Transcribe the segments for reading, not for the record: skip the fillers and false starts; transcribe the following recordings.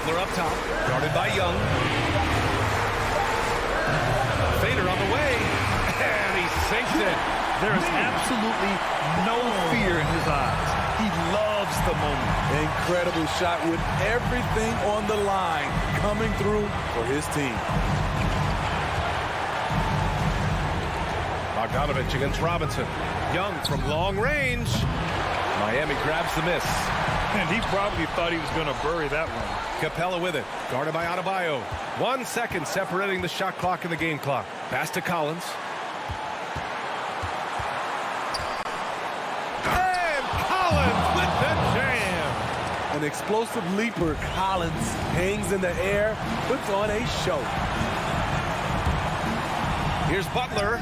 Butler up top, guarded by Young. Fader on the way, and he sinks it. There is absolutely no fear in his eyes. He loves the moment. Incredible shot with everything on the line coming through for his team. Bogdanovich against Robinson. Young from long range. Miami grabs the miss. And he probably thought he was going to bury that one. Capella with it. Guarded by Adebayo. 1 second separating the shot clock and the game clock. Pass to Collins. And Collins with the jam. An explosive leaper, Collins hangs in the air, puts on a show. Here's Butler.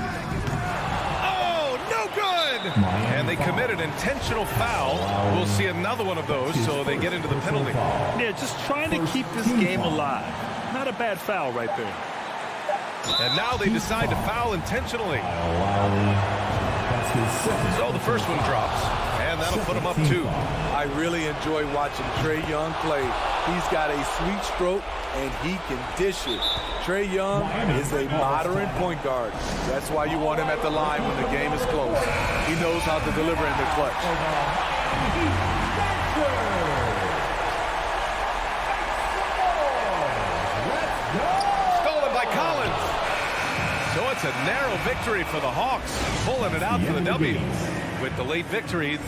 No good! And they committed intentional foul. We'll see another one of those, so they get into the penalty. Yeah, just trying to keep this game alive. Not a bad foul right there. And now they decide to foul intentionally. So the first one drops, and that'll put him up 2. I really enjoy watching Trae Young play. He's got a sweet stroke, and he can dish it. Trae Young is a modern point guard. That's why you want him at the line when the game is close. He knows how to deliver in the clutch. Stolen by Collins. So it's a narrow victory for the Hawks, pulling it out for the W. With the late victory,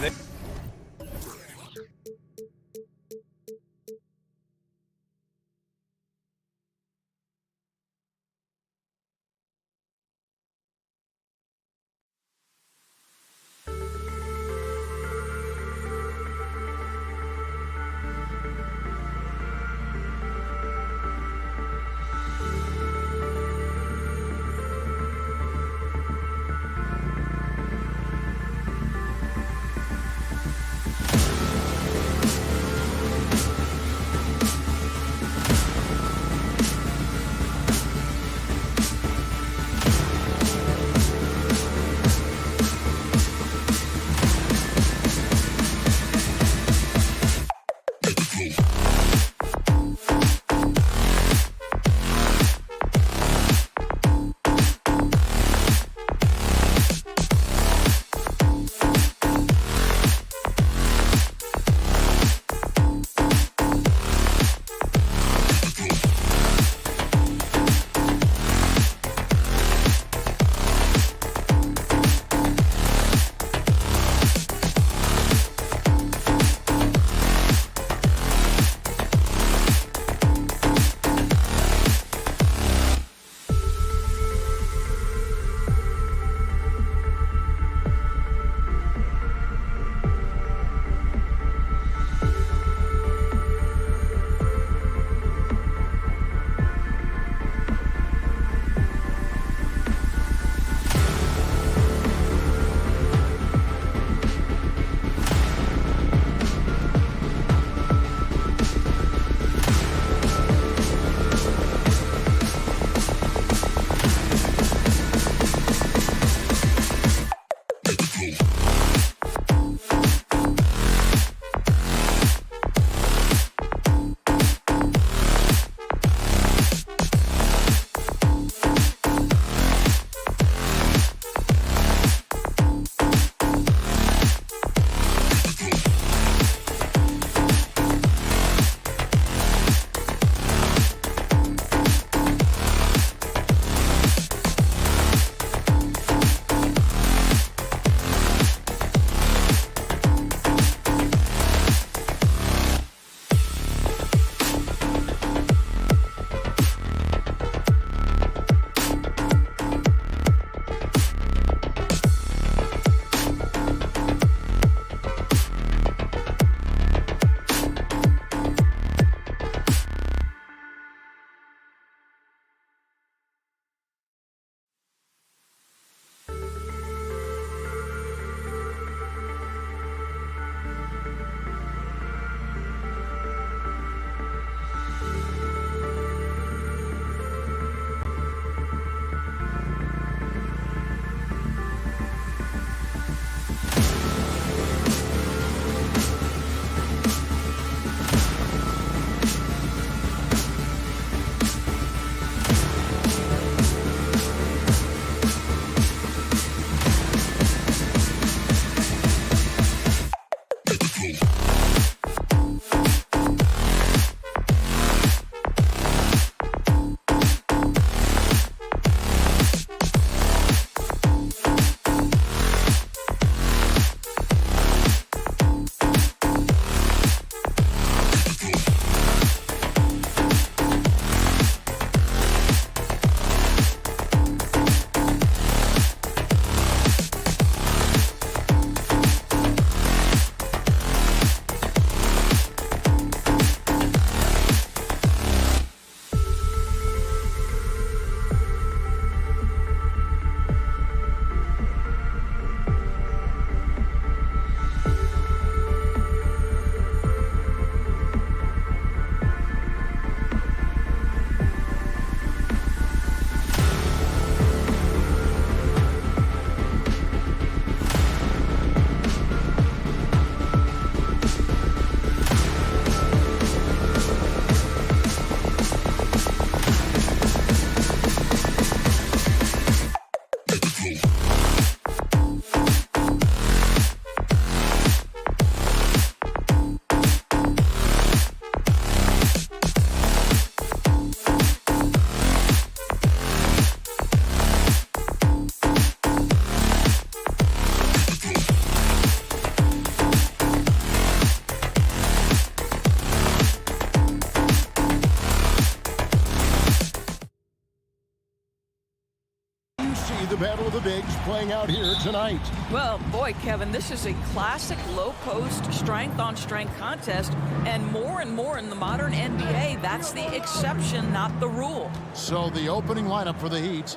see the battle of the bigs playing out here tonight. Well, boy, Kevin, this is a classic low-post, strength-on-strength contest, and more in the modern NBA, that's the exception, not the rule. So the opening lineup for the Heat,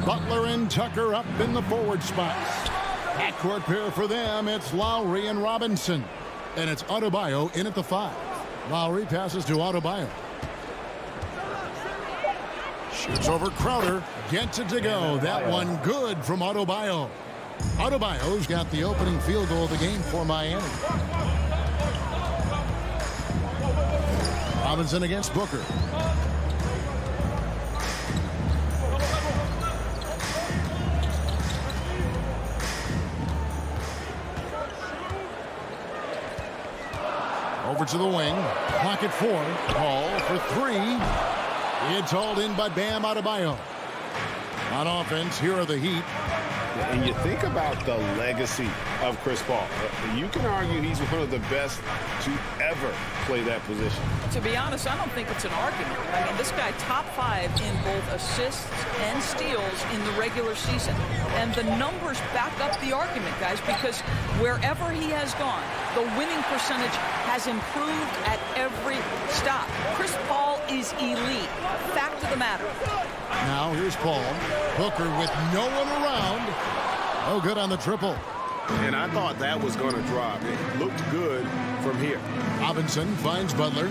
Butler and Tucker up in the forward spots. Backcourt pair for them, it's Lowry and Robinson. And it's Adebayo in at the 5. Lowry passes to Adebayo. Shoots over Crowder, gets it to go. That one good from Adebayo. Adebayo's got the opening field goal of the game for Miami. Robinson against Booker. Over to the wing. Pocket 4. Paul for 3. It's hauled in by Bam Adebayo. On offense, here are the Heat. And you think about the legacy of Chris Paul. You can argue he's one of the best to ever play that position. To be honest, I don't think it's an argument. I mean, this guy top 5 in both assists and steals in the regular season. And the numbers back up the argument, guys, because wherever he has gone, the winning percentage has improved at every stop. Chris Paul is elite. Fact of the matter. Now here's Paul. Booker with no one around. Oh, good on the triple. And I thought that was going to drop. It looked good from here. Robinson finds Butler.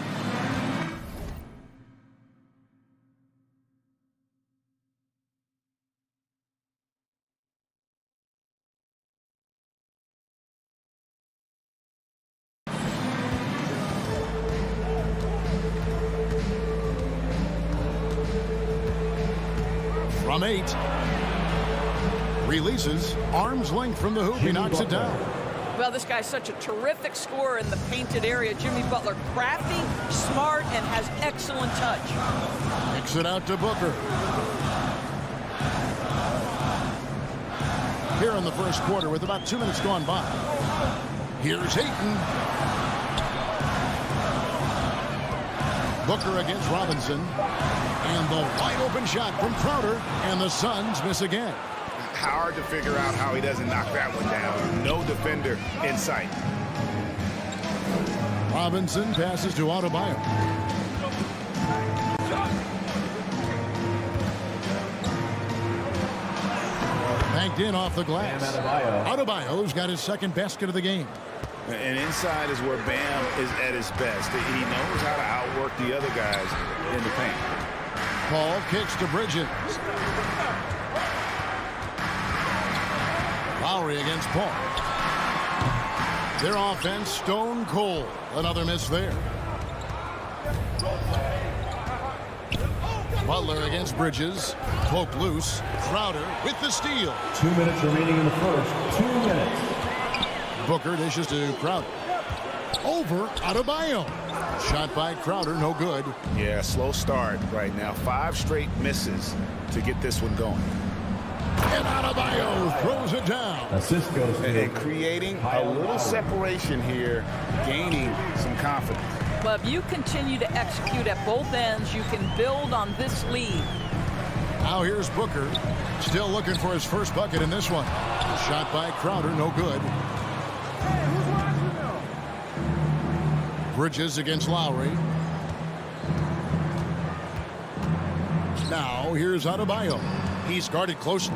From 8. Releases. Arm's length from the hoop. He knocks it down. Well, this guy's such a terrific scorer in the painted area. Jimmy Butler, crafty, smart, and has excellent touch. Kicks it out to Booker. Here in the first quarter with about 2 minutes gone by. Here's Ayton. Booker against Robinson. And the wide open shot from Crowder. And the Suns miss again. Hard to figure out how he doesn't knock that one down. No defender in sight. Robinson passes to Adebayo. Banked in off the glass. Adebayo's got his second basket of the game. And inside is where Bam is at his best. He knows how to outwork the other guys in the paint. Paul kicks to Bridges. Lowry against Paul. Their offense stone cold. Another miss there. Butler against Bridges. Poke loose. Crowder with the steal. 2 minutes remaining in the first. 2 minutes. Booker dishes to Crowder. Over Adebayo. Shot by Crowder, no good. Yeah, slow start right now. 5 straight misses to get this one going. And Adebayo throws it down. Assist goes to And creating a little separation here, gaining some confidence. Well, if you continue to execute at both ends, you can build on this lead. Now here's Booker. Still looking for his first bucket in this one. Shot by Crowder, no good. Bridges against Lowry. Now here's Adebayo. He's guarded closely.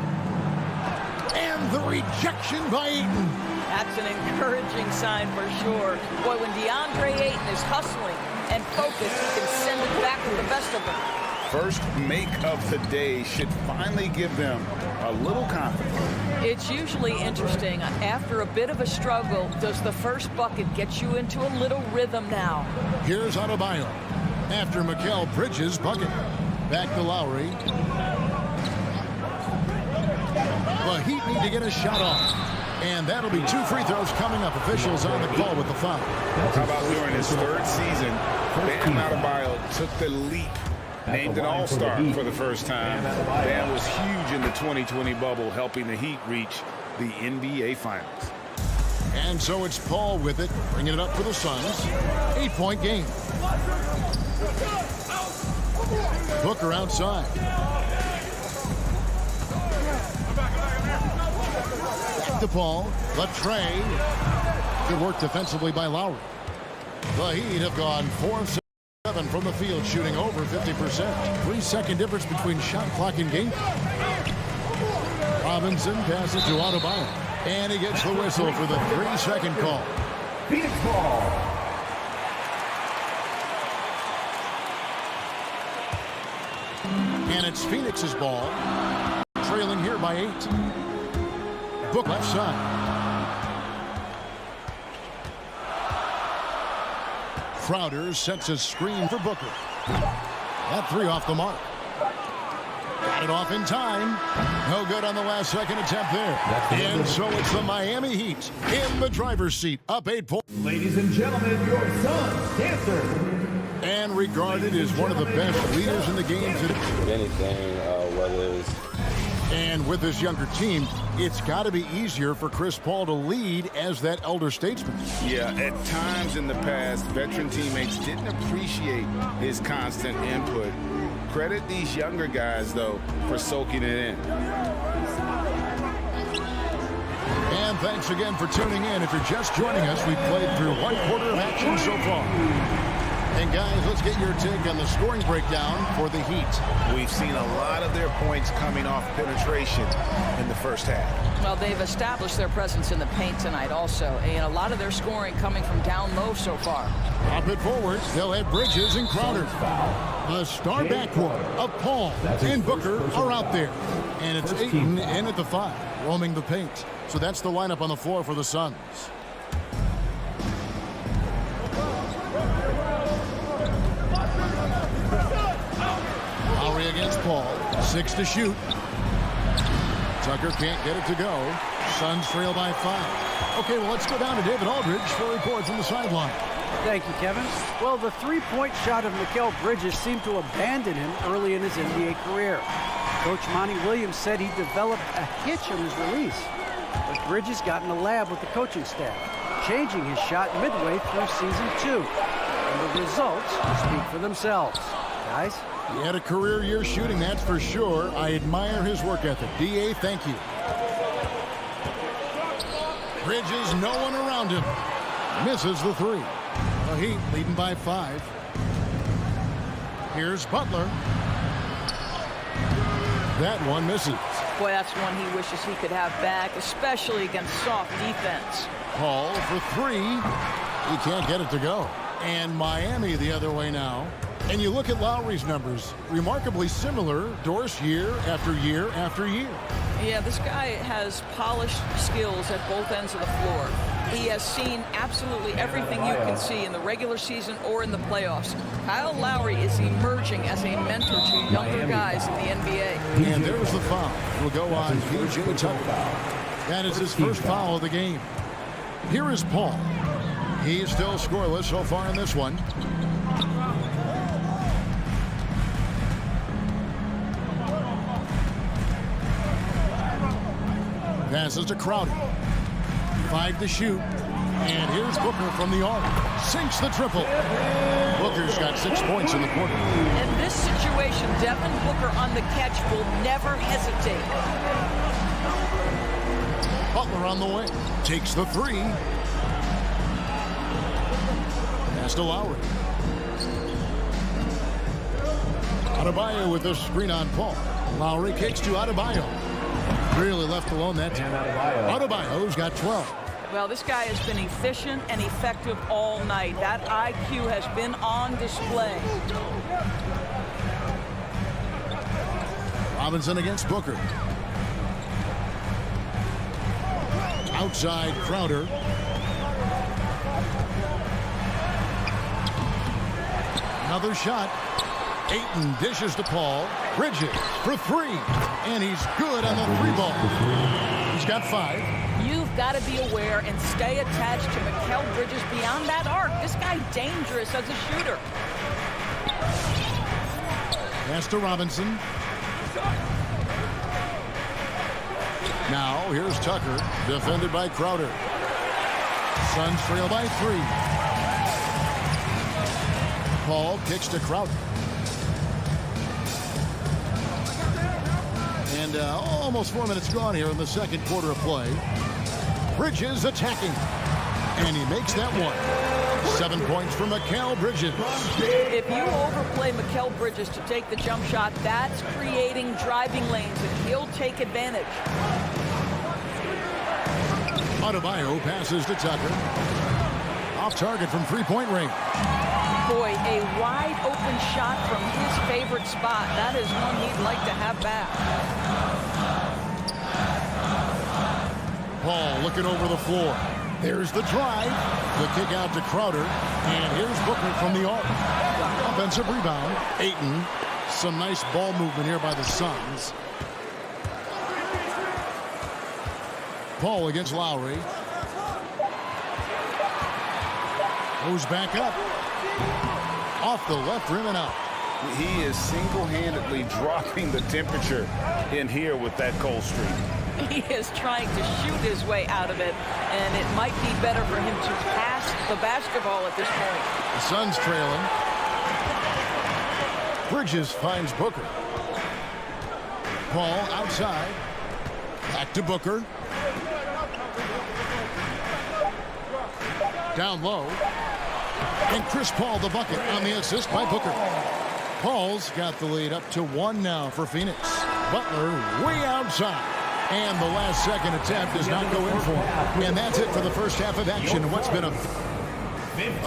And the rejection by Ayton. That's an encouraging sign for sure. Boy, when DeAndre Ayton is hustling and focused, he can send it back to the best of them. First make of the day should finally give them a little confidence. It's usually interesting. After a bit of a struggle, does the first bucket get you into a little rhythm now? Here's Adebayo. After Mikal Bridges' bucket. Back to Lowry. The Heat need to get a shot off. And that'll be 2 free throws coming up. Officials on the call with the foul. How about during his 3rd season, Bam Adebayo took the leap. Named an all-star for the first time. Bam was huge in the 2020 bubble, helping the Heat reach the NBA Finals. And so it's Paul with it, bringing it up for the Suns. 8-point game. Booker outside. to Paul. The tray. Good work defensively by Lowry. The Heat have gone 4 of 7 from the field, shooting over 50%. 3-second difference between shot clock and game. Robinson passes to Adebayo. And he gets the whistle for the 3-second call. Phoenix ball. And it's Phoenix's ball. Trailing here by 8. Book left side. Crowder sets a screen for Booker. That 3 off the mark. Got it off in time. No good on the last second attempt there. And so it's the Miami Heat in the driver's seat. Up 8 points. Ladies and gentlemen, your son's dancer. And regarded as one of the best leaders in the game today. If anything, whether it's... And with this younger team, it's got to be easier for Chris Paul to lead as that elder statesman. Yeah, at times in the past, veteran teammates didn't appreciate his constant input. Credit these younger guys, though, for soaking it in. And thanks again for tuning in. If you're just joining us, we've played through 1 quarter of action so far. And guys, let's get your take on the scoring breakdown for the Heat. We've seen a lot of their points coming off penetration in the first half. Well, they've established their presence in the paint tonight also, and a lot of their scoring coming from down low so far. Up it forward, they'll have Bridges and Crowder. The star backcourt of Paul and Booker are out there. And it's Ayton in at the 5, roaming the paint. So that's the lineup on the floor for the Suns. Lowry against Paul. 6 to shoot. Tucker can't get it to go. Suns trail by 5. Okay, well, let's go down to David Aldridge for a report from the sideline. Thank you, Kevin. Well, the three-point shot of Mikal Bridges seemed to abandon him early in his NBA career. Coach Monty Williams said he developed a hitch on his release. But Bridges got in the lab with the coaching staff, changing his shot midway through season 2. And the results speak for themselves. Guys? He had a career year shooting, that's for sure. I admire his work ethic. D.A., thank you. Bridges, no one around him. Misses the 3. The Heat leading by 5. Here's Butler. That one misses. Boy, that's one he wishes he could have back, especially against soft defense. Paul for 3. He can't get it to go. And Miami the other way now. And you look at Lowry's numbers, remarkably similar, Doris, year after year after year. Yeah, this guy has polished skills at both ends of the floor. He has seen absolutely everything you can see in the regular season or in the playoffs. Kyle Lowry is emerging as a mentor to younger guys in the NBA. And there's the foul. Will go on P.J. Tucker. That is his first foul of the game. Here is Paul. He's still scoreless so far in this one. Passes to Crowder. 5 to shoot. And here's Booker from the arc. Sinks the triple. Booker's got 6 points in the quarter. In this situation, Devin Booker on the catch will never hesitate. Butler on the way. Takes the 3. Pass to Lowry. Adebayo with the screen on Paul. Lowry kicks to Adebayo. Really left alone that time. Adebayo's got 12. Well, this guy has been efficient and effective all night. That IQ has been on display. Robinson against Booker. Outside Crowder. Another shot. Ayton dishes to Paul. Bridges for 3. And he's good on the 3 ball. He's got 5. You've got to be aware and stay attached to Mikal Bridges beyond that arc. This guy's dangerous as a shooter. Pass to Robinson. Now here's Tucker, defended by Crowder. Suns trail by 3. Paul kicks to Crowder. And almost 4 minutes gone here in the second quarter of play. Bridges attacking. And he makes that one. 7 points for Mikal Bridges. If you overplay Mikal Bridges to take the jump shot, that's creating driving lanes, and he'll take advantage. Adebayo passes to Tucker. Off target from three-point range. Boy, a wide open shot from his favorite spot. That is one he'd like to have back. Paul looking over the floor. There's the drive. The kick out to Crowder. And here's Booker from the arc. Offensive rebound. Ayton. Some nice ball movement here by the Suns. Paul against Lowry. Goes back up. Off the left rim and out. He is single-handedly dropping the temperature in here with that cold streak. He is trying to shoot his way out of it, and it might be better for him to pass the basketball at this point. The Suns trailing. Bridges finds Booker. Paul outside. Back to Booker. Down low. And Chris Paul the bucket on the assist by Booker. Paul's got the lead up to 1 now for Phoenix. Butler way outside. And the last second attempt does not go in for him. And that's it for the first half of action. What's been a...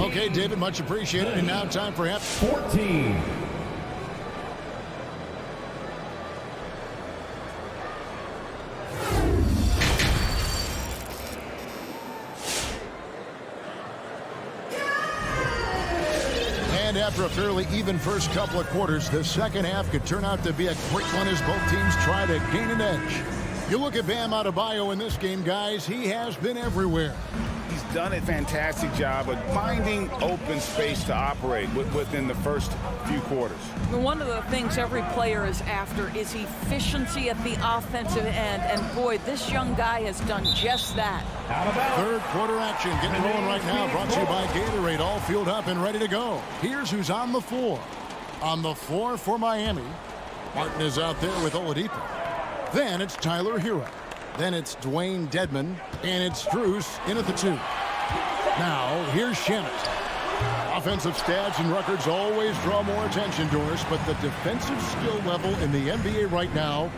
Okay, David, much appreciated. And now time for half 14. And after a fairly even first couple of quarters, the second half could turn out to be a great one as both teams try to gain an edge. You look at Bam Adebayo in this game, guys, he has been everywhere. He's done a fantastic job of finding open space to operate within the first few quarters. One of the things every player is after is efficiency at the offensive end, and boy, this young guy has done just that. Third quarter action getting rolling right now, brought to you by Gatorade, all fueled up and ready to go. Here's who's on the floor. On the floor for Miami, Martin is out there with Oladipo. Then it's Tyler Hero. Then it's Dwayne Dedman, and it's Strus in at the 2. Now, here's Shannon. Offensive stats and records always draw more attention to us, but the defensive skill level in the NBA right now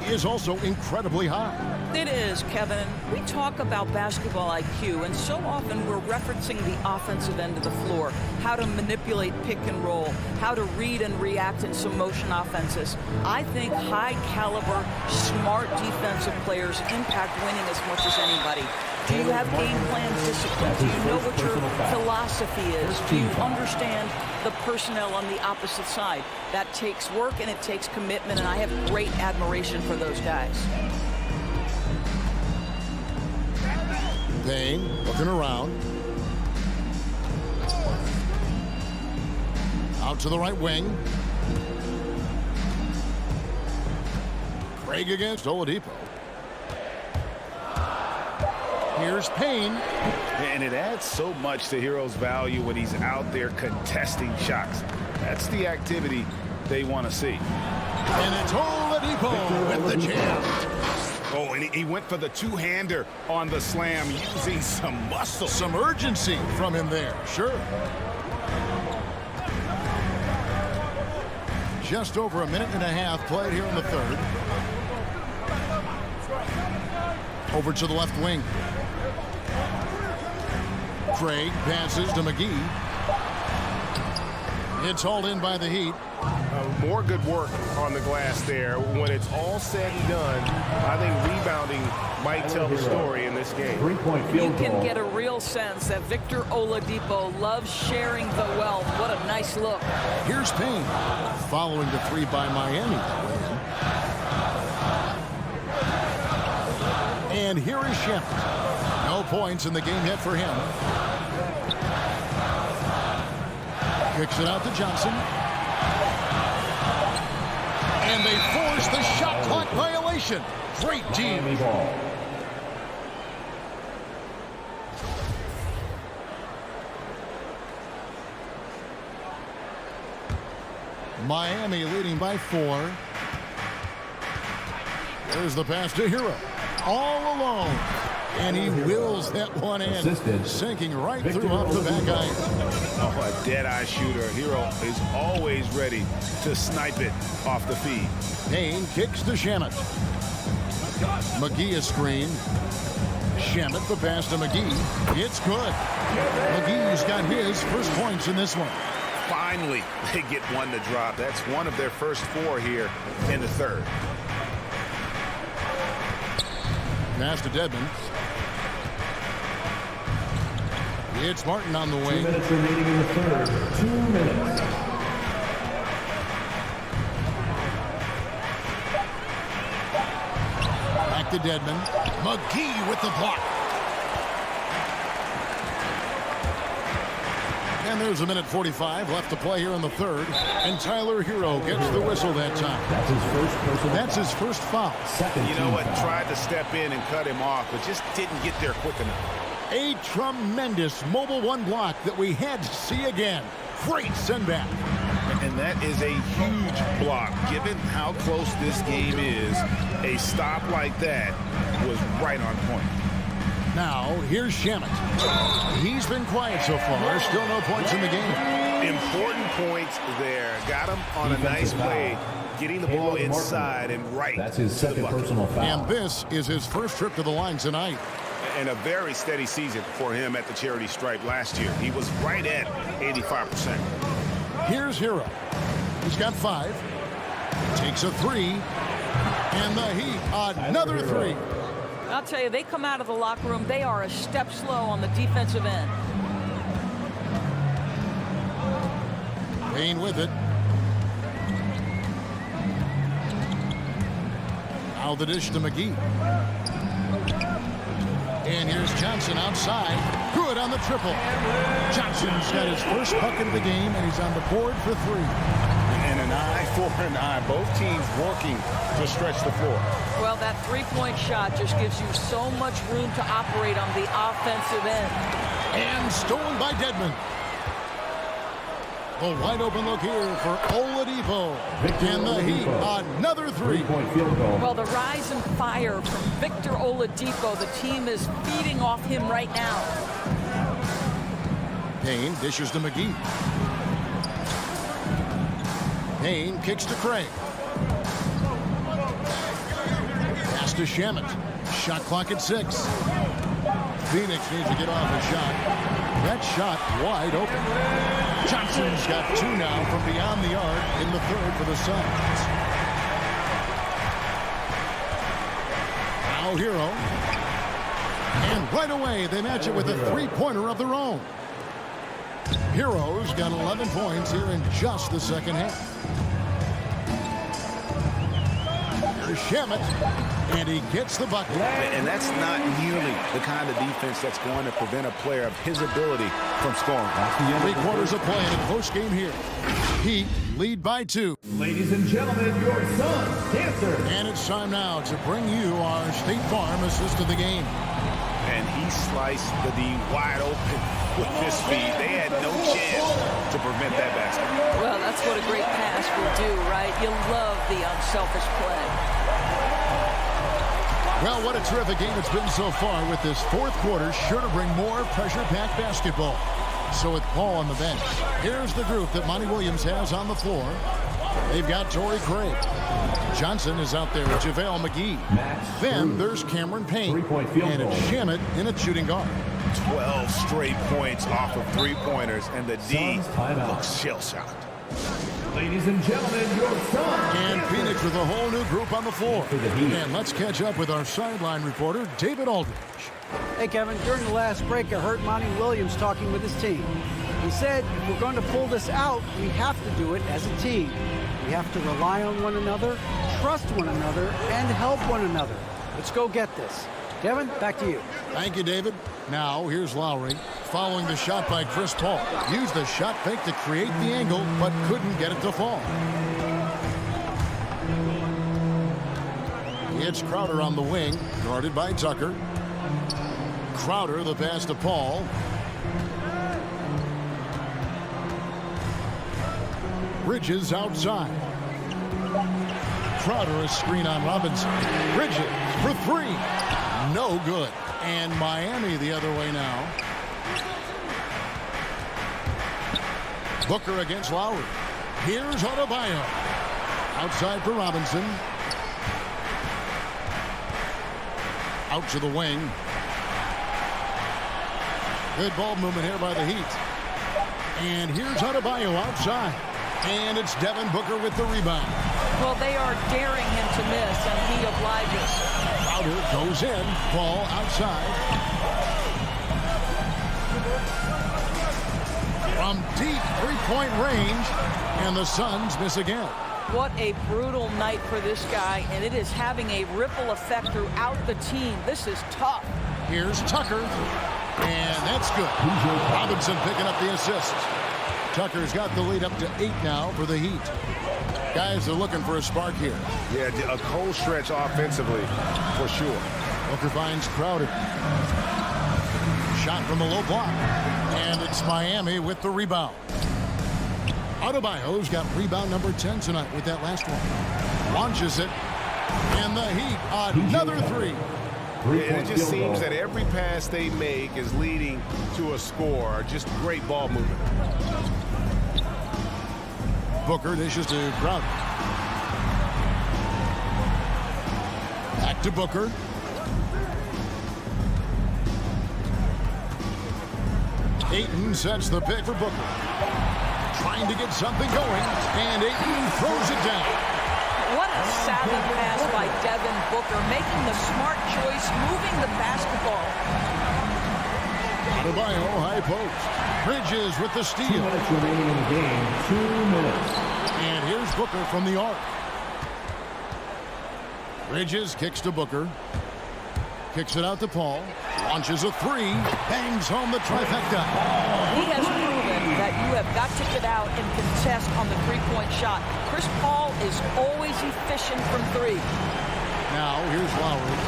is also incredibly high. It is, Kevin. We talk about basketball IQ, and so often we're referencing the offensive end of the floor, how to manipulate pick and roll, how to read and react in some motion offenses. I think high-caliber, smart defensive players impact winning as much as anybody. Do you have game plan discipline? Do you know what your philosophy is? Do you understand the personnel on the opposite side? That takes work and it takes commitment, and I have great admiration for those guys. Payne looking around. Out to the right wing. Craig against Oladipo. Here's Payne. And it adds so much to Hero's value when he's out there contesting shots. That's the activity they want to see. And it's Oladipo with the jam. Oh, and he went for the two-hander on the slam, using some muscle. Some urgency from him there, sure. Just over a minute and a half played here in the third. Over to the left wing. Craig passes to McGee. It's hauled in by the Heat. More good work on the glass there. When it's all said and done, I think rebounding might tell the story in this game. You can get a real sense that Victor Oladipo loves sharing the wealth. What a nice look. Here's Payne following the 3 by Miami. And here is Shepard. No points in the game yet for him. Kicks it out to Johnson. And they force the shot clock violation. Great team. Miami leading by 4. There's the pass to Hero. All alone. And he wills that one in, sinking right through off the back iron. Oh, a dead-eye shooter. Hero is always ready to snipe it off the feed. Payne kicks to Shamet. McGee a screen. Shamet the pass to McGee. It's good. McGee's got his first points in this one. Finally, they get one to drop. That's one of their first 4 here in the third. Pass to Dedmon. It's Martin on the wing. 2 minutes remaining in the third. 2 minutes. Back to Dedmon. McGee with the block. And there's a minute 45 left to play here in the third. And Tyler Hero gets the whistle that time. That's his first foul. You know what? Tried to step in and cut him off, but just didn't get there quick enough. A tremendous mobile one block that we had to see again. Great send back. And that is a huge block. Given how close this game is, a stop like that was right on point. Now, here's Shamet. He's been quiet so far. Still no points in the game. Important points there. Got him on a nice play, getting the ball inside and right. That's his second personal foul. And this is his first trip to the line tonight. And a very steady season for him at the charity stripe last year. He was right at 85%. Here's Hero. He's got 5. Takes a 3. And the Heat, another 3. I'll tell you, they come out of the locker room, they are a step slow on the defensive end. Payne with it. Now the dish to McGee. And here's Johnson outside. Good on the triple. Johnson's got his first bucket of the game, and he's on the board for 3. And an eye for an eye. Both teams working to stretch the floor. Well, that three-point shot just gives you so much room to operate on the offensive end. And stolen by Dedmon. The wide open look here for Oladipo. And the Heat, another 3. Three-point field goal. Well, the rise and fire from Victor Oladipo, the team is feeding off him right now. Payne dishes to McGee. Payne kicks to Craig. Pass to Shamet. Shot clock at 6. Phoenix needs to get off a shot. That shot wide open. Johnson's got 2 now from beyond the arc in the third for the Suns. Now Hero. And right away they match it with a 3-pointer of their own. Hero's got 11 points here in just the second half. There's Shamet, and he gets the bucket. And that's not nearly the kind of defense that's going to prevent a player of his ability from scoring. 3 quarters of play in a close game here. Heat lead by 2. Ladies and gentlemen, your Suns dancer. And it's time now to bring you our State Farm assist of the game. And he sliced the D wide open with his feet. They had no chance to prevent that basket. Well, that's what a great pass will do, right? You love the unselfish play. Well, what a terrific game it's been so far, with this fourth quarter sure to bring more pressure-packed basketball. So with Paul on the bench, here's the group that Monty Williams has on the floor. They've got Torrey Craig. Johnson is out there with JaVale McGee. Then there's Cameron Payne. And it's Shamet in a shooting guard. 12 straight points off of 3-pointers, and the D looks shell-shocked. Ladies and gentlemen, your Suns. And Phoenix with a whole new group on the floor. And let's catch up with our sideline reporter, David Aldridge. Hey, Kevin, during the last break, I heard Monty Williams talking with his team. He said, if we're going to pull this out, we have to do it as a team. We have to rely on one another, trust one another, and help one another. Let's go get this. Kevin, back to you. Thank you, David. Now, here's Lowry. Following the shot by Chris Paul. Used the shot fake to create the angle, but couldn't get it to fall. It's Crowder on the wing, guarded by Tucker. Crowder, the pass to Paul. Bridges outside. Crowder, a screen on Robinson. Bridges for three. No good. And Miami the other way now. Booker against Lowry. Here's Adebayo. Outside for Robinson. Out to the wing. Good ball movement here by the Heat. And here's Adebayo outside. And it's Devin Booker with the rebound. Well, they are daring him to miss, and he obliges. Crowder goes in. Ball outside. From deep three-point range. And the Suns miss again. What a brutal night for this guy, and it is having a ripple effect throughout the team. This is tough. Here's Tucker. And that's good. Robinson picking up the assist. Tucker's got the lead up to 8 now for the Heat. Guys are looking for a spark here. Yeah, a cold stretch offensively, for sure. Booker finds Crowder. Shot from the low block. And it's Miami with the rebound. Adebayo's got rebound number 10 tonight with that last one. Launches it. And the Heat, another three. And it just seems that every pass they make is leading to a score. Just great ball movement. Booker dishes to Crowder. Back to Booker. Ayton sets the pick for Booker. Trying to get something going. And Ayton throws it down. What a savvy pass by Devin Booker, making the smart choice, moving the basketball. Adebayo, high post. Bridges with the 2 steal. minutes remaining in the game. 2 minutes. And here's Booker from the arc. Bridges kicks to Booker. Kicks it out to Paul. Launches a three. Bangs home the trifecta. He has proven that you have got to get out and contest on the three-point shot. Chris Paul is always efficient from three. Now here's Lowry.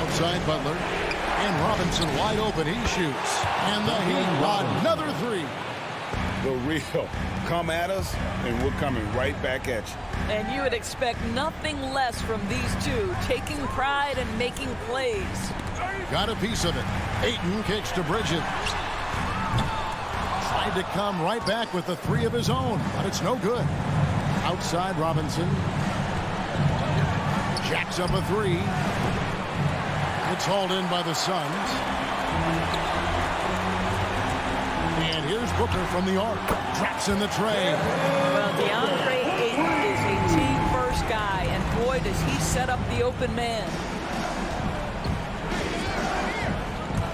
Outside Butler. And Robinson wide open. He shoots. And the Heat another three. The real. Come at us, and we're coming right back at you. And you would expect nothing less from these two, taking pride and making plays. Got a piece of it. Ayton kicks to Bridges. Tried to come right back with the three of his own, but it's no good. Outside Robinson. Jacks up a three. It's hauled in by the Suns. And here's Booker from the arc. Traps in the tray. Well, DeAndre Ayton is a team-first guy, and boy, does he set up the open man.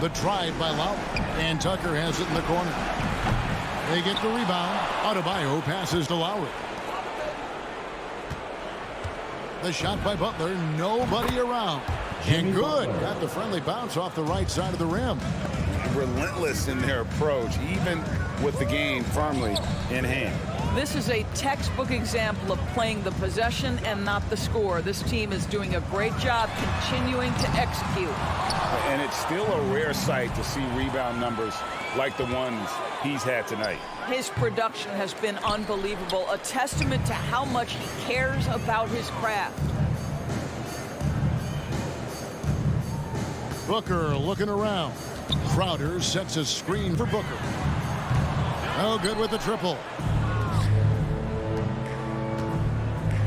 The drive by Lowry. And Tucker has it in the corner. They get the rebound. Adebayo passes to Lowry. The shot by Butler. Nobody around. And good. Got the friendly bounce off the right side of the rim. Relentless in their approach, even with the game firmly in hand. This is a textbook example of playing the possession and not the score. This team is doing a great job continuing to execute. And it's still a rare sight to see rebound numbers like the ones he's had tonight. His production has been unbelievable, a testament to how much he cares about his craft. Booker looking around. Crowder sets a screen for Booker. No good with the triple.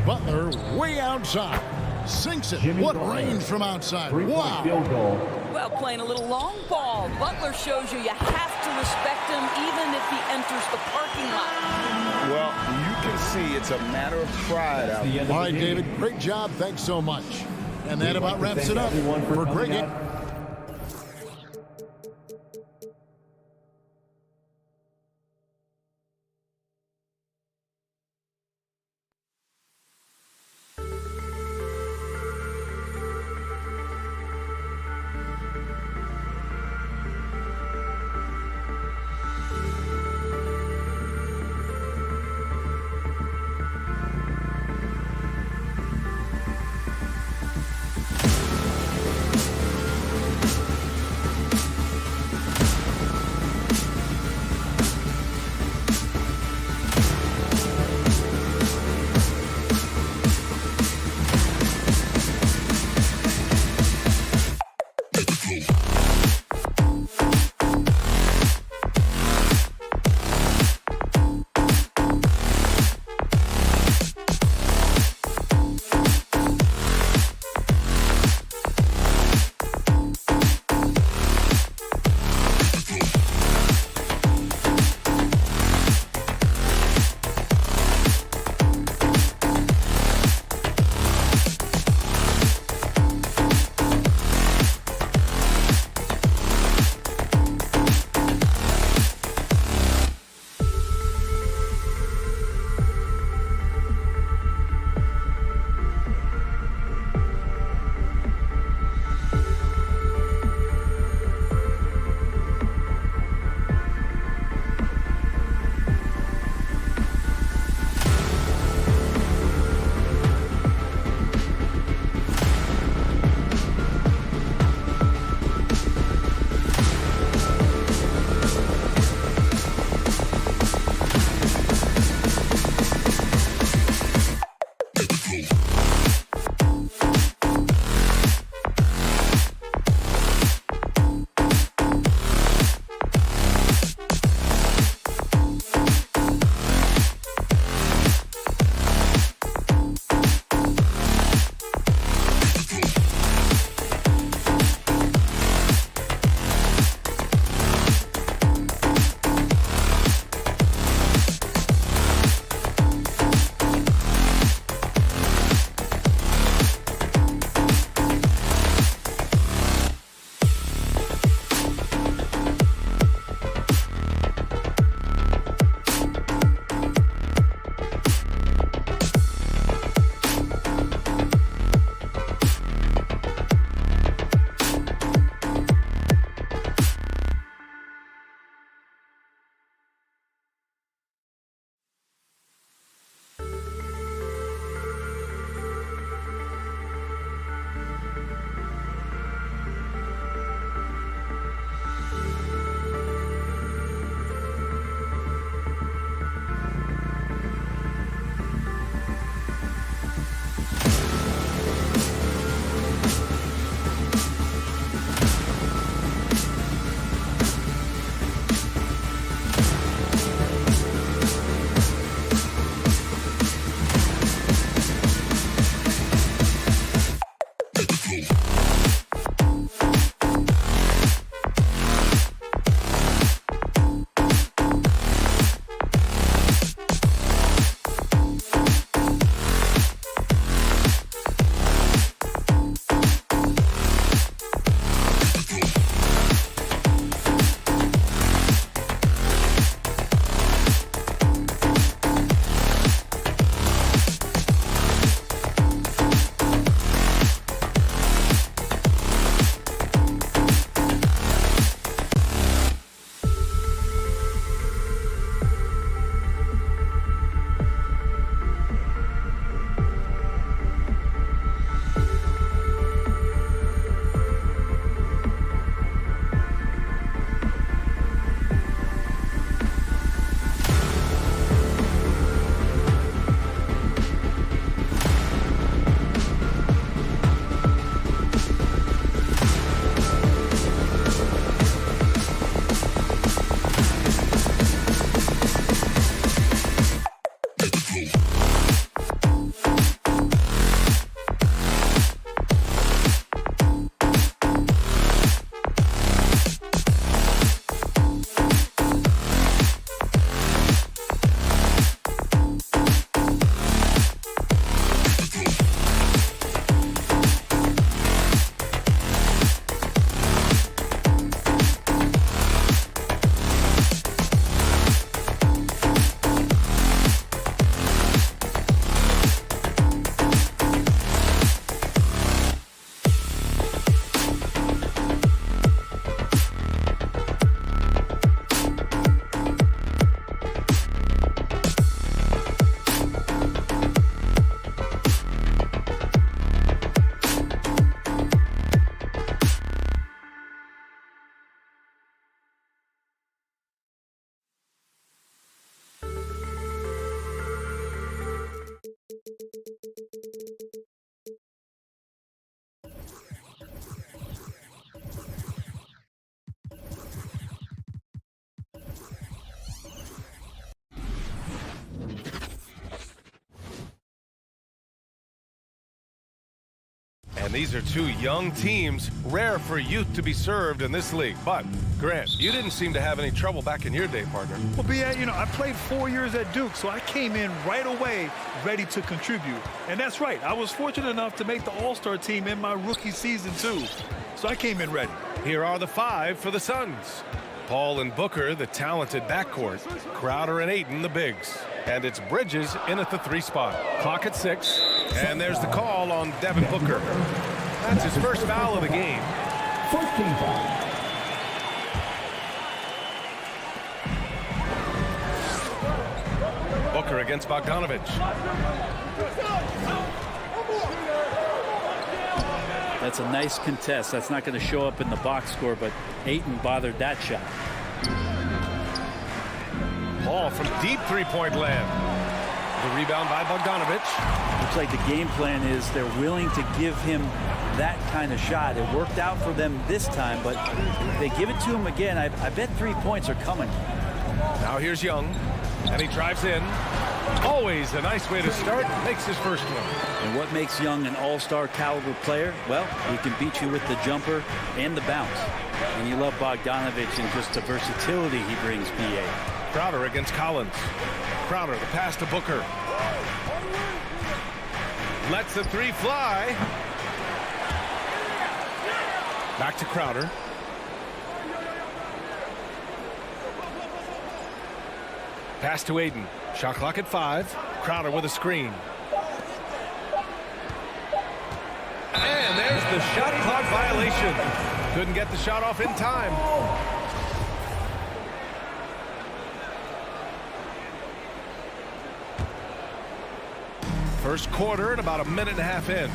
Butler way outside. Sinks it. What range from outside. Wow. Field goal. Well, playing a little long ball. Butler shows you have to respect him even if he enters the parking lot. Well, you can see it's a matter of pride out there. All right, David, great job. Thanks so much. And that about wraps it up for Greg. And these are two young teams, rare for youth to be served in this league. But, Grant, you didn't seem to have any trouble back in your day, partner. Well, B.A., you know, I played 4 years at Duke, so I came in right away ready to contribute. And that's right. I was fortunate enough to make the All-Star team in my rookie season, too. So I came in ready. Here are the 5 for the Suns. Paul and Booker, the talented backcourt. Crowder and Ayton, the bigs. And it's Bridges in at the 3 spot. Clock at 6. And there's the call on Devin Booker. That's his first foul of the game. 14 foul. Booker against Bogdanovich. That's a nice contest. That's not going to show up in the box score, but Ayton bothered that shot. Ball from deep three-point land. The rebound by Bogdanovich. Looks like the game plan is they're willing to give him that kind of shot. It worked out for them this time, but if they give it to him again, I bet 3 points are coming. Now here's Young, and he drives in. Always a nice way to start. Makes his first one. And what makes Young an all-star caliber player? Well, he can beat you with the jumper and the bounce. And you love Bogdanovich and just the versatility he brings, B.A. Crowder against Collins. Crowder, the pass to Booker. Lets the 3 fly. Back to Crowder. Pass to Ayton. Shot clock at 5. Crowder with a screen. And there's the shot clock violation. Couldn't get the shot off in time. First quarter and about a minute and a half in.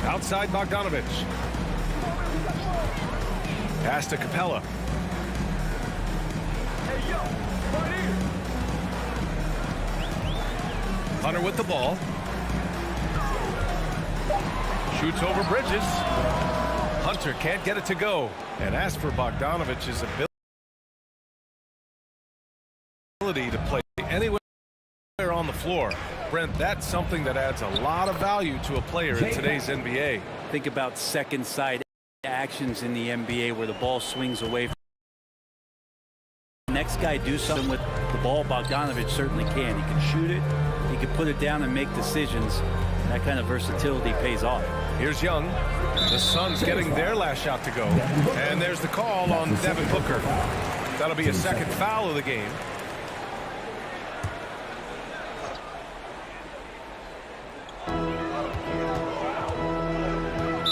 Outside Bogdanovich. Pass to Capella. Hunter with the ball. Shoots over Bridges. Hunter can't get it to go. And as for Bogdanovich's ability to play anywhere on the floor, Brent, that's something that adds a lot of value to a player in today's NBA. Think about second side actions in the NBA where the ball swings away from the next guy. Do something with the ball. Bogdanovich certainly can. He can shoot it. He can put it down and make decisions. That kind of versatility pays off. Here's Young. The Suns getting their last shot to go. And there's the call on Devin Booker. That'll be a second foul of the game.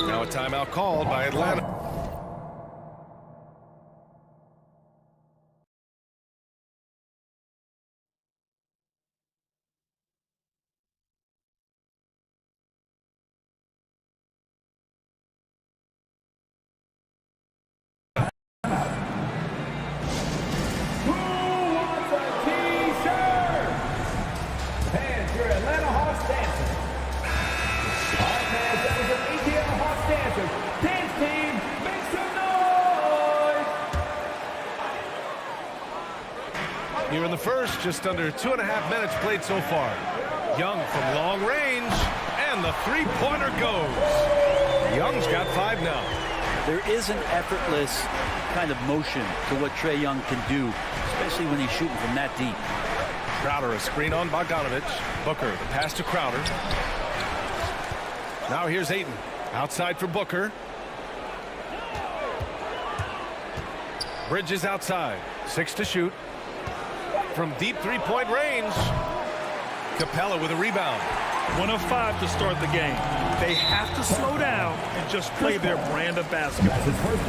Now a timeout called by Atlanta. Here in the first, just under 2.5 minutes played so far. Young from long range, and the three-pointer goes. Young's got 5 now. There is an effortless kind of motion to what Trae Young can do, especially when he's shooting from that deep. Crowder, a screen on Bogdanovich. Booker, the pass to Crowder. Now here's Ayton. Outside for Booker. Bridges outside. 6 to shoot. From deep three-point range. Capella with a rebound. 1 of 5 to start the game. They have to slow down and just play their brand of basketball.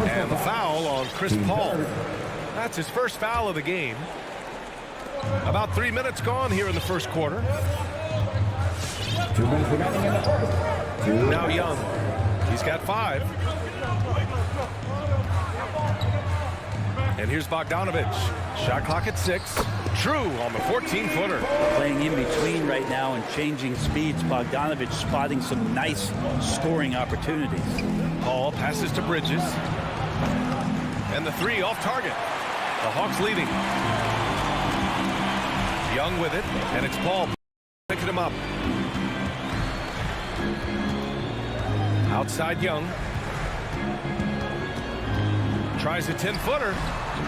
And the foul on Chris Paul. That's his first foul of the game. About 3 minutes gone here in the first quarter. 2 minutes remaining in the first. Now Young. He's got 5. And here's Bogdanovich. Shot clock at 6. True on the 14-footer. Playing in between right now and changing speeds. Bogdanovich spotting some nice scoring opportunities. Paul passes to Bridges. And the 3 off target. The Hawks leading. Young with it, and it's Paul picking him up. Outside Young. Tries a 10-footer.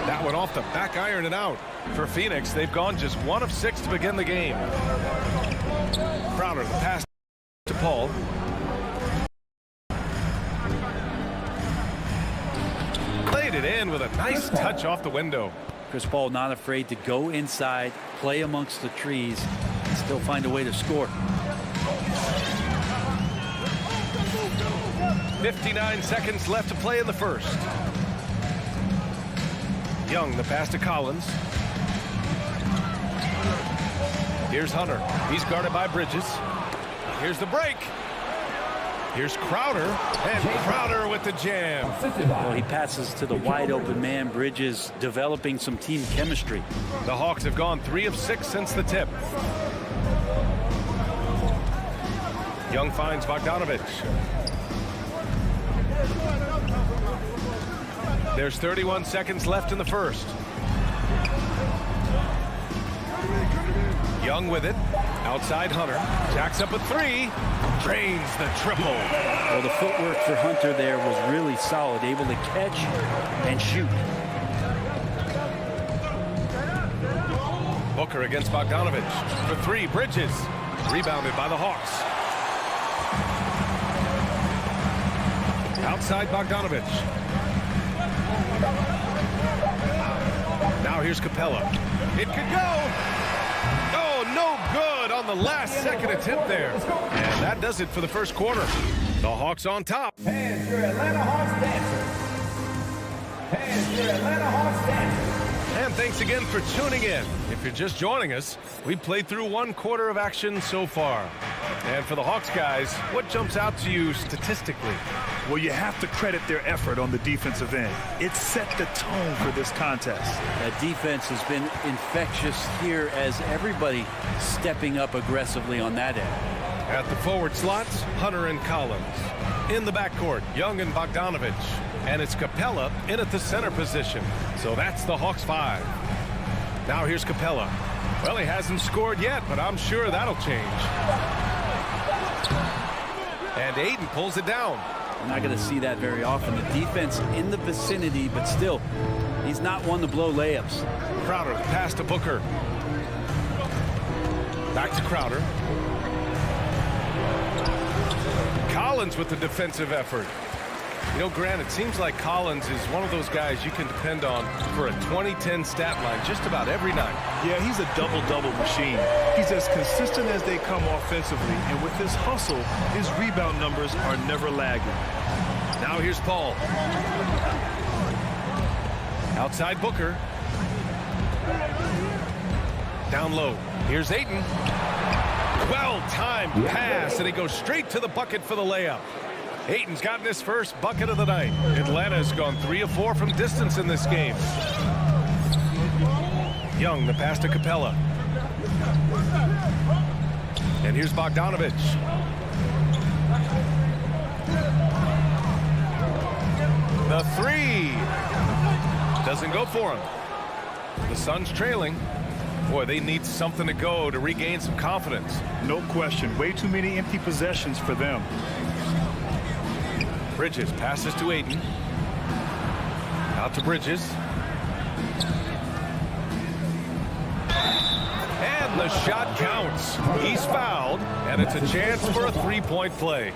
That one off the back iron and out. For Phoenix, they've gone just 1 of 6 to begin the game. Crowder, the pass to Paul. Played it in with a nice touch off the window. Chris Paul not afraid to go inside, play amongst the trees, and still find a way to score. 59 seconds left to play in the first. Young, the pass to Collins. Here's Hunter. He's guarded by Bridges. Here's the break. Here's Crowder, and Crowder with the jam. Well, he passes to the wide open man. Bridges developing some team chemistry. The Hawks have gone 3 of 6 since the tip. Young finds Bogdanovich. There's 31 seconds left in the first. Young with it. Outside Hunter. Jacks up a 3. Drains the triple. Well, the footwork for Hunter there was really solid. Able to catch and shoot. Booker against Bogdanovich. For 3. Bridges. Rebounded by the Hawks. Outside Bogdanovich. Now here's Capella. It could go. Oh, no good on the last second attempt there. And that does it for the first quarter. The Hawks on top. And your Atlanta Hawks dancer. And your Atlanta Hawks dancer. And thanks again for tuning in. If you're just joining us, we played through 1 quarter of action so far. And for the Hawks guys, what jumps out to you statistically? Well, you have to credit their effort on the defensive end. It set the tone for this contest. That defense has been infectious here as everybody stepping up aggressively on that end. At the forward slots, Hunter and Collins. In the backcourt, Young and Bogdanovich. And it's Capella in at the center position. So that's the Hawks 5. Now here's Capella. Well, he hasn't scored yet, but I'm sure that'll change. And Ayton pulls it down. We're not going to see that very often. The defense in the vicinity, but still, he's not one to blow layups. Crowder, pass to Booker. Back to Crowder. Collins with the defensive effort. You know, Grant, it seems like Collins is one of those guys you can depend on for a 2010 stat line just about every night. Yeah, he's a double-double machine. He's as consistent as they come offensively, and with his hustle, his rebound numbers are never lagging. Now here's Paul. Outside Booker. Down low. Here's Ayton. Well-timed pass, and he goes straight to the bucket for the layup. Ayton's gotten his first bucket of the night. Atlanta has gone 3 of 4 from distance in this game. Young, the pass to Capella. And here's Bogdanovich. The 3. Doesn't go for him. The Suns trailing. Boy, they need something to go to regain some confidence. No question. Way too many empty possessions for them. Bridges passes to Ayton. Out to Bridges. And the shot counts. He's fouled, and it's a chance for a 3-point play.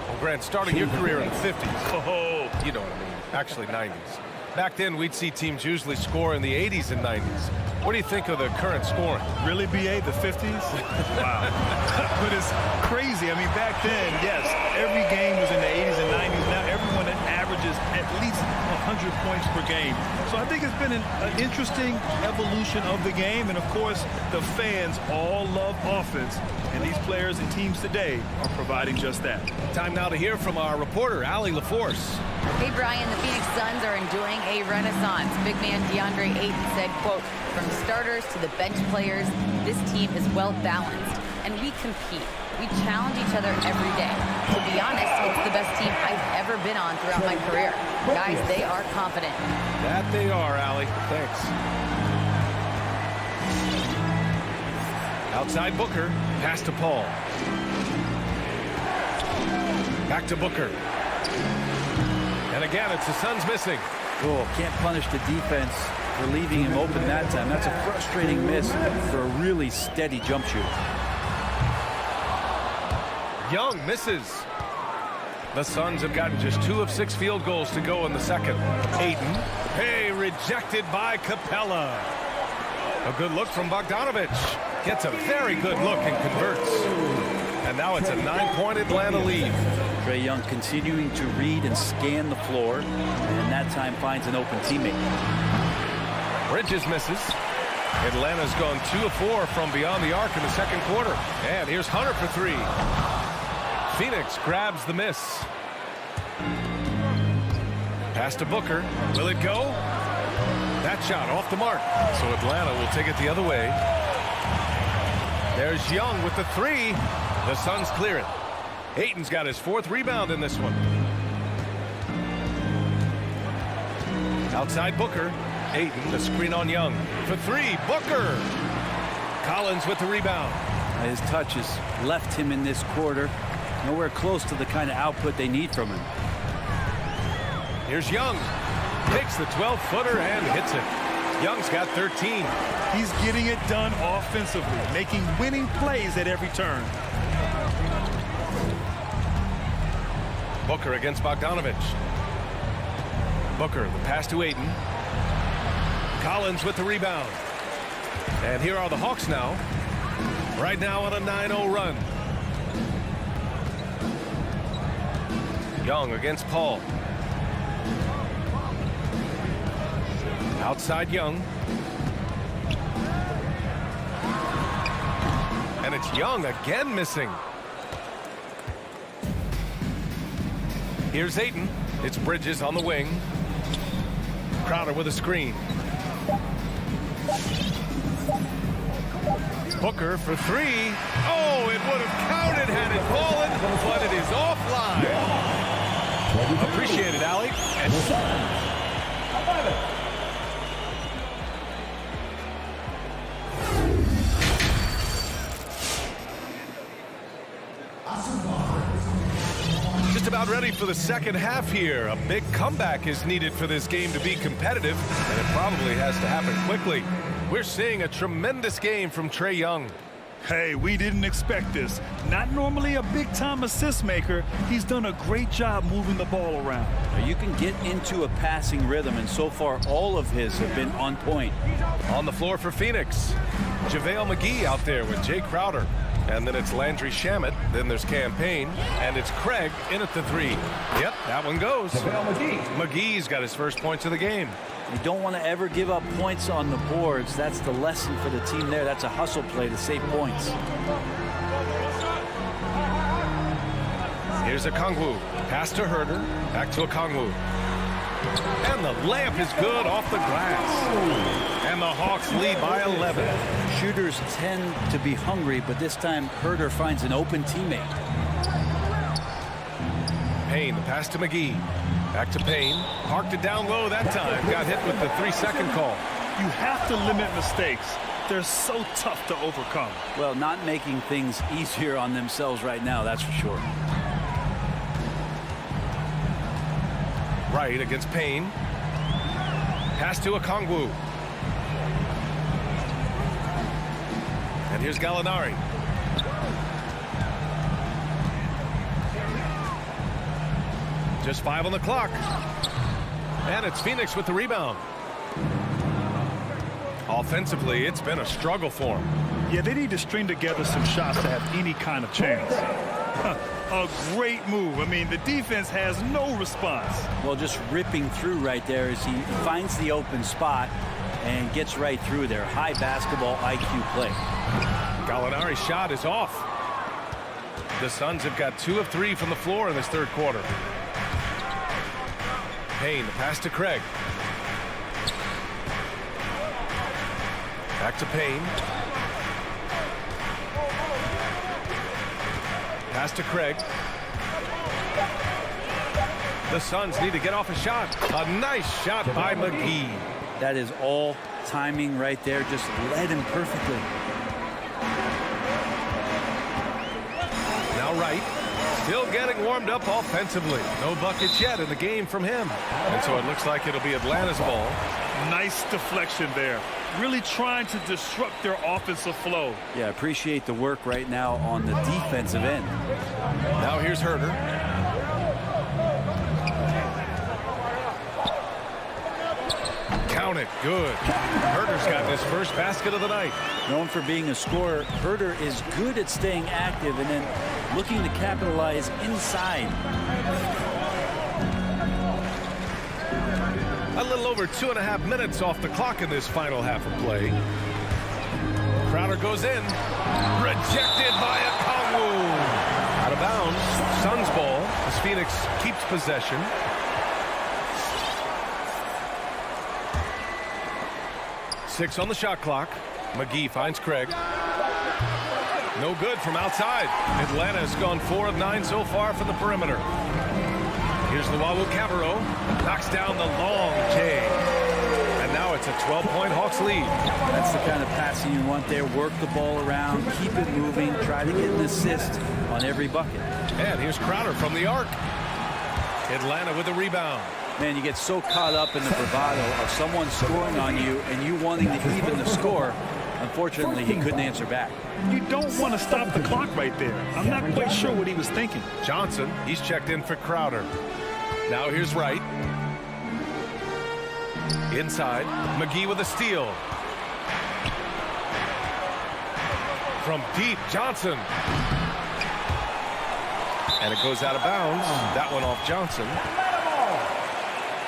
Well, Grant, starting your career in the 50s. Oh, you know what I mean. Actually, 90s. Back then, we'd see teams usually score in the 80s and 90s. What do you think of the current scoring? Really, BA, the 50s? Wow. But it's crazy. I mean, back then, yes, every game was in the 80s and 90s. Now everyone averages at least 100 points per game. So I think it's been an interesting evolution of the game. And, of course, the fans all love offense. And these players and teams today are providing just that. Time now to hear from our reporter, Allie LaForce. Hey, Brian, the Phoenix Suns are enjoying a renaissance. Big man DeAndre Ayton said, quote, "From starters to the bench players, this team is well-balanced, and we compete. We challenge each other every day. To be honest, it's the best team I've ever been on throughout my career. Guys, they are confident." That they are, Allie. Thanks. Outside Booker, pass to Paul. Back to Booker. And again, it's the Suns missing. Oh, can't punish the defense for leaving him open that time. That's a frustrating miss for a really steady jump shooter. Young misses. The Suns have gotten just 2 of 6 field goals to go in the second. Ayton. Hey, rejected by Capella. A good look from Bogdanovich. Gets a very good look and converts. And now it's a 9-point Atlanta lead. Trae Young continuing to read and scan the floor, and that time finds an open teammate. Bridges misses. Atlanta's gone 2 of 4 from beyond the arc in the second quarter. And here's Hunter for 3. Phoenix grabs the miss. Pass to Booker. Will it go? That shot off the mark. So Atlanta will take it the other way. There's Young with the 3. The Suns clear it. Ayton's got his 4th rebound in this one. Outside Booker. Ayton, the screen on Young. For 3, Booker. Collins with the rebound. His touch has left him in this quarter. Nowhere close to the kind of output they need from him. Here's Young. Takes the 12-footer and hits it. Young's got 13. He's getting it done offensively, making winning plays at every turn. Booker against Bogdanovich. Booker, the pass to Ayton. Collins with the rebound. And here are the Hawks now. Right now on a 9-0 run. Young against Paul. Outside Young. And it's Young again missing. Here's Ayton. It's Bridges on the wing. Crowder with a screen. Booker for 3. Oh, it would have counted had it fallen, but it is offline. Appreciate it, Allie. Just about ready for the second half here. A big comeback is needed for this game to be competitive, and it probably has to happen quickly. We're seeing a tremendous game from Trae Young. Hey, we didn't expect this. Not normally a big-time assist maker. He's done a great job moving the ball around. You can get into a passing rhythm, and so far all of his have been on point. On the floor for Phoenix, JaVale McGee out there with Jay Crowder. And then it's Landry Shamet. Then there's Campaign. And it's Craig in at the 3. Yep, that one goes. McGee's got his first points of the game. You don't want to ever give up points on the boards. That's the lesson for the team there. That's a hustle play to save points. Here's Okongwu. Pass to Herder. Back to Okongwu. And the layup is good off the glass. And the Hawks lead by 11. Shooters tend to be hungry, but this time Herder finds an open teammate. Payne, the pass to McGee. Back to Payne. Parked it down low that time. Got hit with the 3-second call. You have to limit mistakes. They're so tough to overcome. Well, not making things easier on themselves right now, that's for sure. Right against Payne. Pass to Okongwu. And here's Gallinari. Just 5 on the clock. And it's Phoenix with the rebound. Offensively, it's been a struggle for them. Yeah, they need to string together some shots to have any kind of chance. A great move. I mean, the defense has no response. Well, just ripping through right there as he finds the open spot and gets right through there. High basketball IQ play. Gallinari's shot is off. The Suns have got 2 of 3 from the floor in this third quarter. Payne, the pass to Craig. Back to Payne. Pass to Craig. The Suns need to get off a shot. A nice shot by McGee. That is all timing right there. Just led him perfectly. Now right. Still getting warmed up offensively. No buckets yet in the game from him. And so it looks like it'll be Atlanta's ball. Nice deflection there. Really trying to disrupt their offensive flow. Yeah, appreciate the work right now on the defensive end. Now here's Herder. Count it. Good. Herder's got his first basket of the night. Known for being a scorer, Herder is good at staying active and then looking to capitalize inside. A little over 2.5 minutes off the clock in this final half of play. Crowder goes in. Rejected by Okongwu. Out of bounds. Suns ball as Phoenix keeps possession. Six on the shot clock. McGee finds Craig. No good from outside. Atlanta has gone 4 of 9 so far from the perimeter. Here's Luau Cabarro. Knocks down the long J. And now it's a 12-point Hawks lead. That's the kind of passing you want there. Work the ball around, keep it moving, try to get an assist on every bucket. And here's Crowder from the arc. Atlanta with the rebound. Man, you get so caught up in the bravado of someone scoring on you and you wanting to even the score. Unfortunately, he couldn't answer back. You don't want to stop the clock right there. I'm not quite sure what he was thinking. Johnson, he's checked in for Crowder. Now here's Wright. Inside, McGee with a steal. From deep, Johnson. And it goes out of bounds. That one off Johnson.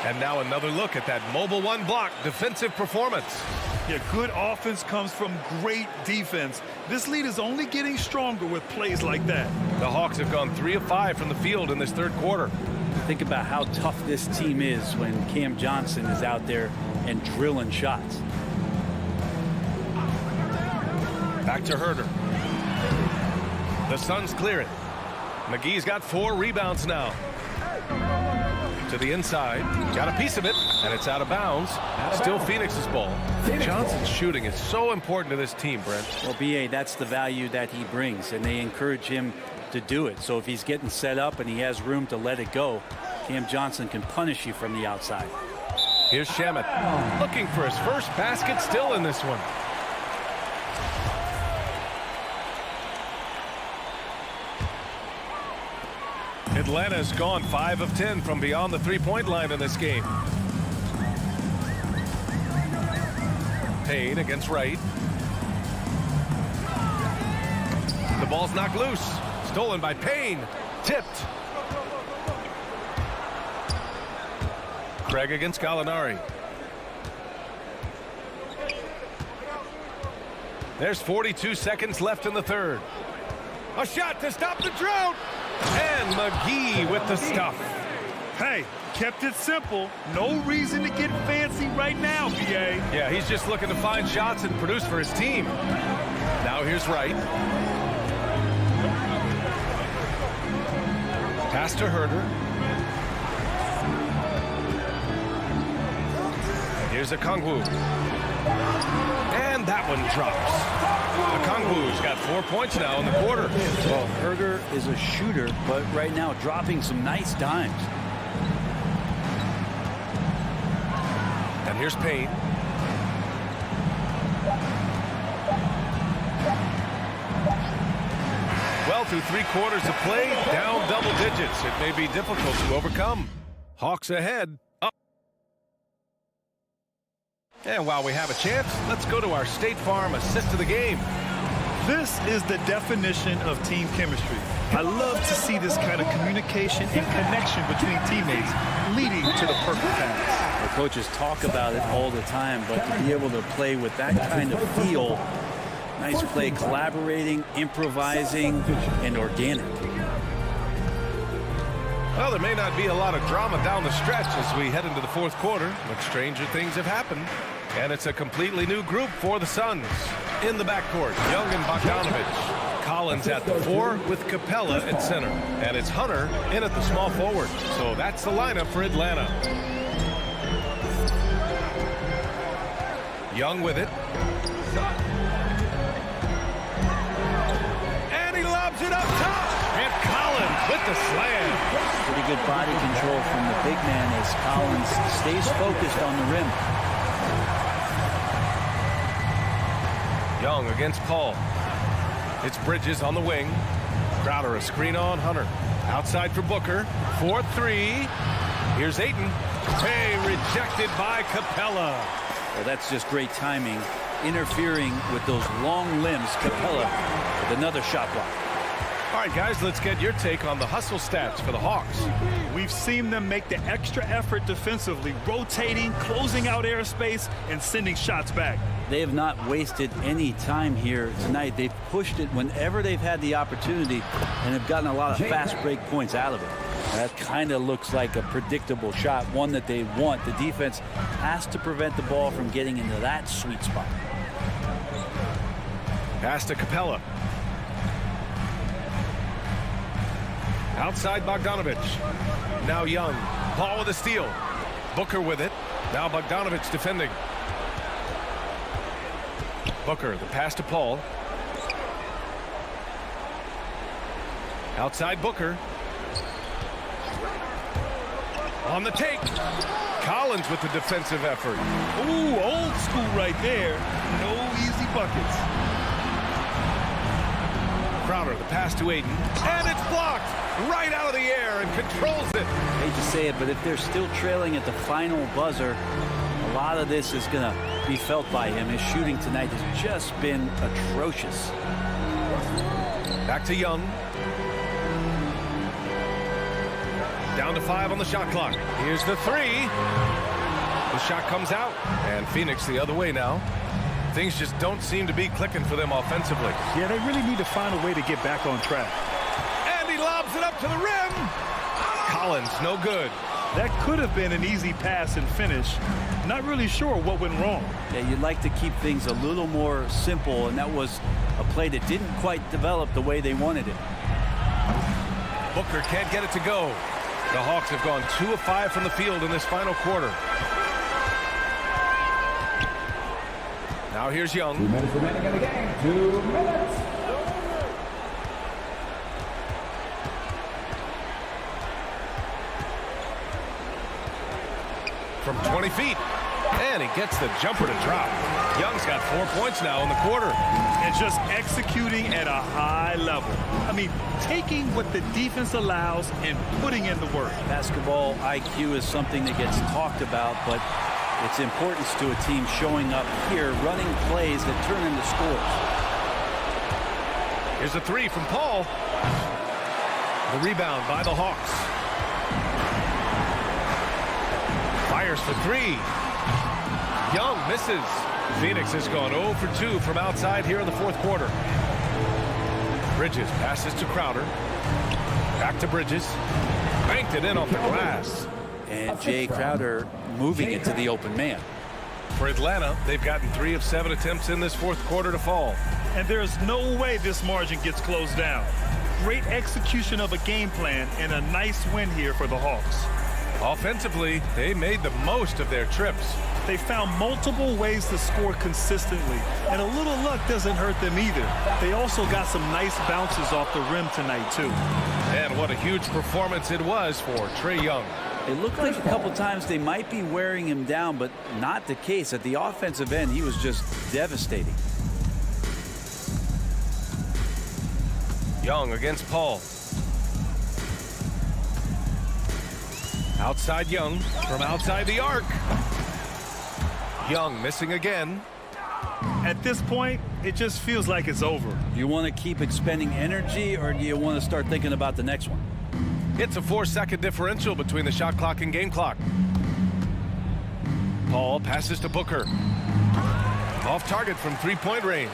And now another look at that mobile one block defensive performance. Yeah, good offense comes from great defense. This lead is only getting stronger with plays like that. The Hawks have gone 3 of 5 from the field in this third quarter. Think about how tough this team is when Cam Johnson is out there and drilling shots. Back to Herder. The Suns clear it. McGee's got 4 rebounds now. To the inside. Got a piece of it, and it's out of bounds. Still Phoenix's ball. Johnson's shooting is so important to this team, Brent. Well, B.A., that's the value that he brings, and they encourage him to do it. So if he's getting set up and he has room to let it go, Cam Johnson can punish you from the outside. Here's Shamet looking for his first basket, still in this one. Atlanta's gone 5 of 10 from beyond the three-point line in this game. Payne against Wright. The ball's knocked loose. Stolen by Payne. Tipped. Craig against Gallinari. There's 42 seconds left in the third. A shot to stop the drought. And McGee with the stuff. Hey, kept it simple. No reason to get fancy right now, B.A. Yeah, he's just looking to find shots and produce for his team. Now here's Wright. Pass to Herder. Here's Okongwu. And that one drops. Okongwu's got 4 points now in the quarter. Well, Herder is a shooter, but right now dropping some nice dimes. And here's Payne. Well, through 3 quarters of play, down double digits. It may be difficult to overcome. Hawks ahead. Up. And while we have a chance, let's go to our State Farm assist of the game. This is the definition of team chemistry. I love to see this kind of communication and connection between teammates leading to the perfect pass. The coaches talk about it all the time, but to be able to play with that kind of feel, nice play, collaborating, improvising, and organic. Well, there may not be a lot of drama down the stretch as we head into the fourth quarter, but stranger things have happened. And it's a completely new group for the Suns. In the backcourt, Young and Bogdanovich. Collins at the 4 with Capella at center. And it's Hunter in at the small forward. So that's the lineup for Atlanta. Young with it. And he lobs it up top. And Collins with with the slam. Pretty good body control from the big man as Collins stays focused on the rim. Young against Paul. It's Bridges on the wing. Crowder a screen on Hunter. Outside for Booker. 4-3. Here's Ayton. Hey, rejected by Capella. Well, that's just great timing. Interfering with those long limbs. Capella with another shot block. All right, guys, let's get your take on the hustle stats for the Hawks. We've seen them make the extra effort defensively, rotating, closing out airspace, and sending shots back. They have not wasted any time here tonight. They've pushed it whenever they've had the opportunity and have gotten a lot of fast break points out of it. That kind of looks like a predictable shot, one that they want. The defense has to prevent the ball from getting into that sweet spot. Pass to Capella. Outside Bogdanovich. Now Young. Paul with a steal. Booker with it. Now Bogdanovich defending. Booker, the pass to Paul. Outside Booker. On the take. Collins with the defensive effort. Ooh, old school right there. No easy buckets. Crowder, the pass to Ayton. And it's blocked right out of the air and controls it. I hate to say it, but if they're still trailing at the final buzzer, a lot of this is going to be felt by him. His shooting tonight has just been atrocious. Back to Young. Down to 5 on the shot clock. Here's the 3. The shot comes out. And Phoenix the other way now. Things just don't seem to be clicking for them offensively. Yeah, they really need to find a way to get back on track. And he lobs it up to the rim. Collins, no good. That could have been an easy pass and finish. Not really sure what went wrong. Yeah, you'd like to keep things a little more simple, and that was a play that didn't quite develop the way they wanted it. Booker can't get it to go. The Hawks have gone 2 of 5 from the field in this final quarter. Now here's Young. 2 minutes remaining in the game. 2 minutes. From 20 feet. And he gets the jumper to drop. Young's got 4 points now in the quarter. And just executing at a high level. I mean, taking what the defense allows and putting in the work. Basketball IQ is something that gets talked about, but its importance to a team showing up here, running plays that turn into scores. Here's a 3 from Paul. The rebound by the Hawks. Fires for 3. Young misses. Phoenix has gone 0 for 2 from outside here in the fourth quarter. Bridges passes to Crowder. Back to Bridges. Banked it in off the glass. And Jay Crowder moving it to the open man. For Atlanta, they've gotten 3 of 7 attempts in this fourth quarter to fall. And there's no way this margin gets closed down. Great execution of a game plan and a nice win here for the Hawks. Offensively, they made the most of their trips. They found multiple ways to score consistently, and a little luck doesn't hurt them either. They also got some nice bounces off the rim tonight, too. And what a huge performance it was for Trae Young. It looked like a couple times they might be wearing him down, but not the case. At the offensive end, he was just devastating. Young against Paul. Outside Young from outside the arc. Young missing again. At this point, it just feels like it's over. Do you want to keep expending energy, or do you want to start thinking about the next one? It's a 4-second differential between the shot clock and game clock. Paul passes to Booker. Off target from 3-point range.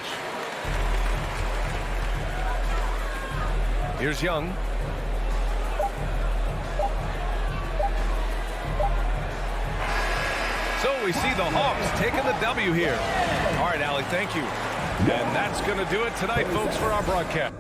Here's Young. So we see the Hawks taking the W here. All right, Allie, thank you. And that's going to do it tonight, folks, for our broadcast.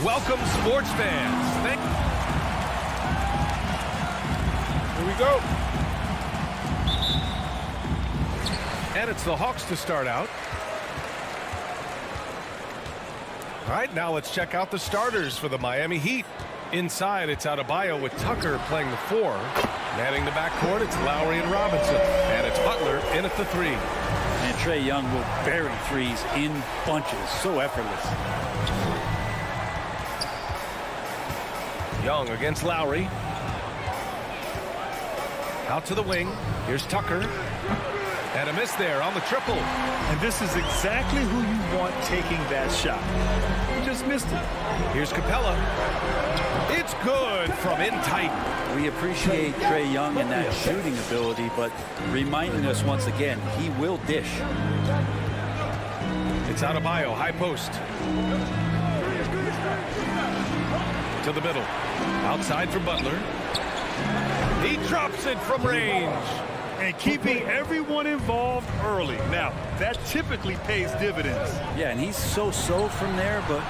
Welcome, sports fans. Here we go. And it's the Hawks to start out. All right, now let's check out the starters for the Miami Heat. Inside, it's Adebayo with Tucker playing the 4. Manning the backcourt, it's Lowry and Robinson. And it's Butler in at the 3. And Trae Young will bury threes in bunches. So effortless. Young against Lowry. Out to the wing. Here's Tucker. And a miss there on the triple. And this is exactly who you want taking that shot. He just missed it. Here's Capella. It's good from in tight. We appreciate Trae Young and that shooting ability, but reminding us once again, he will dish. It's Adebayo, high post. To the middle. Outside for Butler. He drops it from range. And keeping everyone involved early. Now, that typically pays dividends. Yeah, and he's so-so from there, but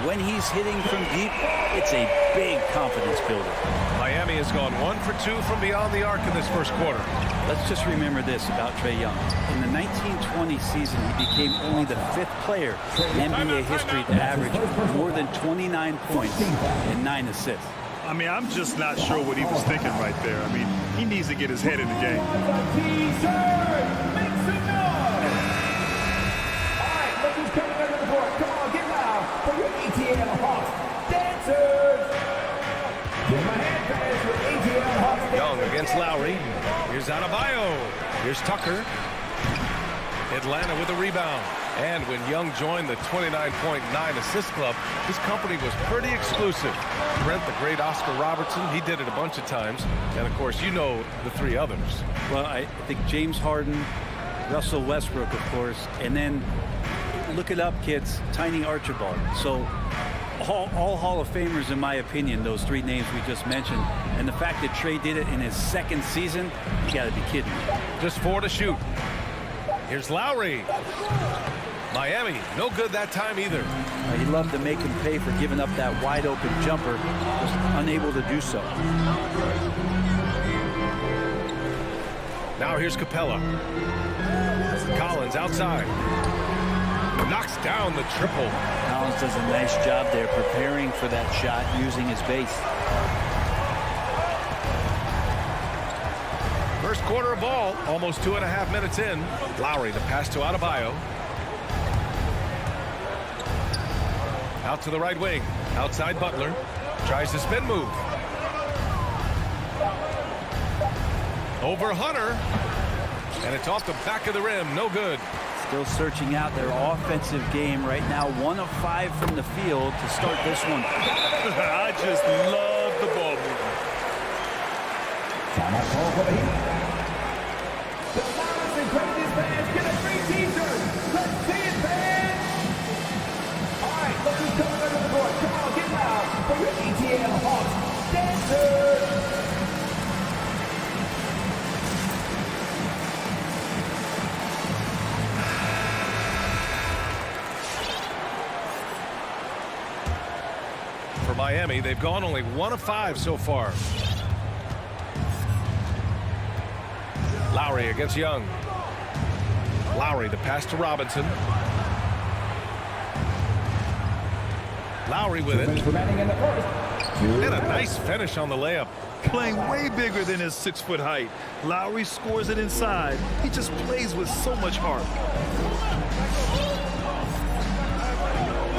when he's hitting from deep, it's a big confidence builder. Miami has gone 1 for 2 from beyond the arc in this first quarter. Let's just remember this about Trae Young. In the 1920 season, he became only the 5th player in NBA history to average more than 29 points and 9 assists. I mean, I'm just not sure what he was thinking right there. I mean, he needs to get his head in the game. All right, look who's coming under the court. Come on, get loud for your ATL Hawks dancers. Give my hand pass for ATL Hawks dancers. Young against Lowry. Here's Adebayo. Here's Tucker. Atlanta with a rebound. And when Young joined the 29.9 assist club, his company was pretty exclusive. Brent, the great Oscar Robertson, he did it a bunch of times. And, of course, you know the 3 others. Well, I think James Harden, Russell Westbrook, of course, and then look it up, kids, Tiny Archibald. So all Hall of Famers, in my opinion, those 3 names we just mentioned. And the fact that Trae did it in his 2nd season, you got to be kidding me. Just 4 to shoot. Here's Lowry. Miami, no good that time either. He loved to make him pay for giving up that wide-open jumper. Was unable to do so. Now here's Capella. Collins outside. Knocks down the triple. Collins does a nice job there preparing for that shot using his base. First quarter of ball, almost 2.5 minutes in. Lowry, the pass to Adebayo. Out to the right wing. Outside Butler. Tries the spin move. Over Hunter. And it's off the back of the rim. No good. Still searching out their offensive game right now. 1 of 5 from the field to start this one. I just love the ball movement. Time out call for the Heat. The loudest and greatest fans get a free t-shirt. Let's see it, fans. All right, look who's coming under the court. Come on, get loud for your ATL Hawks dancers. For Miami, they've gone only 1 of 5 so far. Lowry against Young. Lowry, the pass to Robinson. Lowry with it. And a nice finish on the layup. Playing way bigger than his 6-foot height. Lowry scores it inside. He just plays with so much heart.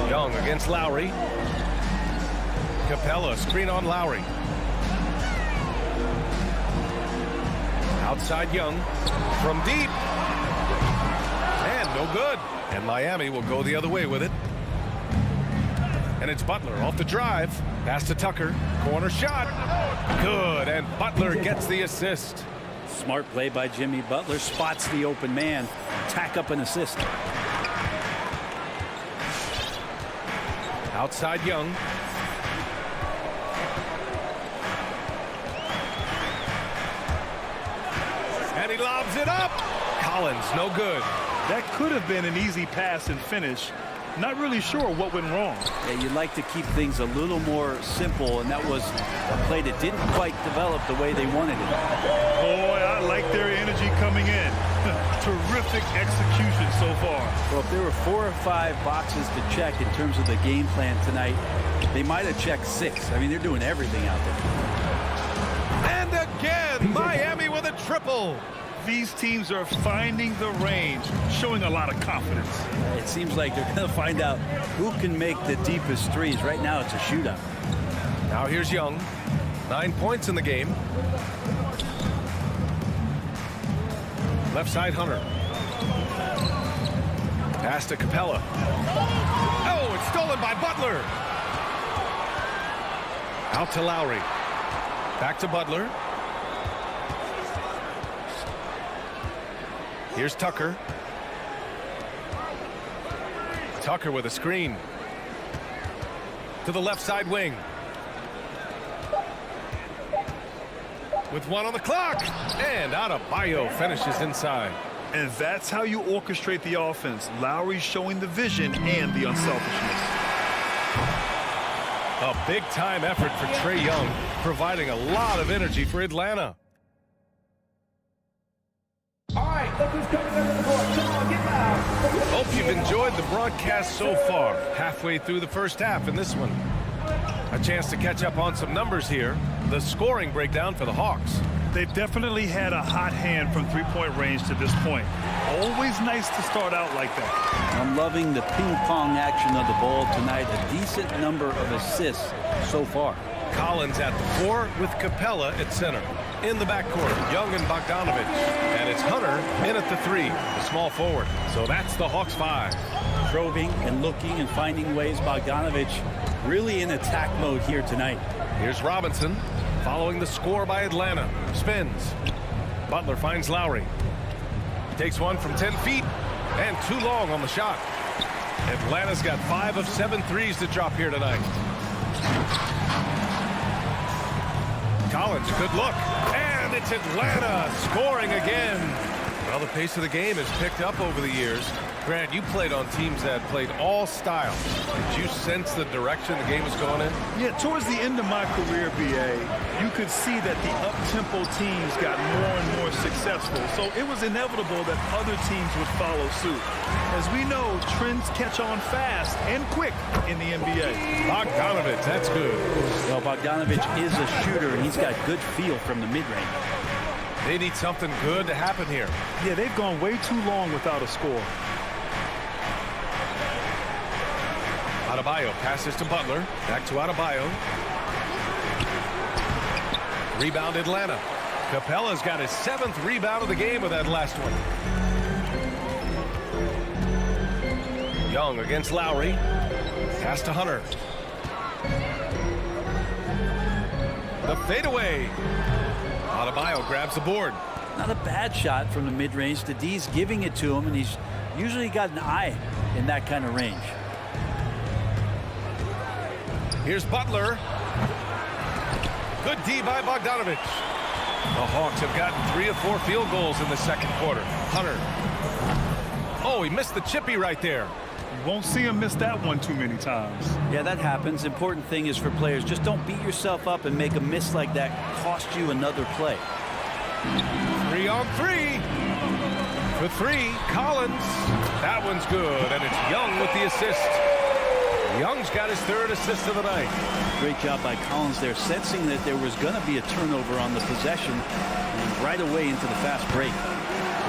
Young against Lowry. Capella, screen on Lowry. Outside Young from deep. And no good. And Miami will go the other way with it. And it's Butler off the drive. Pass to Tucker. Corner shot. Good. And Butler gets the assist. Smart play by Jimmy. Butler spots the open man. Tack up an assist. Outside Young. And he lobs it up. Collins, no good. That could have been an easy pass and finish. Not really sure what went wrong. Yeah, you'd like to keep things a little more simple, and that was a play that didn't quite develop the way they wanted it. Boy, I like their energy coming in. Terrific execution so far. Well, if there were 4 or 5 boxes to check in terms of the game plan tonight, they might have checked 6. I mean, they're doing everything out there. And again, Miami with a triple. These teams are finding the range, showing a lot of confidence. It seems like they're going to find out who can make the deepest threes. Right now, it's a shootout. Now here's Young. 9 points in the game. Left side, Hunter. Pass to Capella. Oh, it's stolen by Butler. Out to Lowry. Back to Butler. Here's Tucker. Tucker with a screen. To the left side wing. With 1 on the clock. And Adebayo finishes inside. And that's how you orchestrate the offense. Lowry showing the vision and the unselfishness. A big-time effort for Trae Young, providing a lot of energy for Atlanta. All right, look who's coming under the court. Come on, get loud. Hope you've enjoyed the broadcast so far. Halfway through the first half in this one. A chance to catch up on some numbers here. The scoring breakdown for the Hawks. They've definitely had a hot hand from three-point range to this point. Always nice to start out like that. I'm loving the ping-pong action of the ball tonight. A decent number of assists so far. Collins at the 4 with Capella at center. In the backcourt, Young and Bogdanovich. And it's Hunter in at the 3, the small forward. So that's the Hawks 5. Probing and looking and finding ways. Bogdanovich really in attack mode here tonight. Here's Robinson following the score by Atlanta. Spins. Butler finds Lowry. Takes one from 10 feet and too long on the shot. Atlanta's got 5 of 7 threes to drop here tonight. Collins, good look. And it's Atlanta scoring again. Well, the pace of the game has picked up over the years. Grant, you played on teams that played all styles. Did you sense the direction the game was going in? Yeah, towards the end of my career, BA, you could see that the up-tempo teams got more and more successful. So it was inevitable that other teams would follow suit. As we know, trends catch on fast and quick in the NBA. Bogdanovich, that's good. Well, Bogdanovich is a shooter, and he's got good feel from the mid-range. They need something good to happen here. Yeah, they've gone way too long without a score. Adebayo passes to Butler. Back to Adebayo. Rebound Atlanta. Capella's got his 7th rebound of the game with that last one. Young against Lowry. Pass to Hunter. The fadeaway. Adebayo grabs the board. Not a bad shot from the mid-range. The D's giving it to him, and he's usually got an eye in that kind of range. Here's Butler. Good D by Bogdanovich. The Hawks have gotten 3 of 4 field goals in the second quarter. Hunter. Oh, he missed the chippy right there. You won't see him miss that one too many times. Yeah, that happens. Important thing is for players, just don't beat yourself up and make a miss like that cost you another play. 3 on 3. For 3, Collins. That one's good, and it's Young with the assist. Young's got his 3rd assist of the night. Great job by Collins there, sensing that there was going to be a turnover on the possession and right away into the fast break.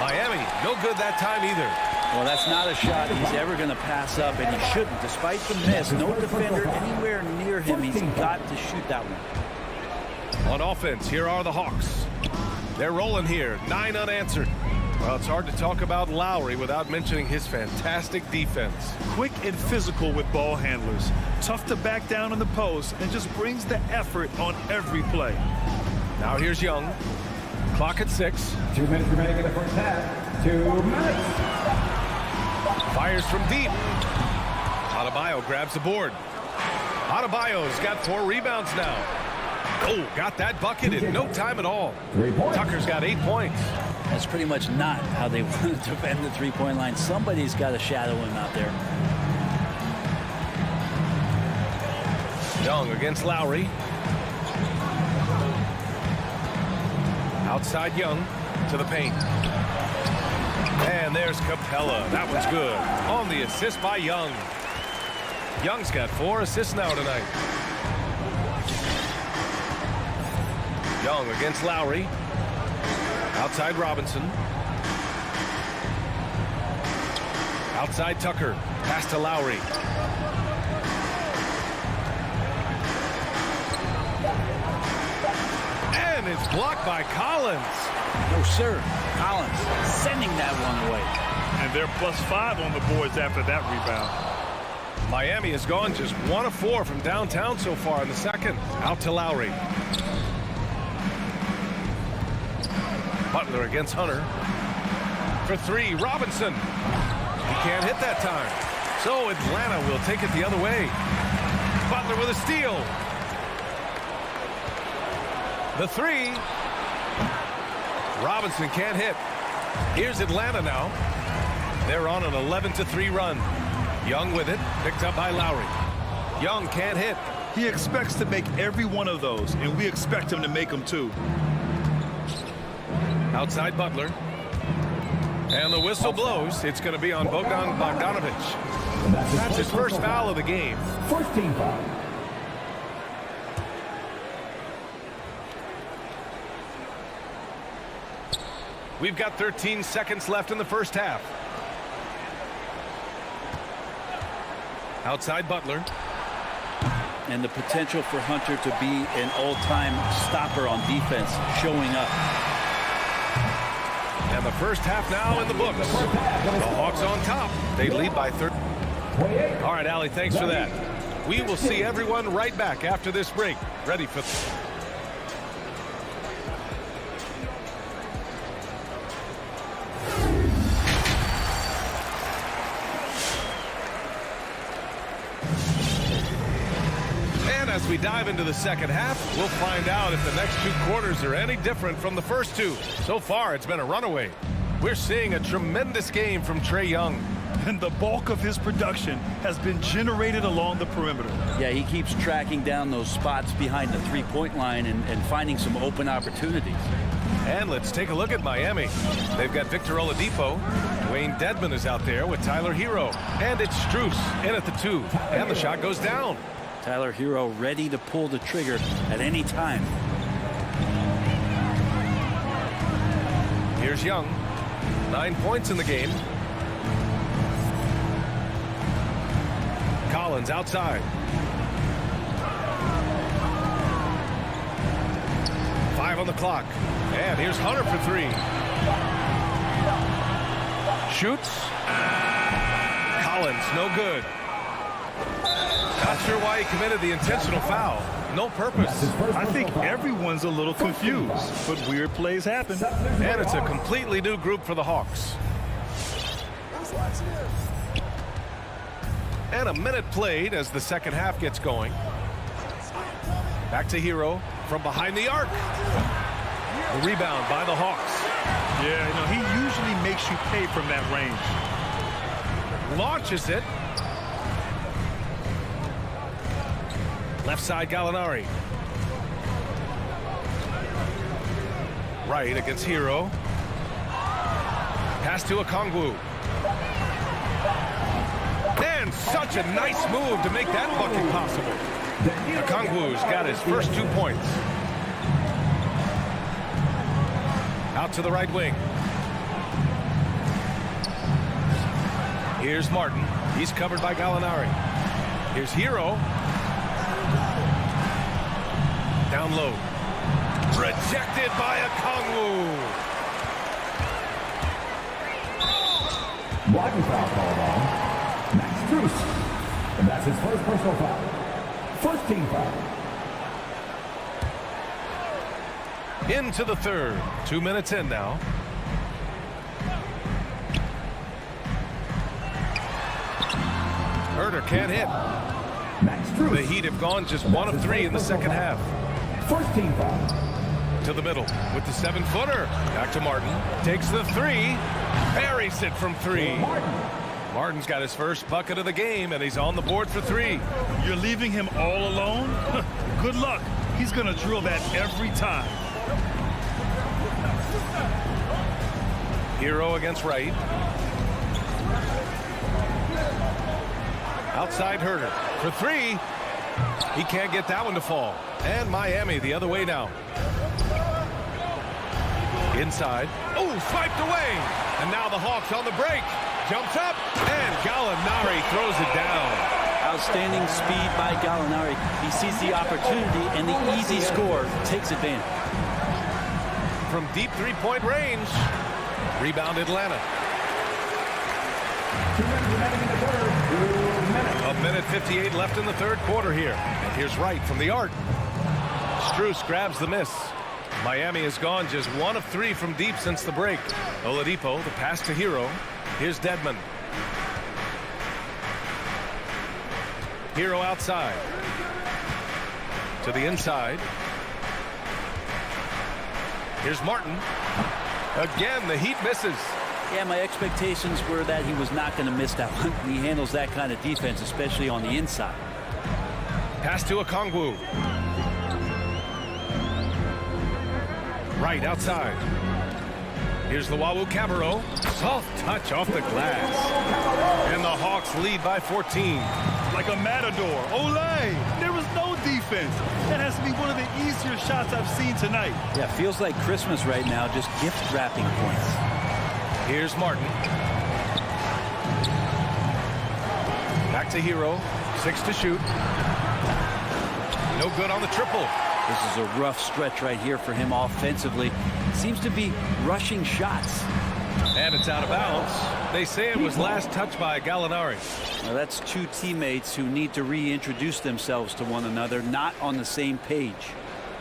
Miami, no good that time either. Well, that's not a shot he's ever going to pass up, and he shouldn't. Despite the miss, no defender anywhere near him. He's got to shoot that one. On offense, here are the Hawks. They're rolling here, 9 unanswered. Well, it's hard to talk about Lowry without mentioning his fantastic defense. Quick and physical with ball handlers. Tough to back down in the post and just brings the effort on every play. Now here's Young. Clock at 6. 2 minutes remaining in the first half. 2 minutes. Fires from deep. Adebayo grabs the board. Adebayo's got 4 rebounds now. Oh, got that bucket in no time at all. 3 points. Tucker's got 8 points. That's pretty much not how they want to defend the three-point line. Somebody's got to shadow him out there. Young against Lowry. Outside Young to the paint. And there's Capella. That one's good. On the assist by Young. Young's got 4 assists now tonight. Young against Lowry. Outside Robinson. Outside Tucker. Pass to Lowry. And it's blocked by Collins. No, sir. Collins sending that one away. And they're +5 on the boards after that rebound. Miami has gone just 1 of 4 from downtown so far in the second. Out to Lowry. Butler against Hunter. For 3, Robinson. He can't hit that time. So Atlanta will take it the other way. Butler with a steal. The 3. Robinson can't hit. Here's Atlanta now. They're on an 11-3 run. Young with it, picked up by Lowry. Young can't hit. He expects to make every one of those, and we expect him to make them too. Outside Butler. And the whistle blows. It's going to be on Bogdan Bogdanovic. That's his first foul of the game. First team foul. We've got 13 seconds left in the first half. Outside Butler. And the potential for Hunter to be an all-time stopper on defense showing up. And the first half now in the books. The Hawks on top. They lead by 30. All right, Allie, thanks for that. We will see everyone right back after this break. Ready for... As we dive into the second half, we'll find out if the next 2 quarters are any different from the first 2. So far, it's been a runaway. We're seeing a tremendous game from Trae Young. And the bulk of his production has been generated along the perimeter. Yeah, he keeps tracking down those spots behind the three-point line and finding some open opportunities. And let's take a look at Miami. They've got Victor Oladipo. Dwayne Dedmon is out there with Tyler Hero. And it's Strus in at the 2. And the shot goes down. Tyler Hero ready to pull the trigger at any time. Here's Young. 9 points in the game. Collins outside. 5 on the clock. And here's Hunter for 3. Shoots. Collins, no good. Not sure why he committed the intentional foul. No purpose. I think everyone's a little confused, but weird plays happen. And it's a completely new group for the Hawks. And a minute played as the second half gets going. Back to Hero from behind the arc. The rebound by the Hawks. Yeah, you know, he usually makes you pay from that range. Launches it. Left side Gallinari. Right against Hero. Pass to Okongwu. And such a nice move to make that bucket possible. Okongwu's got his first 2 points. Out to the right wing. Here's Martin. He's covered by Gallinari. Here's Hero. Down low. Rejected by Okongwu. Blocking foul called on Max Strus. And that's his first personal foul. First team foul. Into the third. 2 minutes in now. Herder can't hit. Max Strus. The Heat have gone just 1 of 3 in the second half. First team foul. To the middle with the 7-footer. Back to Martin. Takes the 3. Buries it from 3. Martin's got his first bucket of the game, and he's on the board for 3. You're leaving him all alone? Good luck. He's going to drill that every time. Hero against Wright. Outside Herder for 3. He can't get that one to fall. And Miami the other way now. Inside. Oh, swiped away. And now the Hawks on the break. Jumps up, and Gallinari throws it down. Outstanding speed by Gallinari. He sees the opportunity, and the easy score takes advantage. From deep three-point range. Rebound Atlanta. 1:58 left in the third quarter here. And here's Wright from the arc. Strus grabs the miss. Miami has gone just 1 of 3 from deep since the break. Oladipo, the pass to Hero. Here's Dedmon. Hero outside. To the inside. Here's Martin. Again, the Heat misses. Yeah, my expectations were that he was not going to miss that one. He handles that kind of defense, especially on the inside. Pass to Okongwu. Right outside. Here's the Cabarrot. Soft touch off the glass. And the Hawks lead by 14. Like a matador. Olay! There was no defense. That has to be one of the easier shots I've seen tonight. Yeah, feels like Christmas right now, just gift wrapping points. Here's Martin. Back to Hero. 6 to shoot. No good on the triple. This is a rough stretch right here for him offensively. Seems to be rushing shots. And it's out of bounds. They say it was last touched by Gallinari. Now that's 2 teammates who need to reintroduce themselves to one another, not on the same page.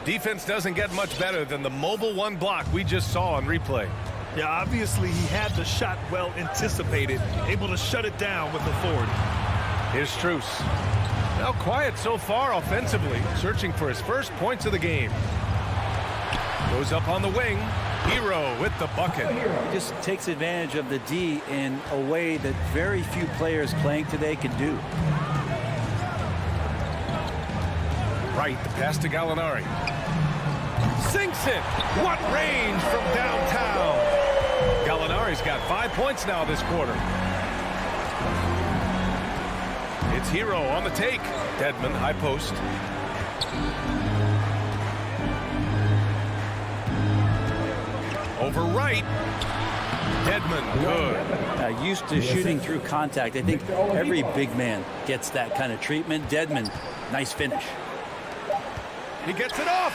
Defense doesn't get much better than the mobile 1 block we just saw on replay. Yeah, obviously he had the shot well anticipated, able to shut it down with authority. Here's Strus. Now quiet so far offensively, searching for his first points of the game. Goes up on the wing. Hero with the bucket. He just takes advantage of the D in a way that very few players playing today can do. Right, the pass to Gallinari. Sinks it. What range from downtown. Gallinari's got 5 points now this quarter. It's Hero on the take. Dedmon, high post. Over right. Dedmon, good. Used to shooting through contact. I think every big man gets that kind of treatment. Dedmon, nice finish. He gets it off.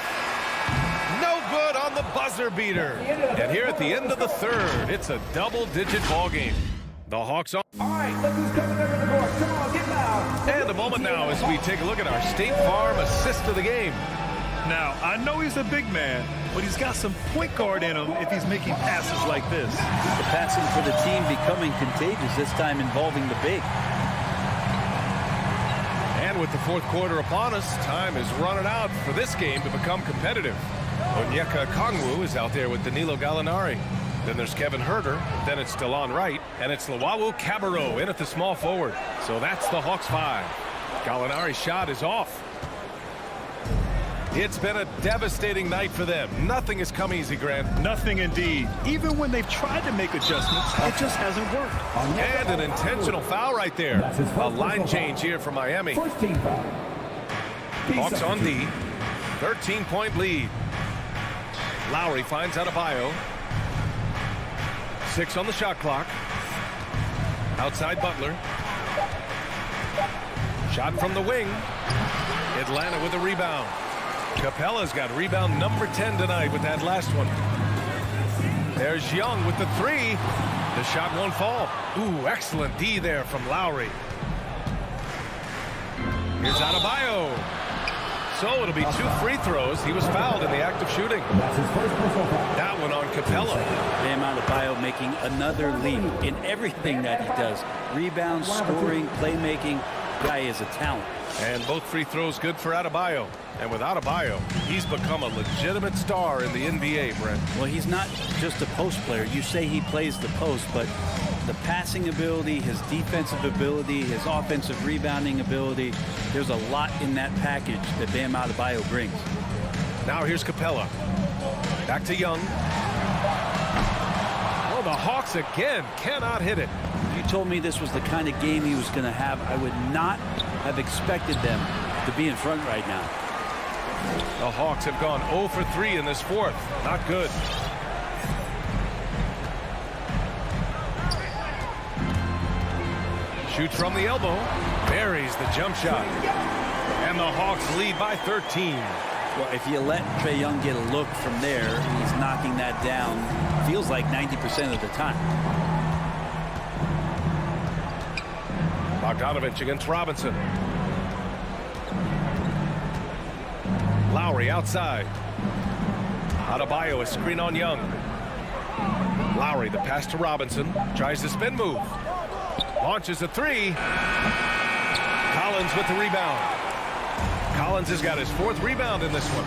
No good on the buzzer beater. And here at the end of the third, it's a double-digit ball game. The Hawks on. All right, look who's coming over the court. Come on, get loud. And a moment now as we take a look at our State Farm assist of the game. Now, I know he's a big man, but he's got some point guard in him if he's making passes like this. The passing for the team becoming contagious, this time involving the big. And with the fourth quarter upon us, time is running out for this game to become competitive. Onyeka Okongwu is out there with Danilo Gallinari. Then there's Kevin Herder. Then it's DeLon Wright. And it's Cabarrot in at the small forward. So that's the Hawks 5. Gallinari's shot is off. It's been a devastating night for them. Nothing has come easy, Grant. Nothing indeed. Even when they've tried to make adjustments, it just hasn't worked. And an intentional foul right there. A line change here for Miami. First team foul. Hawks on D. 13-point lead. Lowry finds Adebayo. 6 on the shot clock. Outside Butler. Shot from the wing. Atlanta with a rebound. Capella's got rebound number 10 tonight with that last one. There's Young with the three. The shot won't fall. Ooh, excellent D there from Lowry. Here's Adebayo. So it'll be 2 free throws. He was fouled in the act of shooting. That one on Capella. Bam Adebayo making another leap in everything that he does. Rebounds, scoring, playmaking. Guy is a talent. And both free throws good for Adebayo. And with Adebayo, he's become a legitimate star in the NBA, Brent. Well, he's not just a post player. You say he plays the post, but the passing ability, his defensive ability, his offensive rebounding ability, there's a lot in that package that Bam Adebayo brings. Now here's Capella. Back to Young. Oh, the Hawks again cannot hit it. If you told me this was the kind of game he was going to have, I would not have expected them to be in front right now. The Hawks have gone 0 for 3 in this fourth. Not good. Shoots from the elbow. Buries the jump shot. And the Hawks lead by 13. Well, if you let Trae Young get a look from there, he's knocking that down, feels like 90% of the time. Bogdanovich against Robinson. Lowry outside. Adebayo a screen on Young. Lowry the pass to Robinson. Tries the spin move. Launches a three. Collins with the rebound. Collins has got his 4th rebound in this one.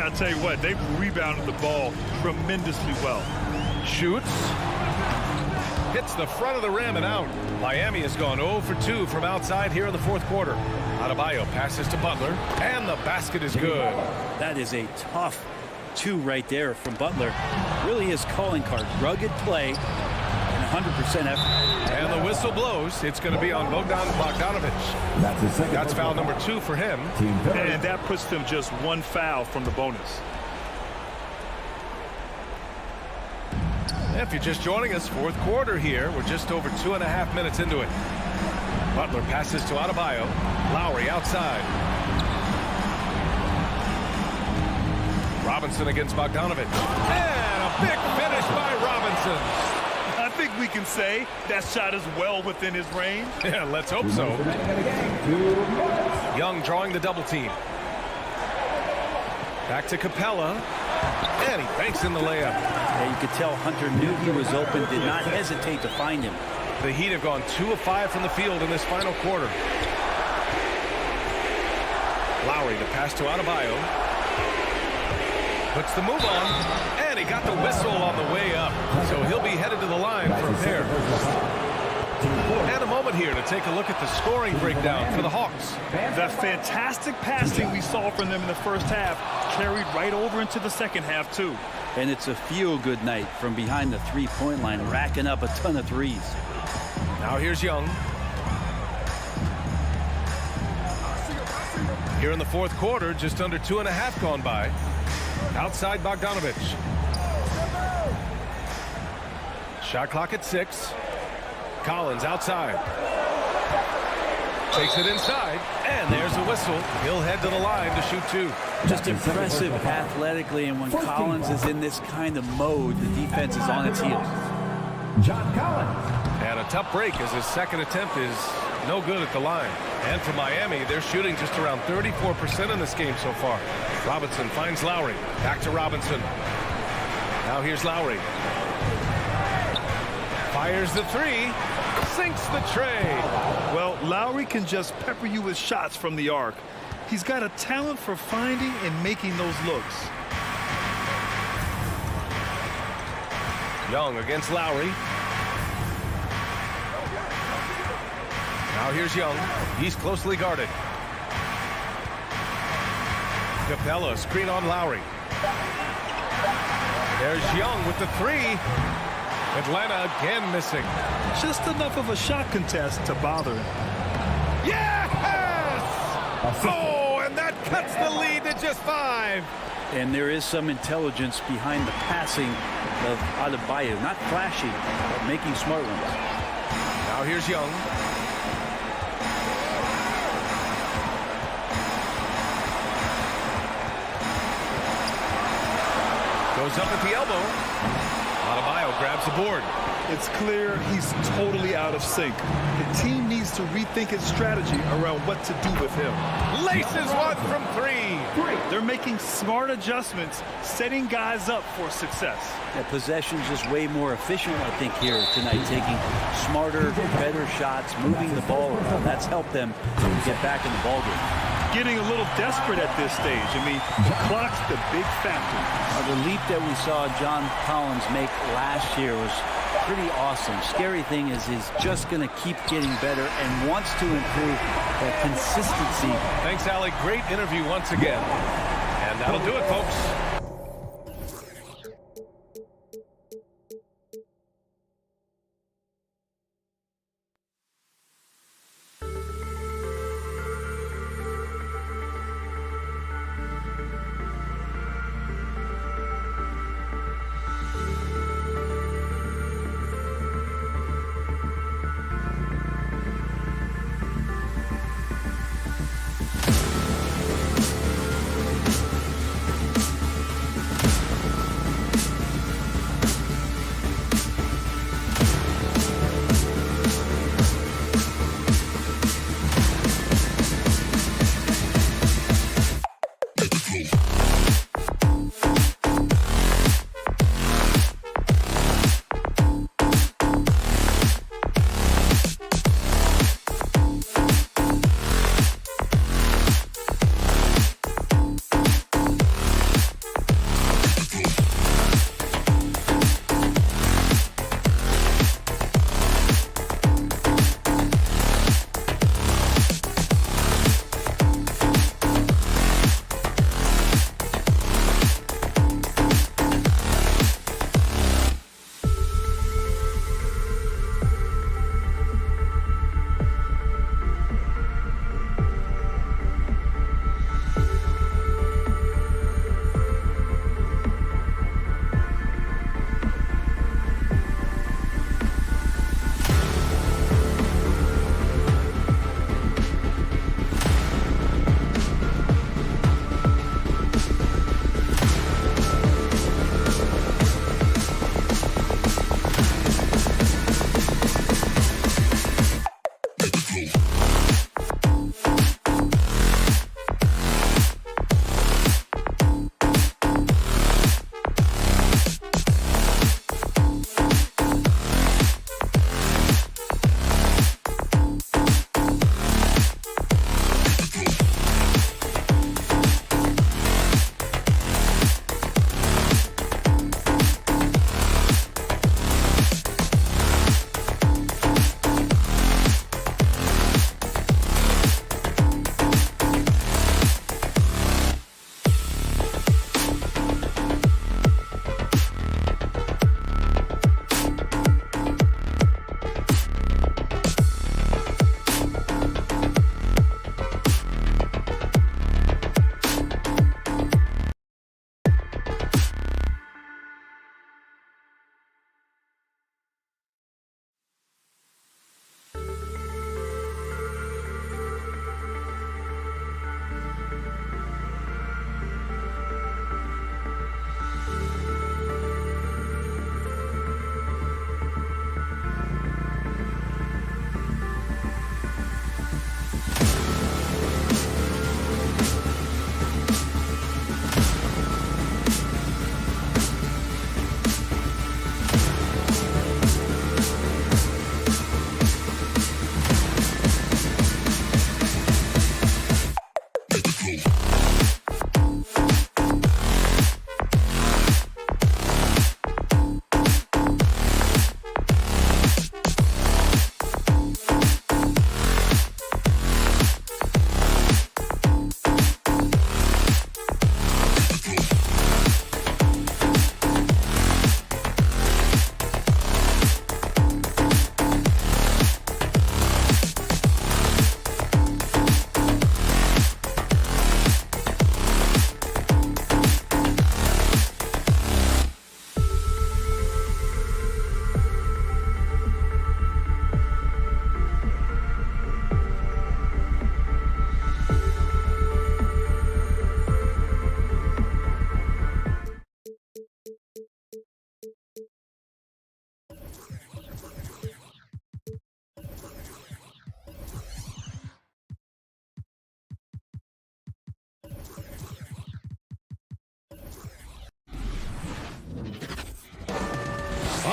I'll tell you what, they've rebounded the ball tremendously well. Shoots. Hits the front of the rim and out. Miami has gone 0 for 2 from outside here in the 4th quarter. Adebayo passes to Butler, and the basket is good. That is a tough 2 right there from Butler. Really his calling card. Rugged play and 100% effort. And the whistle blows. It's going to be on Bogdanovich. That's foul number 2 for him. And that puts them just 1 foul from the bonus. If you're just joining us, 4th quarter here. We're just over 2.5 minutes into it. Butler passes to Adebayo. Lowry outside. Robinson against Bogdanovich. And a big finish by Robinson. I think we can say that shot is well within his range. Yeah, let's hope so. Young drawing the double team. Back to Capella. And he banks in the layup. Yeah, you could tell Hunter knew he was open, did not hesitate to find him. The Heat have gone 2 of 5 from the field in this final quarter. Lowry the pass to Adebayo. Puts the move on. And he got the whistle on the way up. So he'll be headed to the line for a pair. And a moment here to take a look at the scoring breakdown for the Hawks. The fantastic passing we saw from them in the first half carried right over into the second half, too. And it's a feel-good night from behind the three-point line, racking up a ton of threes. Now here's Young. Here in the 4th quarter, just under 2.5 gone by. Outside Bogdanovich. Shot clock at 6. Collins outside. Takes it inside, and there's a whistle. He'll head to the line to shoot 2. Just impressive athletically, and when Collins is in this kind of mode, the defense is on its heels. John Collins. And a tough break as his 2nd attempt is no good at the line. And for Miami, they're shooting just around 34% in this game so far. Robinson finds Lowry. Back to Robinson. Now here's Lowry. Fires the 3. Sinks the tray. Well, Lowry can just pepper you with shots from the arc. He's got a talent for finding and making those looks. Young against Lowry. Now here's Young. He's closely guarded. Capella screen on Lowry. There's Young with the 3. Atlanta again missing. Just enough of a shot contest to bother him. Yes! Oh, and that cuts the lead to just 5. And there is some intelligence behind the passing of Adebayo. Not flashy, but making smart ones. Now here's Young. Goes up at the elbow. Adebayo grabs the board. It's clear he's totally out of sync. The team needs to rethink its strategy around what to do with him. Laces one from three. They're making smart adjustments, setting guys up for success. That possession's just way more efficient, I think, here tonight, taking smarter, better shots, moving the ball around. That's helped them get back in the ballgame. Getting a little desperate at this stage. I mean, the clock's the big factor. The leap that we saw John Collins make last year was pretty awesome. Scary thing is he's just going to keep getting better and wants to improve that consistency. Thanks, Allie. Great interview once again. And that'll do it, folks.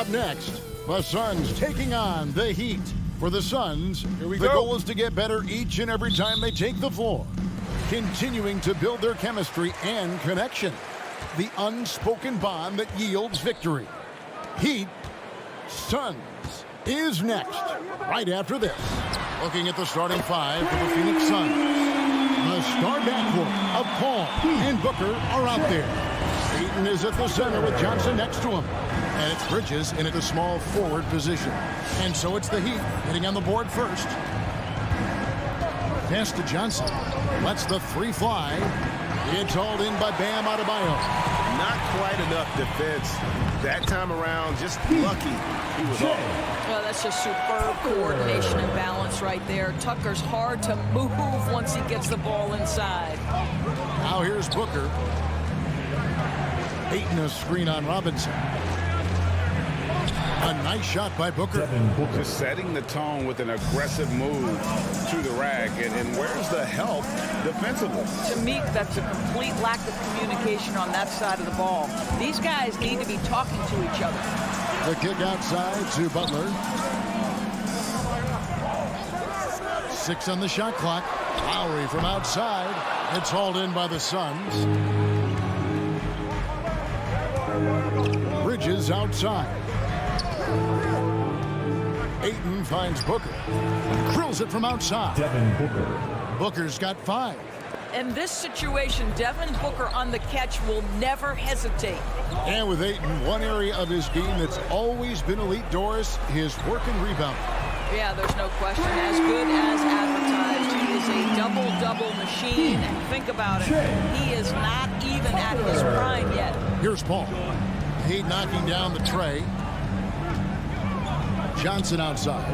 Up next, the Suns taking on the Heat. For the Suns, the goal is to get better each and every time they take the floor, continuing to build their chemistry and connection, the unspoken bond that yields victory. Heat Suns is next, right after this. Looking at the starting five for the Phoenix Suns. The star backcourt of Paul and Booker are out there. Ayton is at the center with Johnson next to him. And it's Bridges in at the small forward position. And so it's the Heat getting on the board first. Pass to Johnson. Lets the three fly. It's hauled in by Bam Adebayo. Not quite enough defense that time around. Just lucky he was off. Well, that's just superb coordination and balance right there. Tucker's hard to move once he gets the ball inside. Now here's Booker. Ayton a screen on Robinson. A nice shot by Booker. Just setting the tone with an aggressive move to the rack. And where's the help defensively? To me, that's a complete lack of communication on that side of the ball. These guys need to be talking to each other. The kick outside to Butler. 6 on the shot clock. Lowry from outside. It's hauled in by the Suns. Bridges outside. Ayton finds Booker. Drills it from outside. Booker's got 5. In this situation, Devin Booker on the catch will never hesitate. And with Ayton, one area of his game that's always been elite, Doris, his work and rebound. Yeah, there's no question. As good as advertised. He is a double-double machine. And think about it. He is not even at his prime yet. Here's Paul. Heat knocking down the tray. Johnson outside.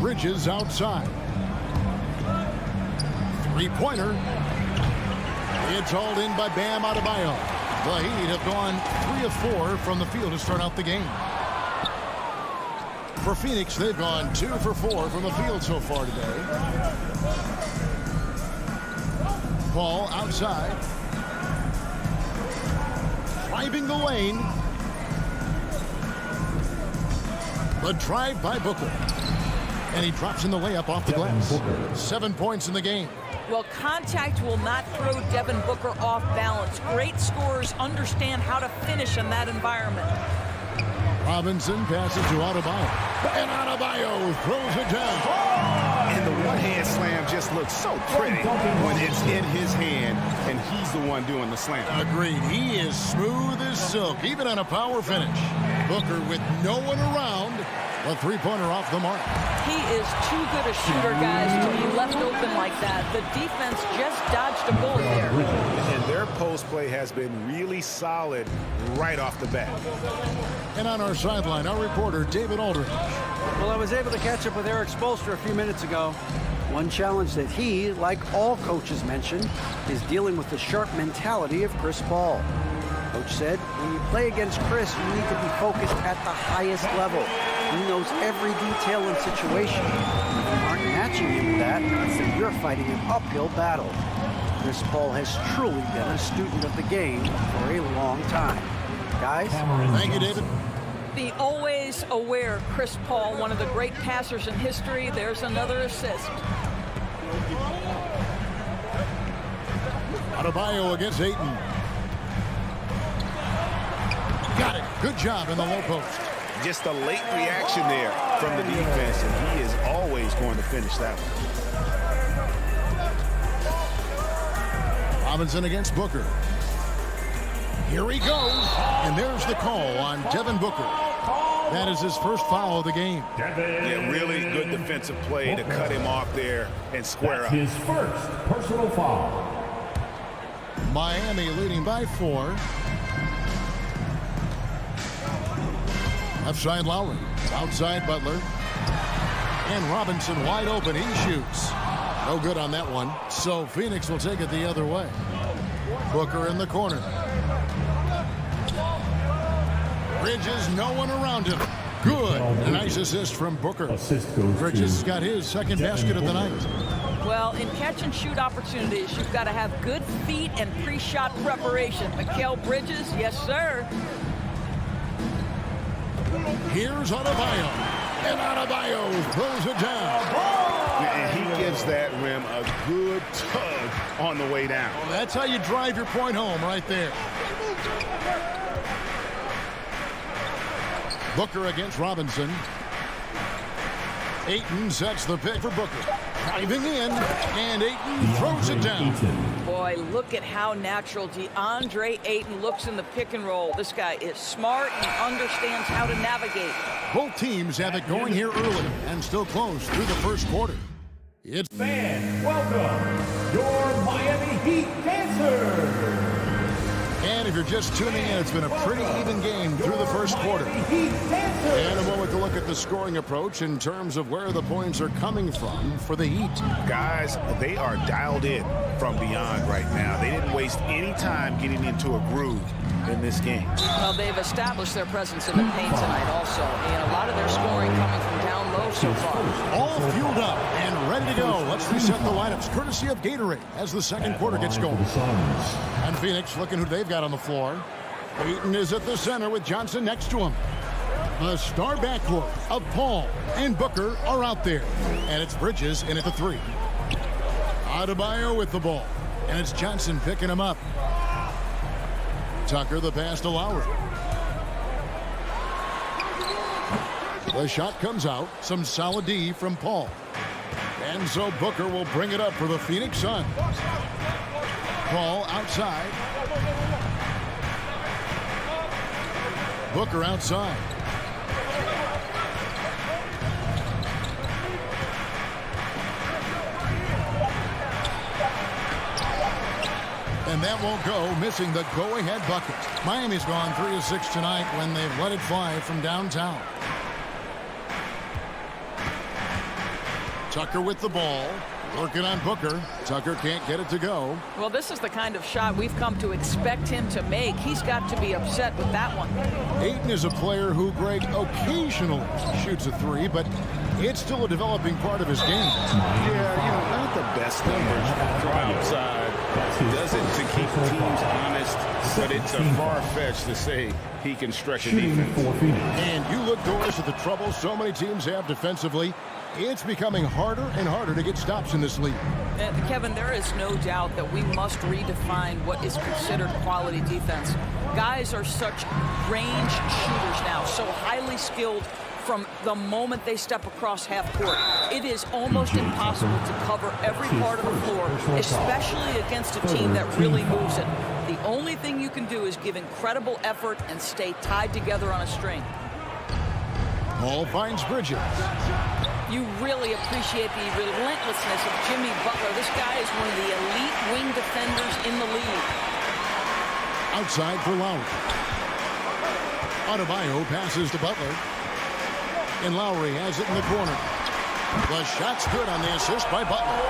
Bridges outside. Three-pointer. It's hauled in by Bam Adebayo. The Heat have gone 3 of 4 from the field to start out the game. For Phoenix, they've gone 2 for 4 from the field so far today. Paul outside. Driving the lane. The drive by Booker. And he drops in the layup off the glass. 7 points in the game. Well, contact will not throw Devin Booker off balance. Great scorers understand how to finish in that environment. Robinson passes to Adebayo. And Adebayo throws it down. And the one-hand slam just looks so pretty when it's in his hand and he's the one doing the slam. Agreed. He is smooth as silk, even on a power finish. Booker with no one around. A three-pointer off the mark. He is too good a shooter, guys, to be left open like that. The defense just dodged a bullet there. And their post play has been really solid right off the bat. And on our sideline, our reporter, David Aldridge. Well, I was able to catch up with Eric Spoelstra a few minutes ago. One challenge that he, like all coaches mentioned, is dealing with the sharp mentality of Chris Paul. Coach said, when you play against Chris, you need to be focused at the highest level. He knows every detail and situation. And if you aren't matching him with that, then you're fighting an uphill battle. Chris Paul has truly been a student of the game for a long time. Guys? Thank you, David. The always aware Chris Paul, one of the great passers in history. There's another assist. Adebayo against Ayton. Got it. Good job in the low post. Just a late reaction there from the defense, and he is always going to finish that one. Robinson against Booker. Here he goes. And there's the call on Devin Booker. That is his first foul of the game. Yeah, really good defensive play to cut him off there and square up. His first personal foul. Miami leading by 4. Outside Lowry. Outside Butler. And Robinson wide open. He shoots. No good on that one. So Phoenix will take it the other way. Booker in the corner. Bridges, no one around him. Good. A nice assist from Booker. Bridges got his second basket of the night. Well, in catch-and-shoot opportunities, you've got to have good feet and pre-shot preparation. Mikal Bridges, yes, sir. Here's Adebayo. And Adebayo throws it down. And he gives that rim a good tug on the way down. Well, that's how you drive your point home right there. Booker against Robinson. Ayton sets the pick for Booker. Driving in, and Ayton throws it down. Boy, look at how natural DeAndre Ayton looks in the pick and roll. This guy is smart and understands how to navigate. Both teams have it going here early and still close through the first quarter. It's Fans, welcome your Miami Heat dancers. And if you're just tuning in, it's been a pretty even game through the first quarter. And a moment to look at the scoring approach in terms of where the points are coming from for the Heat. Guys, they are dialed in from beyond right now. They didn't waste any time getting into a groove in this game. Well, they've established their presence in the paint tonight also. And a lot of their scoring coming from down low so far. All fueled up and ready to go. Let's reset the lineups courtesy of Gatorade as the second quarter gets going. And Phoenix looking who they've got on the floor. Ayton is at the center with Johnson next to him. The star backcourt of Paul and Booker are out there. And it's Bridges in at the three. Adebayo with the ball. And it's Johnson picking him up. Tucker the pass to Lowry. The shot comes out. Some solid D from Paul. And so Booker will bring it up for the Phoenix Suns. Paul outside. Booker outside. And that won't go, missing the go-ahead bucket. Miami's gone 3 of 6 tonight when they've let it fly from downtown. Tucker with the ball. Working on Booker. Tucker can't get it to go. Well, this is the kind of shot we've come to expect him to make. He's got to be upset with that one. Ayton is a player who, Greg, occasionally shoots a three, but it's still a developing part of his game. Yeah, not the best numbers from outside. Does it to keep teams honest, but it's a far-fetched to say he can stretch a defense. And you look, Doris, at the trouble so many teams have defensively. It's becoming harder and harder to get stops in this league. Kevin, there is no doubt that we must redefine what is considered quality defense. Guys are such range shooters now, so highly skilled from the moment they step across half court. It is almost impossible to cover every part of the floor, especially against a team that really moves it. The only thing you can do is give incredible effort and stay tied together on a string. Paul finds Bridges. You really appreciate the relentlessness of Jimmy Butler. This guy is one of the elite wing defenders in the league. Outside for Lowry. Adebayo passes to Butler. And Lowry has it in the corner. The shot's good on the assist by Butler.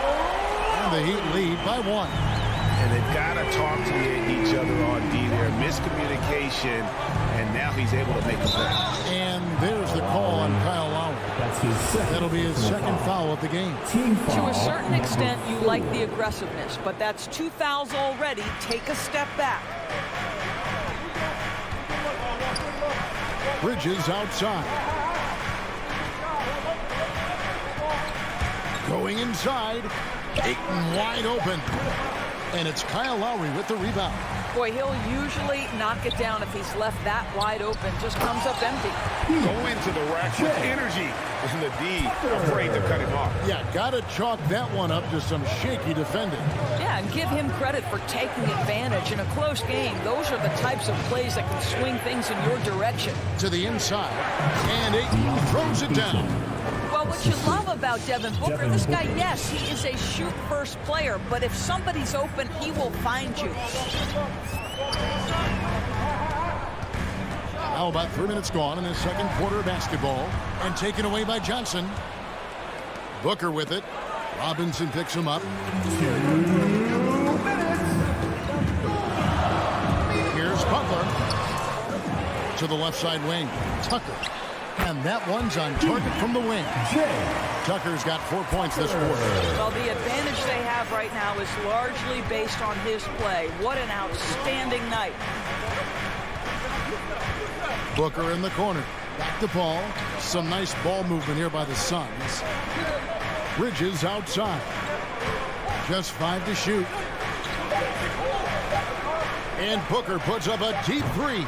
And the Heat lead by 1. And they've got to talk to each other on D there. Miscommunication, and now he's able to make a play. And there's the call on Kyle Lowry. That'll be his second foul of the game. To a certain extent, you like the aggressiveness, but that's 2 fouls already. Take a step back. Bridges outside. Going inside. Ayton wide open. And it's Kyle Lowry with the rebound. Boy, he'll usually knock it down if he's left that wide open. Just comes up empty. Go into the rack with energy. And the D afraid to cut him off. Yeah, got to chalk that one up to some shaky defending. Yeah, and give him credit for taking advantage in a close game. Those are the types of plays that can swing things in your direction. To the inside. And Ayton throws it down. Well, what you love about Devin Booker, this guy, yes, he is a shoot-first player, but if somebody's open, he will find you. Now about 3 minutes gone in the second quarter of basketball, and taken away by Johnson. Booker with it. Robinson picks him up. 2 minutes. Here's Butler. To the left side wing. Tucker. And that one's on target from the wing. Tucker's got 4 points this quarter. Well, the advantage they have right now is largely based on his play. What an outstanding night. Booker in the corner. Back to Paul. Some nice ball movement here by the Suns. Bridges outside. Just 5 to shoot. And Booker puts up a deep 3.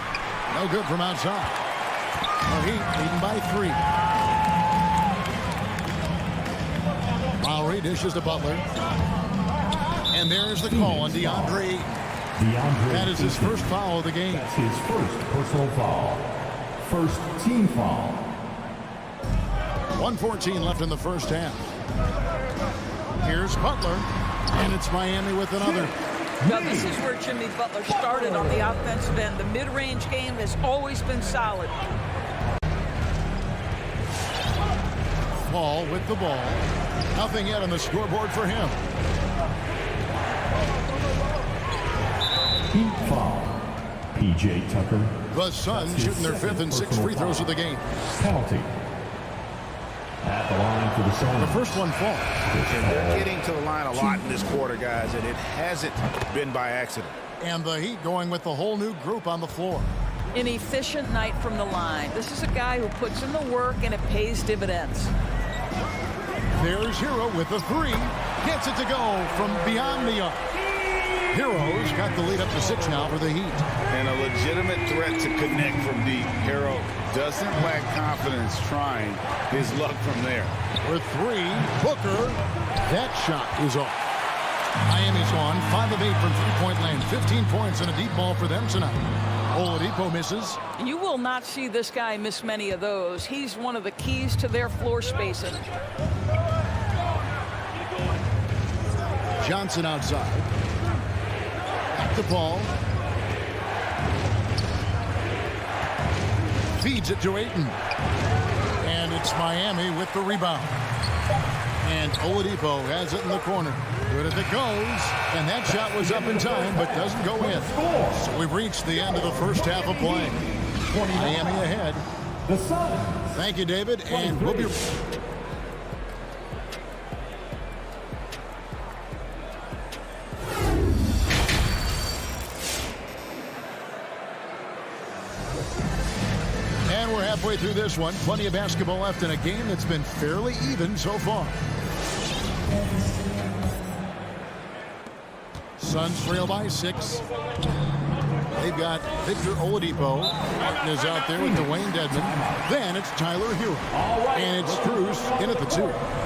No good from outside. The Heat leading by 3. Lowry dishes to Butler. And there's the call on DeAndre Ayton. That is his first foul of the game. That's his first personal foul. First team foul. 1:14 left in the first half. Here's Butler. And it's Miami with another. Now, this is where Jimmy Butler started on the offensive end. The mid-range game has always been solid. Paul with the ball. Nothing yet on the scoreboard for him. Team foul. P.J. Tucker. The Suns shooting their 5th and 6th free throws of the game. Penalty. At the line for the Suns. The first one falls. And they're getting to the line a lot in this quarter, guys, and it hasn't been by accident. And the Heat going with the whole new group on the floor. An efficient night from the line. This is a guy who puts in the work, and it pays dividends. There's Hero with the 3. Gets it to go from beyond the arc. Hero's got the lead up to 6 now for the Heat. And a legitimate threat to connect from deep. Hero doesn't lack confidence trying his luck from there. With 3, Booker. That shot is off. Miami's on 5 of 8 from three-point land. 15 points and a deep ball for them tonight. Oladipo misses. You will not see this guy miss many of those. He's one of the keys to their floor spacing. Johnson outside. Back to Paul. Feeds it to Ayton. And it's Miami with the rebound. And Oladipo has it in the corner. Good as it goes. And that shot was up in time, but doesn't go in. So we've reached the end of the first half of play. Miami ahead. The Suns. Thank you, David. And we'll be... And we're halfway through this one. Plenty of basketball left in a game that's been fairly even so far. Suns trail by 6. They've got Victor Oladipo. Martin is out there with Dwayne Dedmon. Then it's Tyler Hero. And it's Cruz in at the 2.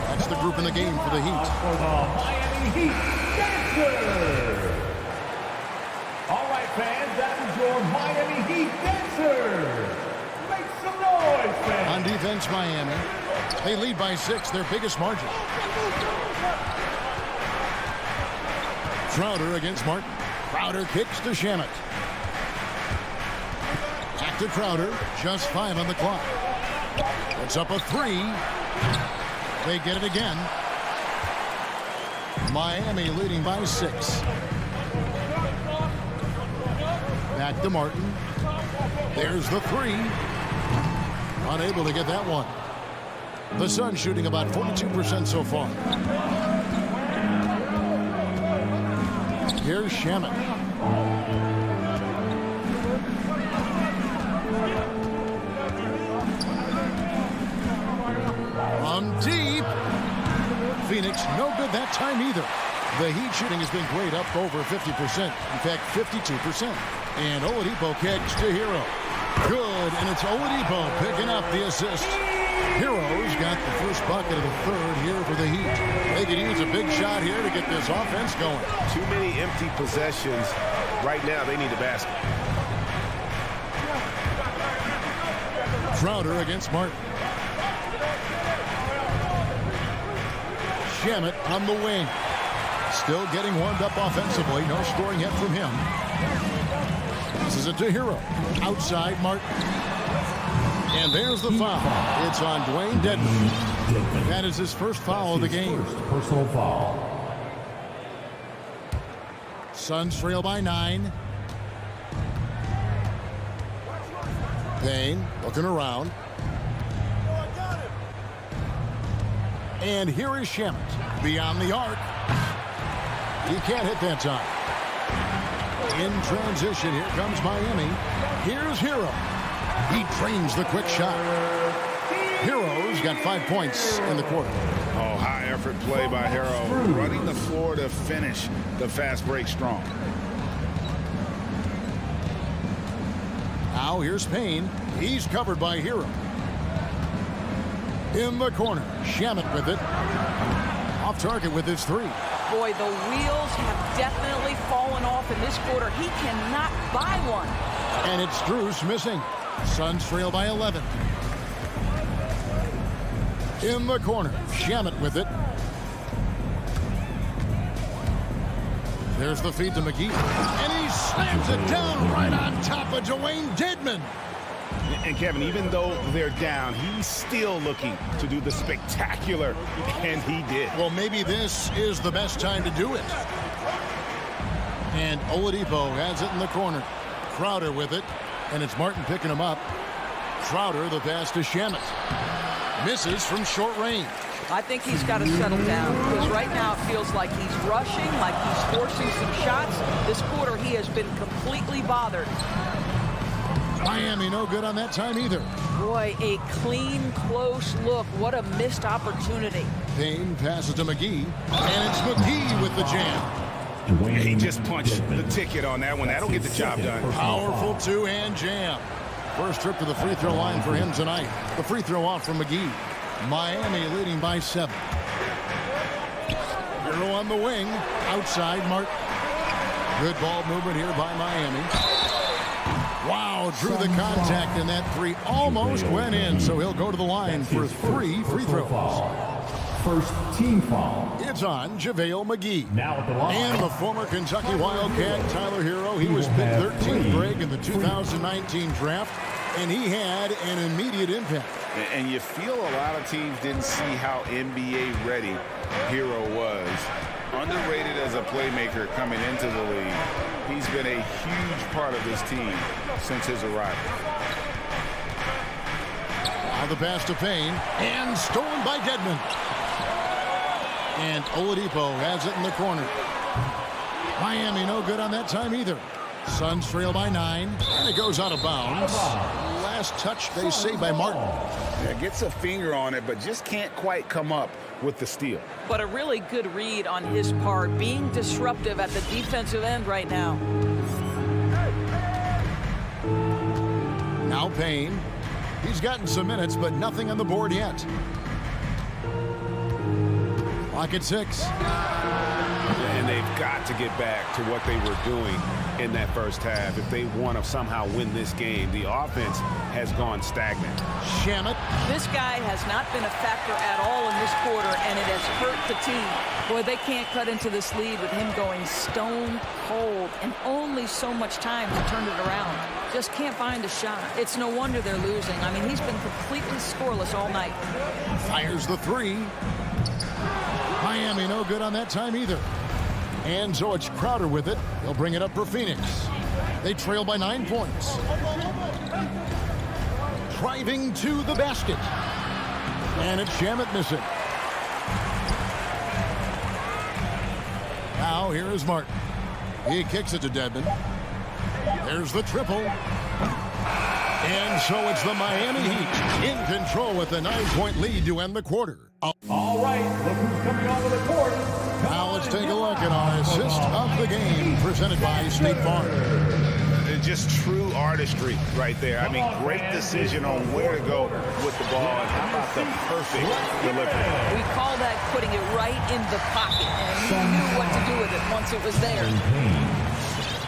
That's the group in the game for the Heat. For the Miami Heat Dancers. All right, fans, that was your Miami Heat Dancers. Make some noise, fans. On defense, Miami. They lead by 6, their biggest margin. Crowder against Martin. Crowder kicks to Shamet. Back to Crowder. Just 5 on the clock. It's up a 3. They get it again. Miami leading by 6. Back to Martin. There's the 3. Unable to get that one. The Suns shooting about 42% so far. Here's Shamet. From deep. Phoenix, no good that time either. The Heat shooting has been great, up over 50%. In fact, 52%. And Oladipo kicks to Hero. Good, and it's Oladipo picking up the assist. Hero's got the first bucket of the 3rd here for the Heat. They could use a big shot here to get this offense going. Too many empty possessions. Right now, they need a basket. Crowder against Martin. Shamet on the wing. Still getting warmed up offensively. No scoring yet from him. This is it to Hero. Outside Martin. And there's the foul. It's on Dwayne Dedmon. That is his first foul of the game. First personal foul. Suns trail by 9. Payne looking around. And here is Shamet beyond the arc. He can't hit that time. In transition, here comes Miami. Here's Hero. He drains the quick shot. Hero's got 5 points in the quarter. Oh, high effort play by Hero, running the floor to finish the fast break strong. Now here's Payne. He's covered by Hero. In the corner, Shamet with it. Off target with his 3. Boy, the wheels have definitely fallen off in this quarter. He cannot buy one. And it's Strus missing. Suns trail by 11. In the corner, Shamet with it. There's the feed to McGee. And he slams it down right on top of Dwayne Dedmon. And Kevin, even though they're down, he's still looking to do the spectacular, and he did. Well, maybe this is the best time to do it. And Oladipo has it in the corner. Crowder with it, and it's Martin picking him up. Crowder, the pass to Shamet. Misses from short range. I think he's got to settle down because right now it feels like he's rushing, like he's forcing some shots. This quarter he has been completely bothered. Miami no good on that time either. Boy, a clean, close look. What a missed opportunity. Payne passes to McGee, and it's McGee with the jam. He just punched the ticket on that one. That'll get the job done. Powerful two-hand jam. First trip to the free throw line for him tonight. The free throw off from McGee. Miami leading by 7. Hero on the wing. Outside, Martin. Good ball movement here by Miami. Wow, drew the contact, and that 3 almost went in, so he'll go to the line for 3 free throws. First team foul. It's on JaVale McGee. Now at the line. And the former Kentucky Wildcat, Tyler Hero. He was picked 13th grade in the 2019 draft, and he had an immediate impact. And you feel a lot of teams didn't see how NBA ready Hero was. Underrated as a playmaker coming into the league. He's been a huge part of this team since his arrival. Now the pass to Payne, and stolen by Dedmon. And Oladipo has it in the corner. Miami no good on that time either. Suns trail by 9, and it goes out of bounds. Last touch, they say, by Martin. Yeah, gets a finger on it, but just can't quite come up with the steal. But a really good read on his part, being disruptive at the defensive end right now. Now Payne. He's gotten some minutes, but nothing on the board yet. Clock at 6. And they've got to get back to what they were doing in that first half. If they want to somehow win this game, the offense has gone stagnant. Shamet. This guy has not been a factor at all in this quarter, and it has hurt the team. Boy, they can't cut into this lead with him going stone cold and only so much time to turn it around. Just can't find a shot. It's no wonder they're losing. I mean, he's been completely scoreless all night. Fires the 3. Miami no good on that time either. And so it's Crowder with it. They'll bring it up for Phoenix. They trail by 9 points. Driving to the basket. And it's Shamet missing. Now here is Martin. He kicks it to Dedmon. There's the triple. And so it's the Miami Heat in control with a 9-point lead to end the quarter. All right, look who's coming onto the court. Now let's take a look at our assist of the game presented by State Farm. Just true artistry right there. I mean, great decision on where to go with the ball. And how about the perfect delivery? We call that putting it right in the pocket, and he knew what to do with it once it was there.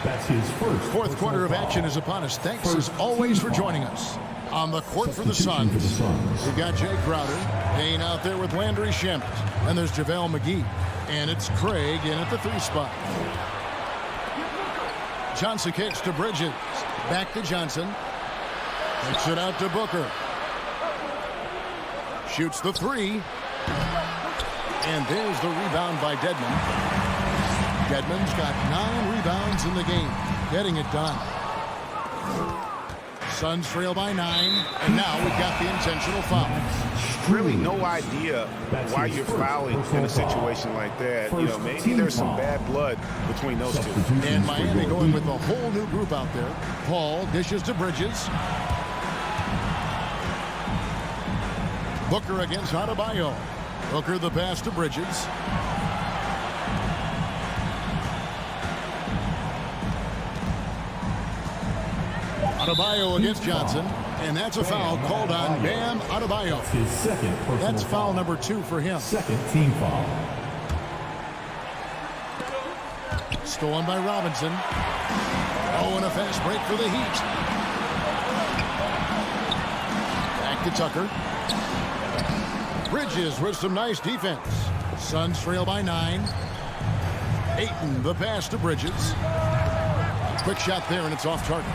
That's his first. Fourth quarter of action is upon us. Thanks as always for joining us. On the court for the Suns, we've got Jay Crowder, Payne out there with Landry Shamet, and there's JaVale McGee, and it's Craig in at the 3 spot. Johnson kicks to Bridges, back to Johnson, kicks it out to Booker, shoots the 3, and there's the rebound by Dedmon. Dedmon's got 9 rebounds in the game, getting it done. Suns trail by 9, and now we've got the intentional foul. Really no idea why you're fouling in a situation like that. You know, maybe there's some bad blood between those two. And Miami going with a whole new group out there. Paul dishes to Bridges. Booker against Adebayo. Booker the pass to Bridges. Adebayo against Johnson, and that's a foul called on Bam Adebayo. His second personal That's foul number 2 for him. Second team foul. Stolen by Robinson. Oh, and a fast break for the Heat. Back to Tucker. Bridges with some nice defense. Suns trail by 9. Ayton the pass to Bridges. Quick shot there, and it's off target.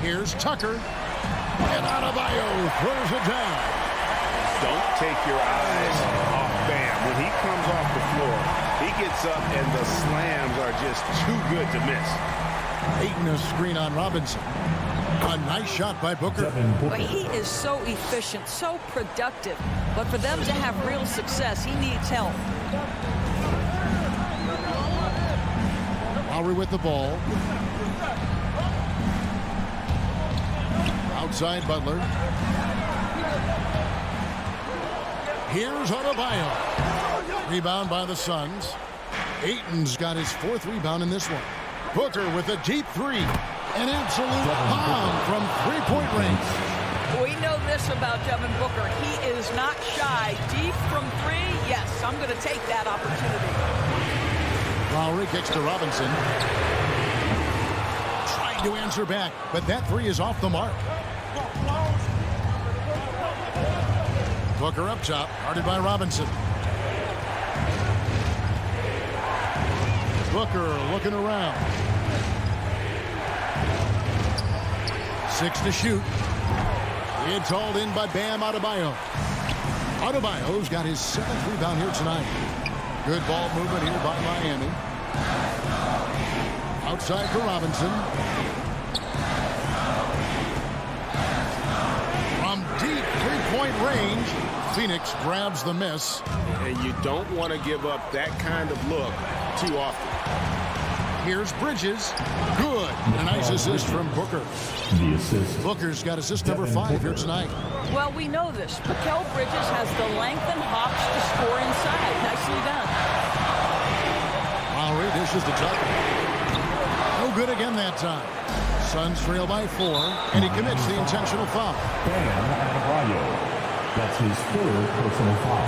Here's Tucker. And Adebayo throws it down. Don't take your eyes off Bam. When he comes off the floor, he gets up and the slams are just too good to miss. Ayton a screen on Robinson. A nice shot by Booker. But he is so efficient, so productive. But for them to have real success, he needs help. Lowry with the ball. Outside Butler. Here's Adebayo. Rebound by the Suns. Ayton's got his 4th rebound in this one. Booker with a deep 3. An absolute bomb from 3-point range. We know this about Devin Booker. He is not shy. Deep from 3, yes, I'm going to take that opportunity. Lowry kicks to Robinson. Trying to answer back, but that 3 is off the mark. Booker up top, guarded by Robinson. Booker looking around. 6 to shoot. It's hauled in by Bam Adebayo. Adebayo's got his 7th rebound here tonight. Good ball movement here by Miami. Outside for Robinson. From deep 3-point range, Phoenix grabs the miss. And you don't want to give up that kind of look too often. Here's Bridges. Good. A nice assist from Booker. The assist. Booker's got assist number 5 here tonight. Well, we know this. Mikal Bridges has the length and hops to score inside. Nicely done. Lowry dishes to Tucker. No good again that time. Suns trail by 4, and he commits the intentional foul. Bam Adebayo. That's his 3rd personal foul.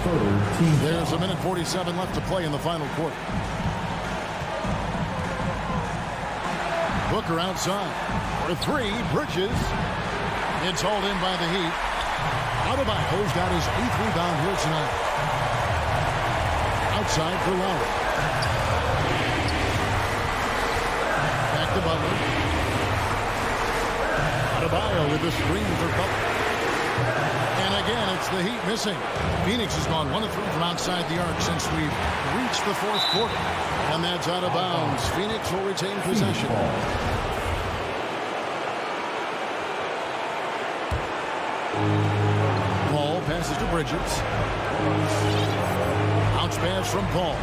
3rd team foul. There's a minute 47 left to play in the final quarter. Booker outside. For 3, Bridges. It's hauled in by the Heat. Adebayo's got his 8th rebound here tonight. Outside for Lowry. Back to Butler. Adebayo with the screen for Butler. And again, it's the Heat missing. Phoenix has gone 1 of 3 from outside the arc since we've reached the 4th quarter. And that's out of bounds. Phoenix will retain possession. Paul passes to Bridges. Bounce pass from Paul.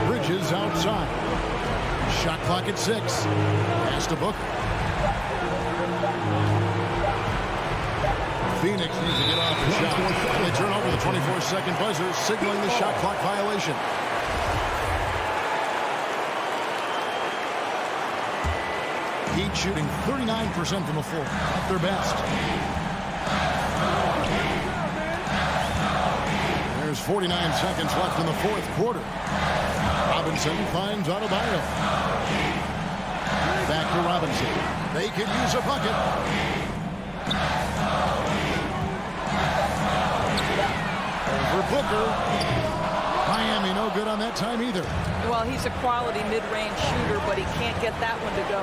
Bridges outside. Shot clock at 6. Pass to Booker. Phoenix needs to get off the shot. And they turn over the 24-second buzzer, signaling the shot clock violation. Heat shooting 39% from the floor, at their best. There's 49 seconds left in the 4th quarter. Robinson finds Adebayo. Back to Robinson. They could use a bucket. For Booker. Miami no good on that time either. Well, he's a quality mid-range shooter, but he can't get that one to go.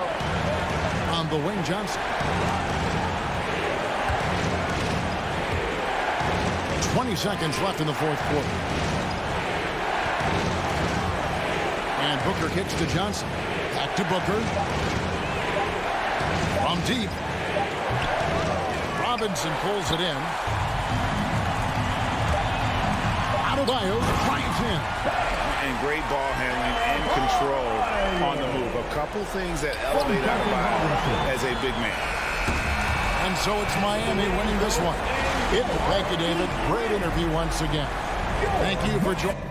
On the wing, Johnson. 20 seconds left in the 4th quarter. And Booker kicks to Johnson. Back to Booker. From deep. Robinson pulls it in. Adebayo drives in. And great ball handling and control on the move. A couple things that elevate Adebayo as a big man. And so it's Miami winning this one. Thank you, David. Great interview once again. Thank you for joining.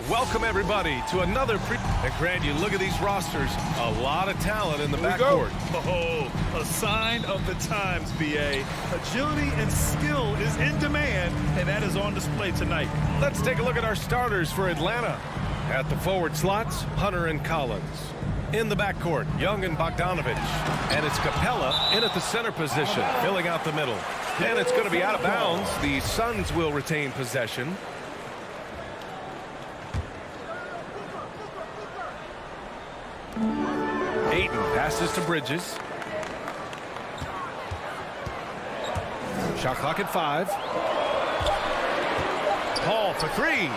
welcome everybody to another And Grant, you look at these rosters, a lot of talent in the backcourt. Oh, a sign of the times, BA. Agility and skill is in demand, and that is on display tonight. Let's take a look at our starters for Atlanta. At the forward slots, Hunter and Collins. In the backcourt, Young and Bogdanovich. And it's Capella in at the center position, filling out the middle. And it's going to be out of bounds. The Suns will retain possession. Ayton passes to Bridges. Shot clock at 5. Paul for 3.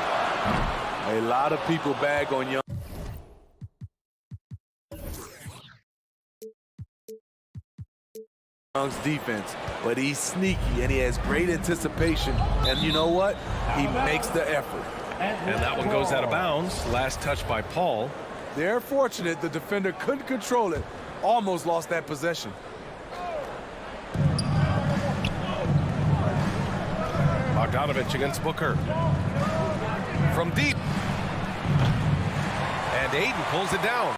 A lot of people bag on Young. Young's defense, but he's sneaky and he has great anticipation. And you know what? He makes the effort. And that one goes out of bounds. Last touch by Paul. They're fortunate the defender couldn't control it. Almost lost that possession. Bogdanovich against Booker. From deep. And Ayton pulls it down.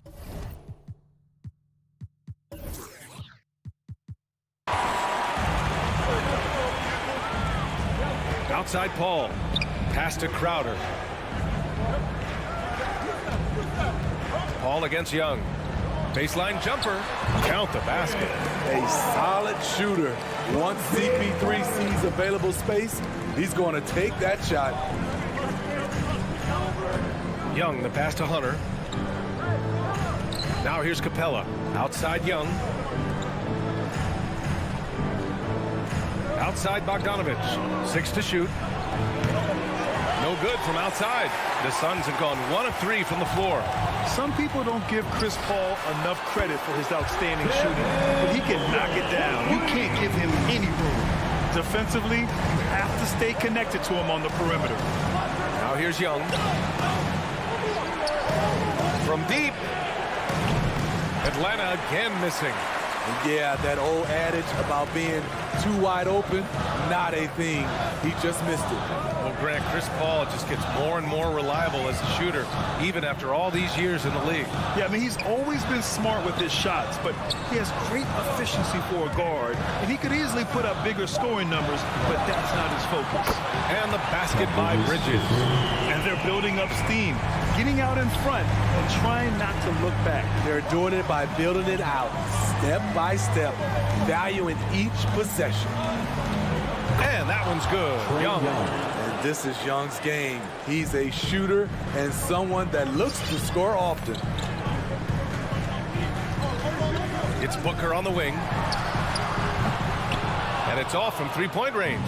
Outside Paul. Pass to Crowder. Paul against Young. Baseline jumper. Count the basket. A solid shooter. Once CP3 sees available space, he's going to take that shot. Young, the pass to Hunter. Now here's Capella. Outside Young. Outside Bogdanovich. 6 to shoot. No good from outside. The Suns have gone 1 of 3 from the floor. Some people don't give Chris Paul enough credit for his outstanding shooting, but he can knock it down. You can't give him any room. Defensively, you have to stay connected to him on the perimeter. Now here's Young. From deep. Atlanta again missing. Yeah, that old adage about being too wide open, not a thing. He just missed it. Well, Grant, Chris Paul just gets more and more reliable as a shooter, even after all these years in the league. Yeah, I mean, he's always been smart with his shots, but he has great efficiency for a guard, and he could easily put up bigger scoring numbers, but that's not his focus. And the basket by Bridges. And they're building up steam, getting out in front and trying not to look back. They're doing it by building it out, step by step, valuing each possession. And that one's good. Young. And this is Young's game. He's a shooter and someone that looks to score often. It's Booker on the wing. And it's off from three-point range.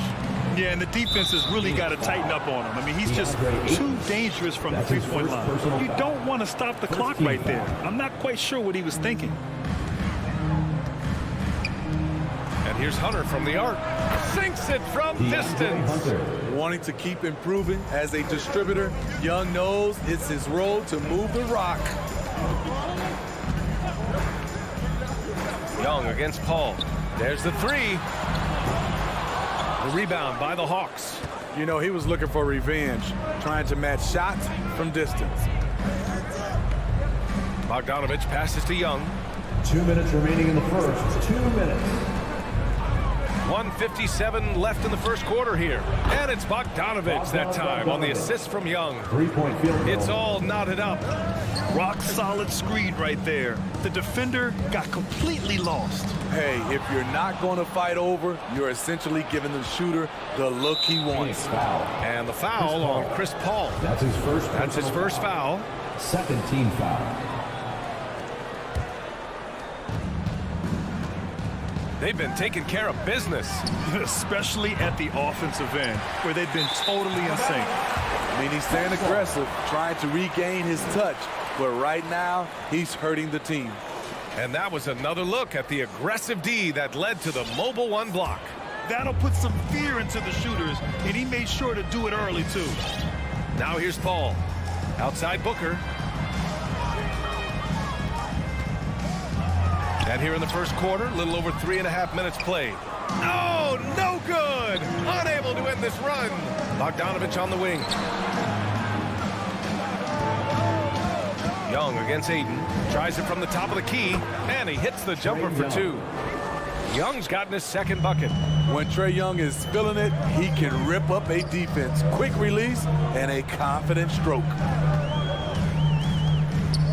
Yeah, and the defense has really got to tighten up on him. I mean, he's just too dangerous from the three-point line. You don't want to stop the clock right there. I'm not quite sure what he was thinking. And here's Hunter from the arc. Sinks it from distance. Wanting to keep improving as a distributor, Young knows it's his role to move the rock. Young against Paul. There's the 3. The rebound by the Hawks. You know, he was looking for revenge, trying to match shots from distance. Bogdanovich passes to Young. 2 minutes remaining in the first. 2 minutes. 1:57 left in the first quarter here. And it's Bogdanovich that time on the assist from Young. 3-point field goal. It's all knotted up. Rock solid screen right there. The defender got completely lost. Hey, if you're not going to fight over, you're essentially giving the shooter the look he wants. And the foul on Chris Paul. That's his first foul. Second team foul. They've been taking care of business. Especially at the offensive end, where they've been totally in sync. I mean, he's staying aggressive, trying to regain his touch. But right now, he's hurting the team. And that was another look at the aggressive D that led to the mobile 1 block. That'll put some fear into the shooters, and he made sure to do it early, too. Now here's Paul. Outside Booker. And here in the first quarter, a little over 3.5 minutes played. Oh, no good! Unable to end this run. Bogdanovich on the wing. Young against Aiden. Tries it from the top of the key, and he hits the jumper for 2. Young's gotten his second bucket. When Trae Young is feeling it, he can rip up a defense. Quick release and a confident stroke.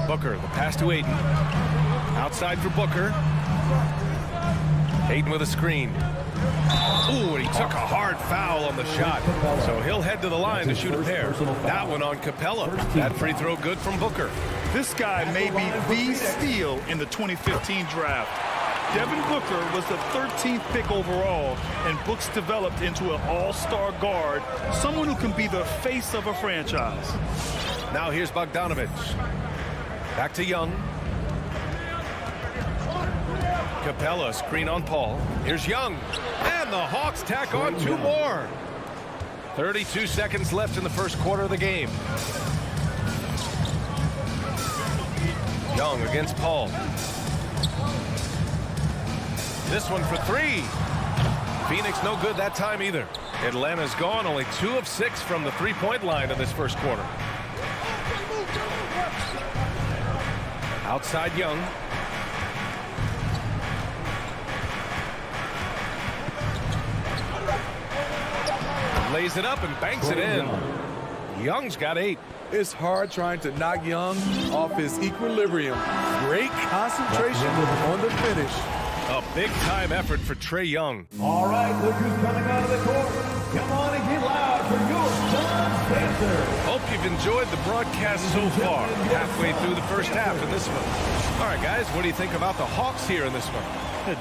Booker, the pass to Aiden. Outside for Booker. Aiden with a screen. Ooh, and he took a hard foul on the shot. So he'll head to the line to shoot a pair. That one on Capella. That free throw good from Booker. This guy may be the steal in the 2015 draft. Devin Booker was the 13th pick overall, and Books developed into an all-star guard, someone who can be the face of a franchise. Now here's Bogdanovich. Back to Young. Capella, screen on Paul. Here's Young. And the Hawks tack on 2 more. 32 seconds left in the first quarter of the game. Young against Paul. This one for 3. Phoenix no good that time either. Atlanta's gone only 2 of 6 from the three-point line in this first quarter. Outside Young. Lays it up and banks it in. Young's got 8. It's hard trying to knock Young off his equilibrium. Great concentration on the finish. A big-time effort for Trae Young. All right, look who's coming out of the court. Come on and get loud for your Suns Panthers. Hope you've enjoyed the broadcast so far. Halfway through the first half in this one. All right, guys, what do you think about the Hawks here in this one?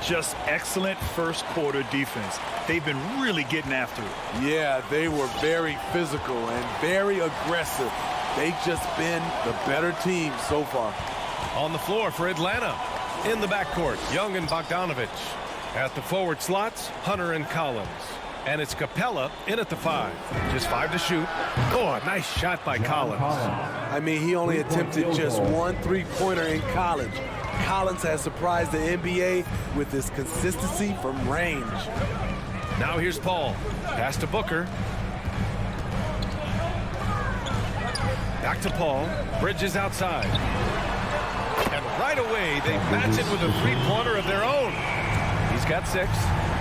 Just excellent first quarter defense. They've been really getting after it. Yeah, they were very physical and very aggressive. They've just been the better team so far. On the floor for Atlanta. In the backcourt, Young and Bogdanovich. At the forward slots, Hunter and Collins. And it's Capella in at the 5. Just 5 to shoot. Oh, a nice shot by Collins. I mean, he only attempted just 1 3-pointer in college. Collins has surprised the NBA with his consistency from range. Now here's Paul. Pass to Booker. Back to Paul. Bridges outside. And right away, they match it with a 3-pointer of their own. He's got 6.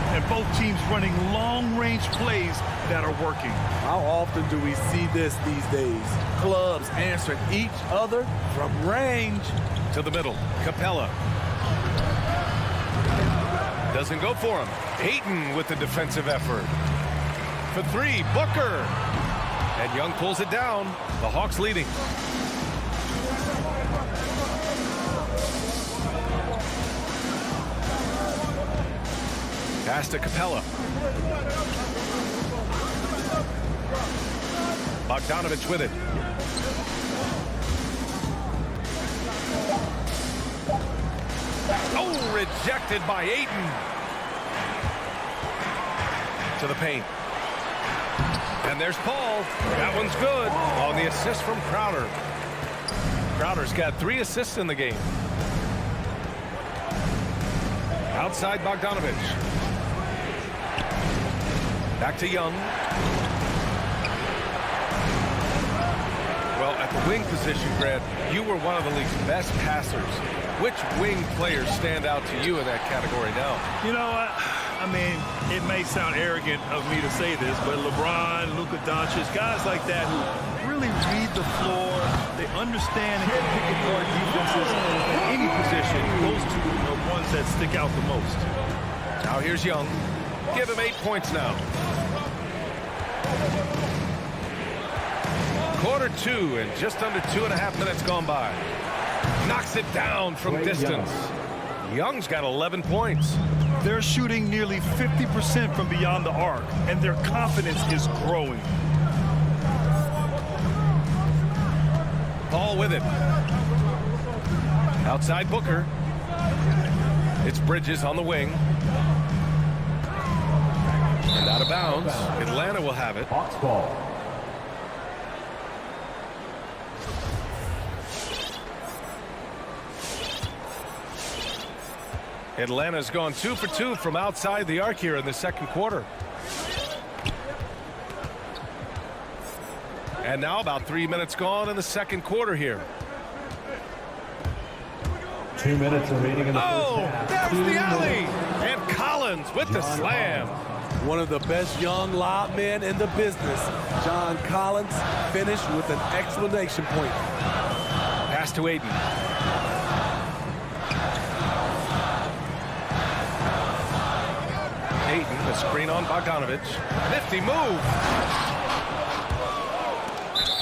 And both teams running long-range plays that are working. How often do we see this these days? Clubs answering each other from range. To the middle, Capella. Doesn't go for him. Ayton with the defensive effort. For 3, Booker. And Young pulls it down. The Hawks leading. Pass to Capella. Bogdanovich with it. Oh, rejected by Ayton. To the paint. And there's Paul. That one's good on the assist from Crowder. Crowder's got 3 assists in the game. Outside Bogdanovich. Back to Young. Well, at the wing position, Grant, you were one of the league's best passers. Which wing players stand out to you in that category now? You know what? I mean, it may sound arrogant of me to say this, but LeBron, Luka Doncic, guys like that who really read the floor, they understand and can pick apart defenses at any position. Those two are ones that stick out the most. Now here's Young. Give him 8 points now. Quarter 2 and just under 2.5 minutes gone by. Knocks it down from distance. Young's got 11 points. They're shooting nearly 50% from beyond the arc, and their confidence is growing. Paul with it. Outside Booker. It's Bridges on the wing. And out of bounds. Atlanta will have it. Hawks ball. Atlanta's gone 2 for 2 from outside the arc here in the second quarter. And now about 3 minutes gone in the second quarter here. 2 minutes remaining in the first half. That's the alley. And Collins with the slam. One of the best young lob men in the business, John Collins, finished with an exclamation point. Pass to Aiden. Aiden, the screen on Bogdanovich. Nifty move.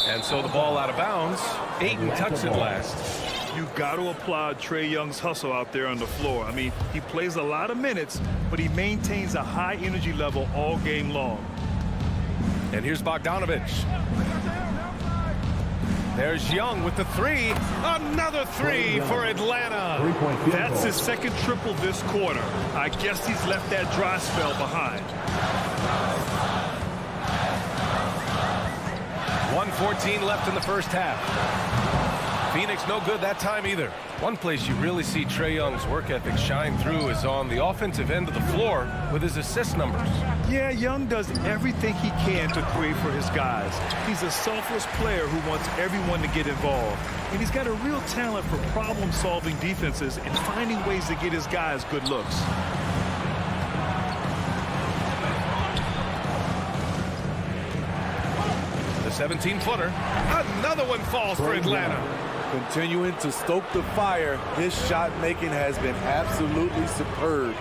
And so the ball out of bounds. Aiden tucks it last. You got to applaud Trae Young's hustle out there on the floor. I mean, he plays a lot of minutes, but he maintains a high energy level all game long. And here's Bogdanovich. There's Young with the three. Another three for Atlanta. That's his second triple this quarter. I guess he's left that dry spell behind. 1:14 left in the first half. Phoenix no good that time either. One place you really see Trae Young's work ethic shine through is on the offensive end of the floor with his assist numbers. Yeah, Young does everything he can to create for his guys. He's a selfless player who wants everyone to get involved. And he's got a real talent for problem-solving defenses and finding ways to get his guys good looks. The 17-footer. Another one falls for Atlanta. Continuing to stoke the fire, his shot making has been absolutely superb.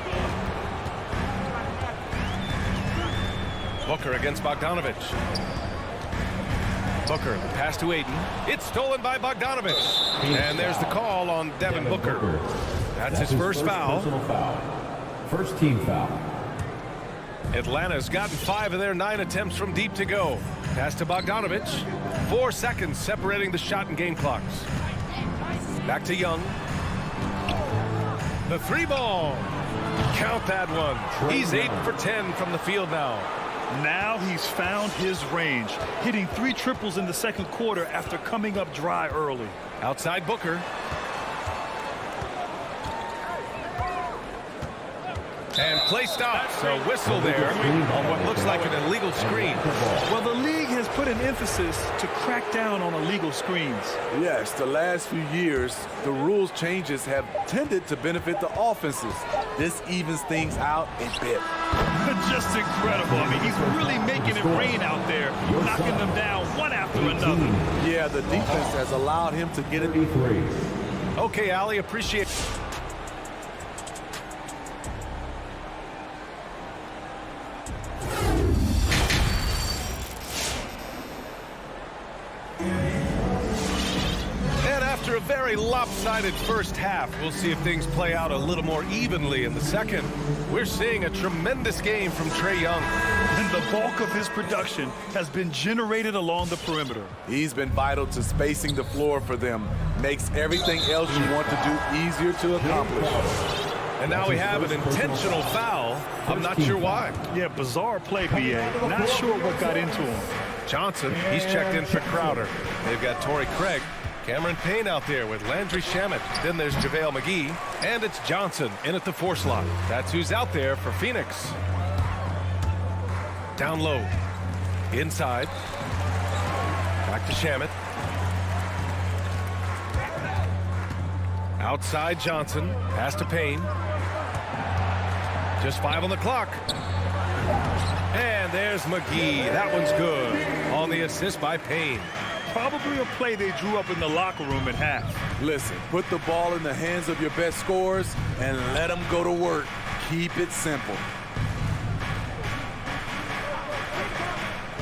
Booker against Bogdanovich. Booker, the pass to Aiden. It's stolen by Bogdanovich. And there's the call on Devin Booker. That's his first foul. First team foul. Atlanta's gotten 5 of their 9 attempts from deep to go. Pass to Bogdanovich. 4 seconds separating the shot and game clocks. Back to Young. The 3 ball. Count that one. He's 8 for 10 from the field now. Now he's found his range, hitting 3 triples in the second quarter after coming up dry early. Outside Booker. And play stops. A whistle there on what looks like an illegal screen. Well, the league has put an emphasis to crack down on illegal screens. Yes, the last few years, the rules changes have tended to benefit the offenses. This evens things out a bit. Just incredible. I mean, he's really making it rain out there, knocking them down one after another. Yeah, the defense has allowed him to get it. Okay, Ali, appreciate it. After a very lopsided first half, we'll see if things play out a little more evenly in the second. We're seeing a tremendous game from Trae Young. And the bulk of his production has been generated along the perimeter. He's been vital to spacing the floor for them. Makes everything else you want to do easier to accomplish. And now we have an intentional foul. I'm not sure why. Yeah, bizarre play, B.A. Not sure what got into him. Johnson, he's checked in for Crowder. They've got Torrey Craig. Cameron Payne out there with Landry Shamet. Then there's JaVale McGee. And it's Johnson in at the 4 slot. That's who's out there for Phoenix. Down low. Inside. Back to Shamet. Outside Johnson. Pass to Payne. Just 5 on the clock. And there's McGee. That one's good. On the assist by Payne. Probably a play they drew up in the locker room at half. Listen, put the ball in the hands of your best scorers and let them go to work. Keep it simple.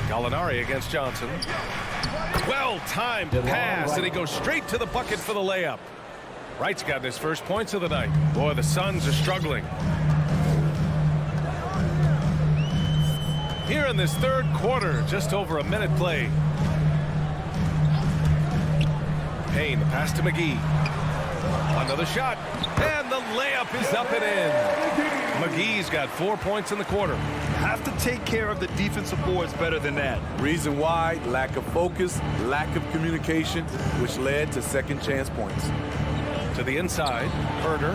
Gallinari against Johnson. Well-timed pass, and he goes straight to the bucket for the layup. Wright's gotten his first points of the night. Boy, the Suns are struggling. Here in this third quarter, just over a minute played. Payne, the pass to McGee. Another shot, and the layup is up and in. McGee's got 4 points in the quarter. Have to take care of the defensive boards better than that. Reason why, lack of focus, lack of communication, which led to second chance points. To the inside, Herder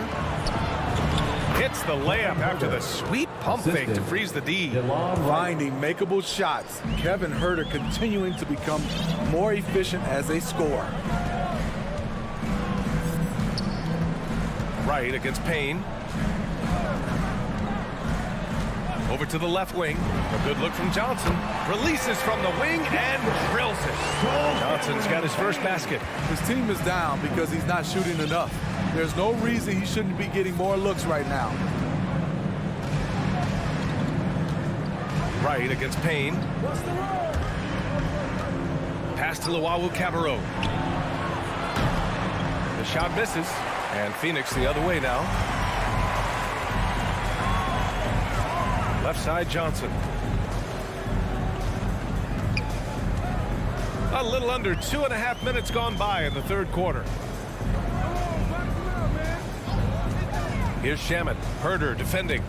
hits the layup after the sweet pump fake to freeze the D. Finding makeable shots. Kevin Herder continuing to become more efficient as a scorer. Right against Payne. Over to the left wing. A good look from Johnson. Releases from the wing and drills it. Johnson's got his first basket. His team is down because he's not shooting enough. There's no reason he shouldn't be getting more looks right now. Right against Payne. Pass to Luau Cabarrot. The shot misses. And Phoenix the other way now. Left side, Johnson. A little under 2.5 minutes gone by in the third quarter. Here's Shamet. Herder defending.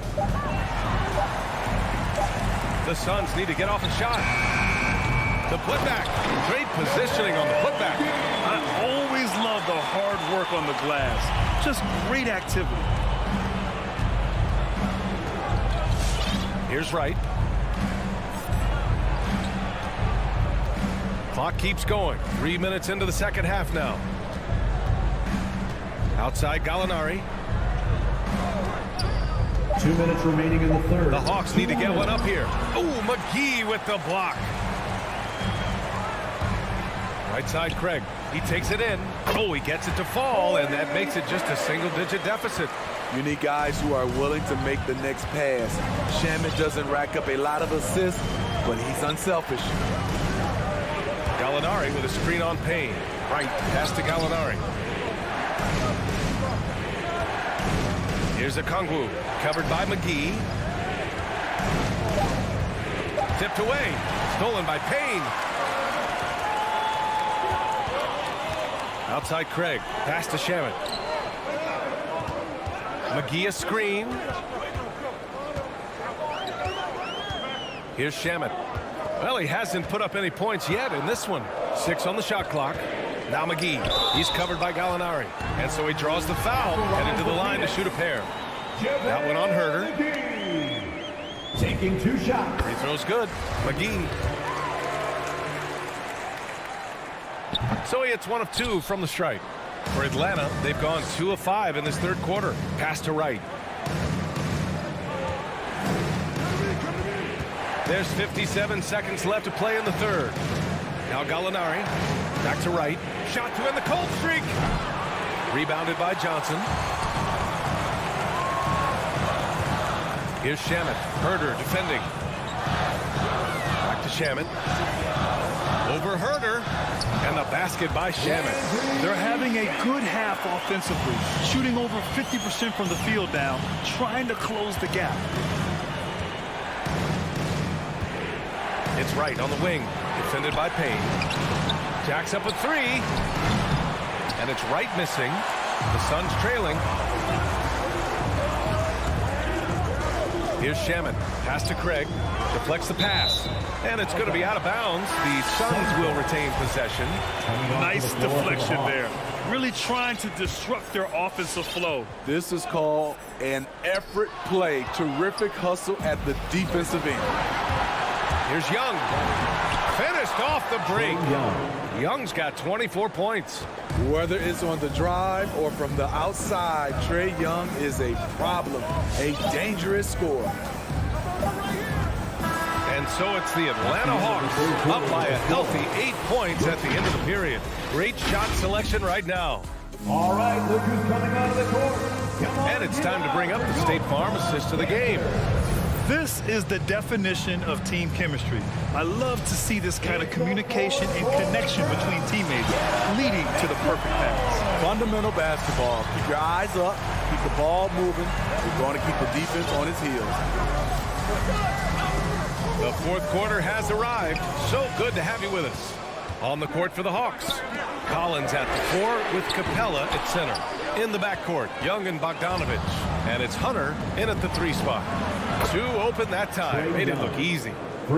The Suns need to get off a shot. The putback. Great positioning on the putback. I always love the hard work on the glass. Just great activity. Here's Wright. Clock keeps going. 3 minutes into the second half now. Outside Gallinari. 2 minutes remaining in the third. The Hawks need to get one up here. Oh, McGee with the block. Right side, Craig. He takes it in. Oh, he gets it to fall, and that makes it just a single-digit deficit. You need guys who are willing to make the next pass. Shamet doesn't rack up a lot of assists, but he's unselfish. Gallinari with a screen on Payne. Right, pass to Gallinari. Here's Okongwu, covered by McGee. Tipped away, stolen by Payne. Outside Craig, pass to Shamet. McGee a screen. Here's Shamet. Well, he hasn't put up any points yet in this one. 6 on the shot clock. Now McGee. He's covered by Gallinari. And so he draws the foul, headed to the line to shoot a pair. That one on Herder. Taking 2 shots. He throws good. McGee. So he hits 1 of 2 from the stripe. For Atlanta, they've gone 2 of 5 in this third quarter. Pass to Wright. There's 57 seconds left to play in the third. Now Gallinari. Back to Wright. Shot to end the cold streak. Rebounded by Johnson. Here's Shamet. Herder defending. Back to Shamet. Over Herder. And the basket by Shamet. They're having a good half offensively. Shooting over 50% from the field now. Trying to close the gap. It's Wright on the wing. Defended by Payne. Jacks up a 3. And it's Wright missing. The Suns trailing. Here's Shamet. Pass to Craig. Deflects the pass. And it's going to be out of bounds. The Suns will retain possession. Nice deflection there. Really trying to disrupt their offensive flow. This is called an effort play. Terrific hustle at the defensive end. Here's Young. Finished off the break. Young's got 24 points. Whether it's on the drive or from the outside, Trae Young is a problem, a dangerous scorer. And so it's the Atlanta Hawks up by a healthy 8 points at the end of the period. Great shot selection right now. All right, look who's coming out of the court. And it's time to bring up the State Farm assist of the game. This is the definition of team chemistry. I love to see this kind of communication and connection between teammates leading to the perfect pass. Fundamental basketball. Keep your eyes up, keep the ball moving. You're going to keep the defense on its heels. The fourth quarter has arrived. So good to have you with us. On the court for the Hawks. Collins at the 4 with Capella at center. In the backcourt, Young and Bogdanovich. And it's Hunter in at the 3 spot. 2 open that time. Made it look easy.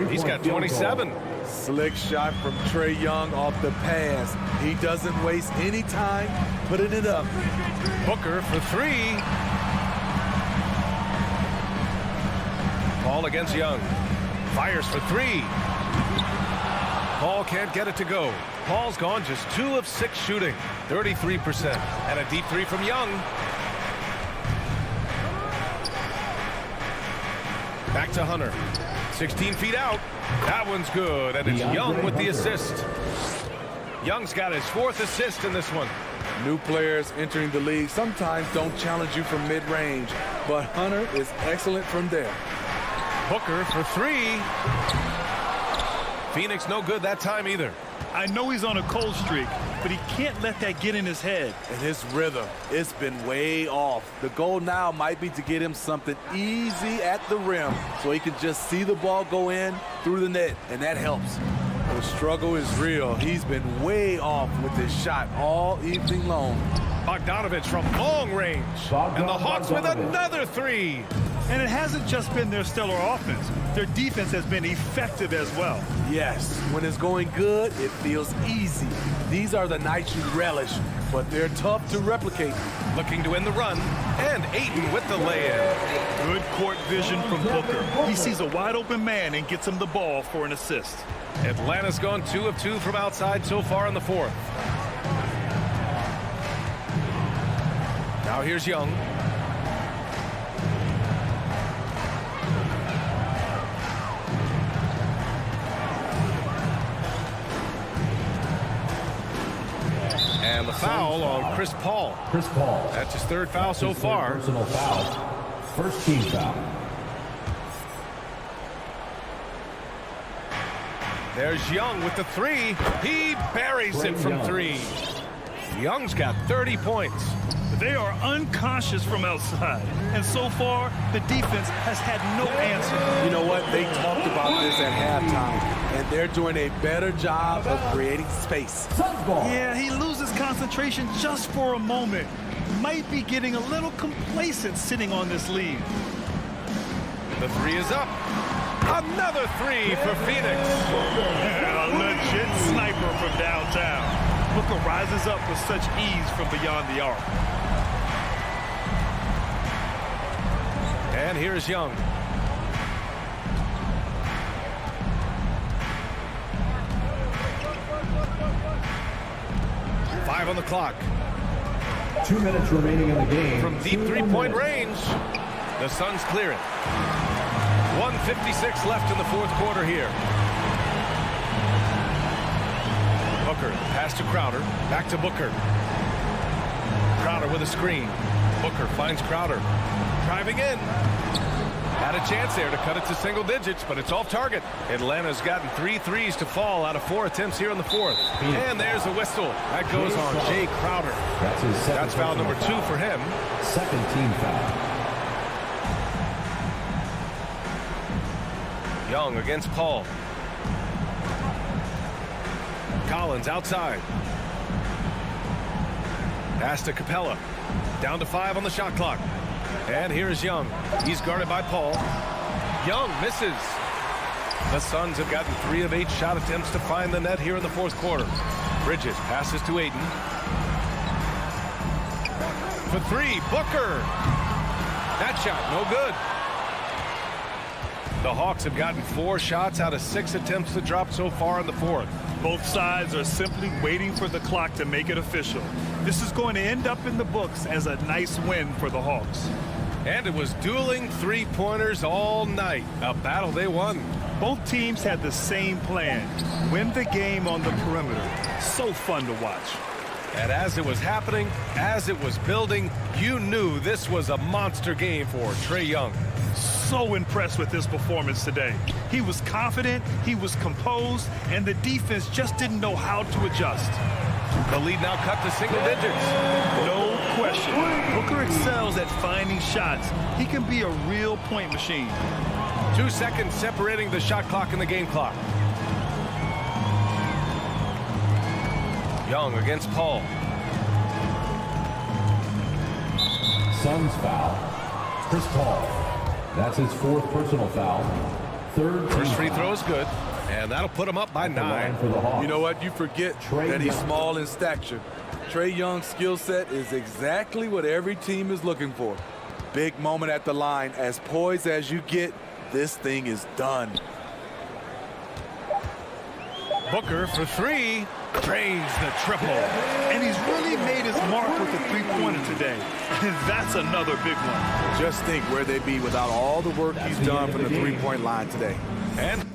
He's got 27. Slick shot from Trae Young off the pass. He doesn't waste any time putting it up. Booker for 3. Paul against Young. Fires for 3. Paul can't get it to go. Paul's gone just 2 of 6 shooting. 33%. And a deep 3 from Young. Back to Hunter. 16 feet out. That one's good, and it's Young with the assist. Young's got his 4th assist in this one. New players entering the league sometimes don't challenge you from mid-range, but Hunter is excellent from there. Booker for 3. Phoenix no good that time either. I know he's on a cold streak, but he can't let that get in his head. And his rhythm, it's been way off. The goal now might be to get him something easy at the rim so he can just see the ball go in through the net, and that helps. The struggle is real. He's been way off with his shot all evening long. Bogdanovich from long range. And the Hawks with another 3. And it hasn't just been their stellar offense. Their defense has been effective as well. Yes, when it's going good, it feels easy. These are the nights you relish, but they're tough to replicate. Looking to win the run, and Ayton with the lay-in. Good court vision from Booker. He sees a wide open man and gets him the ball for an assist. Atlanta's gone 2 of 2 from outside so far in the 4th. Now here's Young. And the foul on Chris Paul. Chris Paul. That's his 3rd foul so far. Personal foul. First team foul. There's Young with the 3. He buries it from 3. Young's got 30 points. They are unconscious from outside, and so far the defense has had no answer. You know what? They talked about this at halftime, and they're doing a better job of creating space. Yeah, he loses concentration just for a moment. Might be getting a little complacent sitting on this lead. The 3 is up. Another 3 for Phoenix. A legit sniper from downtown. Booker rises up with such ease from beyond the arc. And here's Young. Five on the clock. 2 minutes remaining in the game. From deep 3-point range, the Suns clear it. 1:56 left in the 4th quarter here. Booker, pass to Crowder, back to Booker. Crowder with a screen. Booker finds Crowder. Driving in. Had a chance there to cut it to single digits, but it's off target. Atlanta's gotten 3 threes to fall out of 4 attempts here in the 4th. And there's a whistle. That goes on Jay Crowder. That's foul number 2 for him. 2nd team foul. Young against Paul. Collins outside. Pass to Capella. Down to 5 on the shot clock. And here's Young. He's guarded by Paul. Young misses. The Suns have gotten 3 of 8 shot attempts to find the net here in the 4th quarter. Bridges passes to Ayton. For 3, Booker. That shot, no good. The Hawks have gotten 4 shots out of 6 attempts to drop so far in the 4th. Both sides are simply waiting for the clock to make it official. This is going to end up in the books as a nice win for the Hawks. And it was dueling 3-pointers all night. A battle they won. Both teams had the same plan. Win the game on the perimeter. So fun to watch. And as it was happening, as it was building, you knew this was a monster game for Trae Young. So impressed with his performance today. He was confident, he was composed, and the defense just didn't know how to adjust. The lead now cut to single digits. No question. Booker excels at finding shots. He can be a real point machine. 2 seconds separating the shot clock and the game clock. Young against Paul. Suns foul. Chris Paul. That's his 4th personal foul. 3rd First free throw is good, and that'll put him up by 9. You know what? You forget that he's small in stature. Trae Young's skill set is exactly what every team is looking for. Big moment at the line. As poised as you get, this thing is done. Booker for 3. Drains the triple. And he's really made his mark with the three-pointer today. And that's another big one. Just think where they'd be without all the work he's done from the three-point line today. And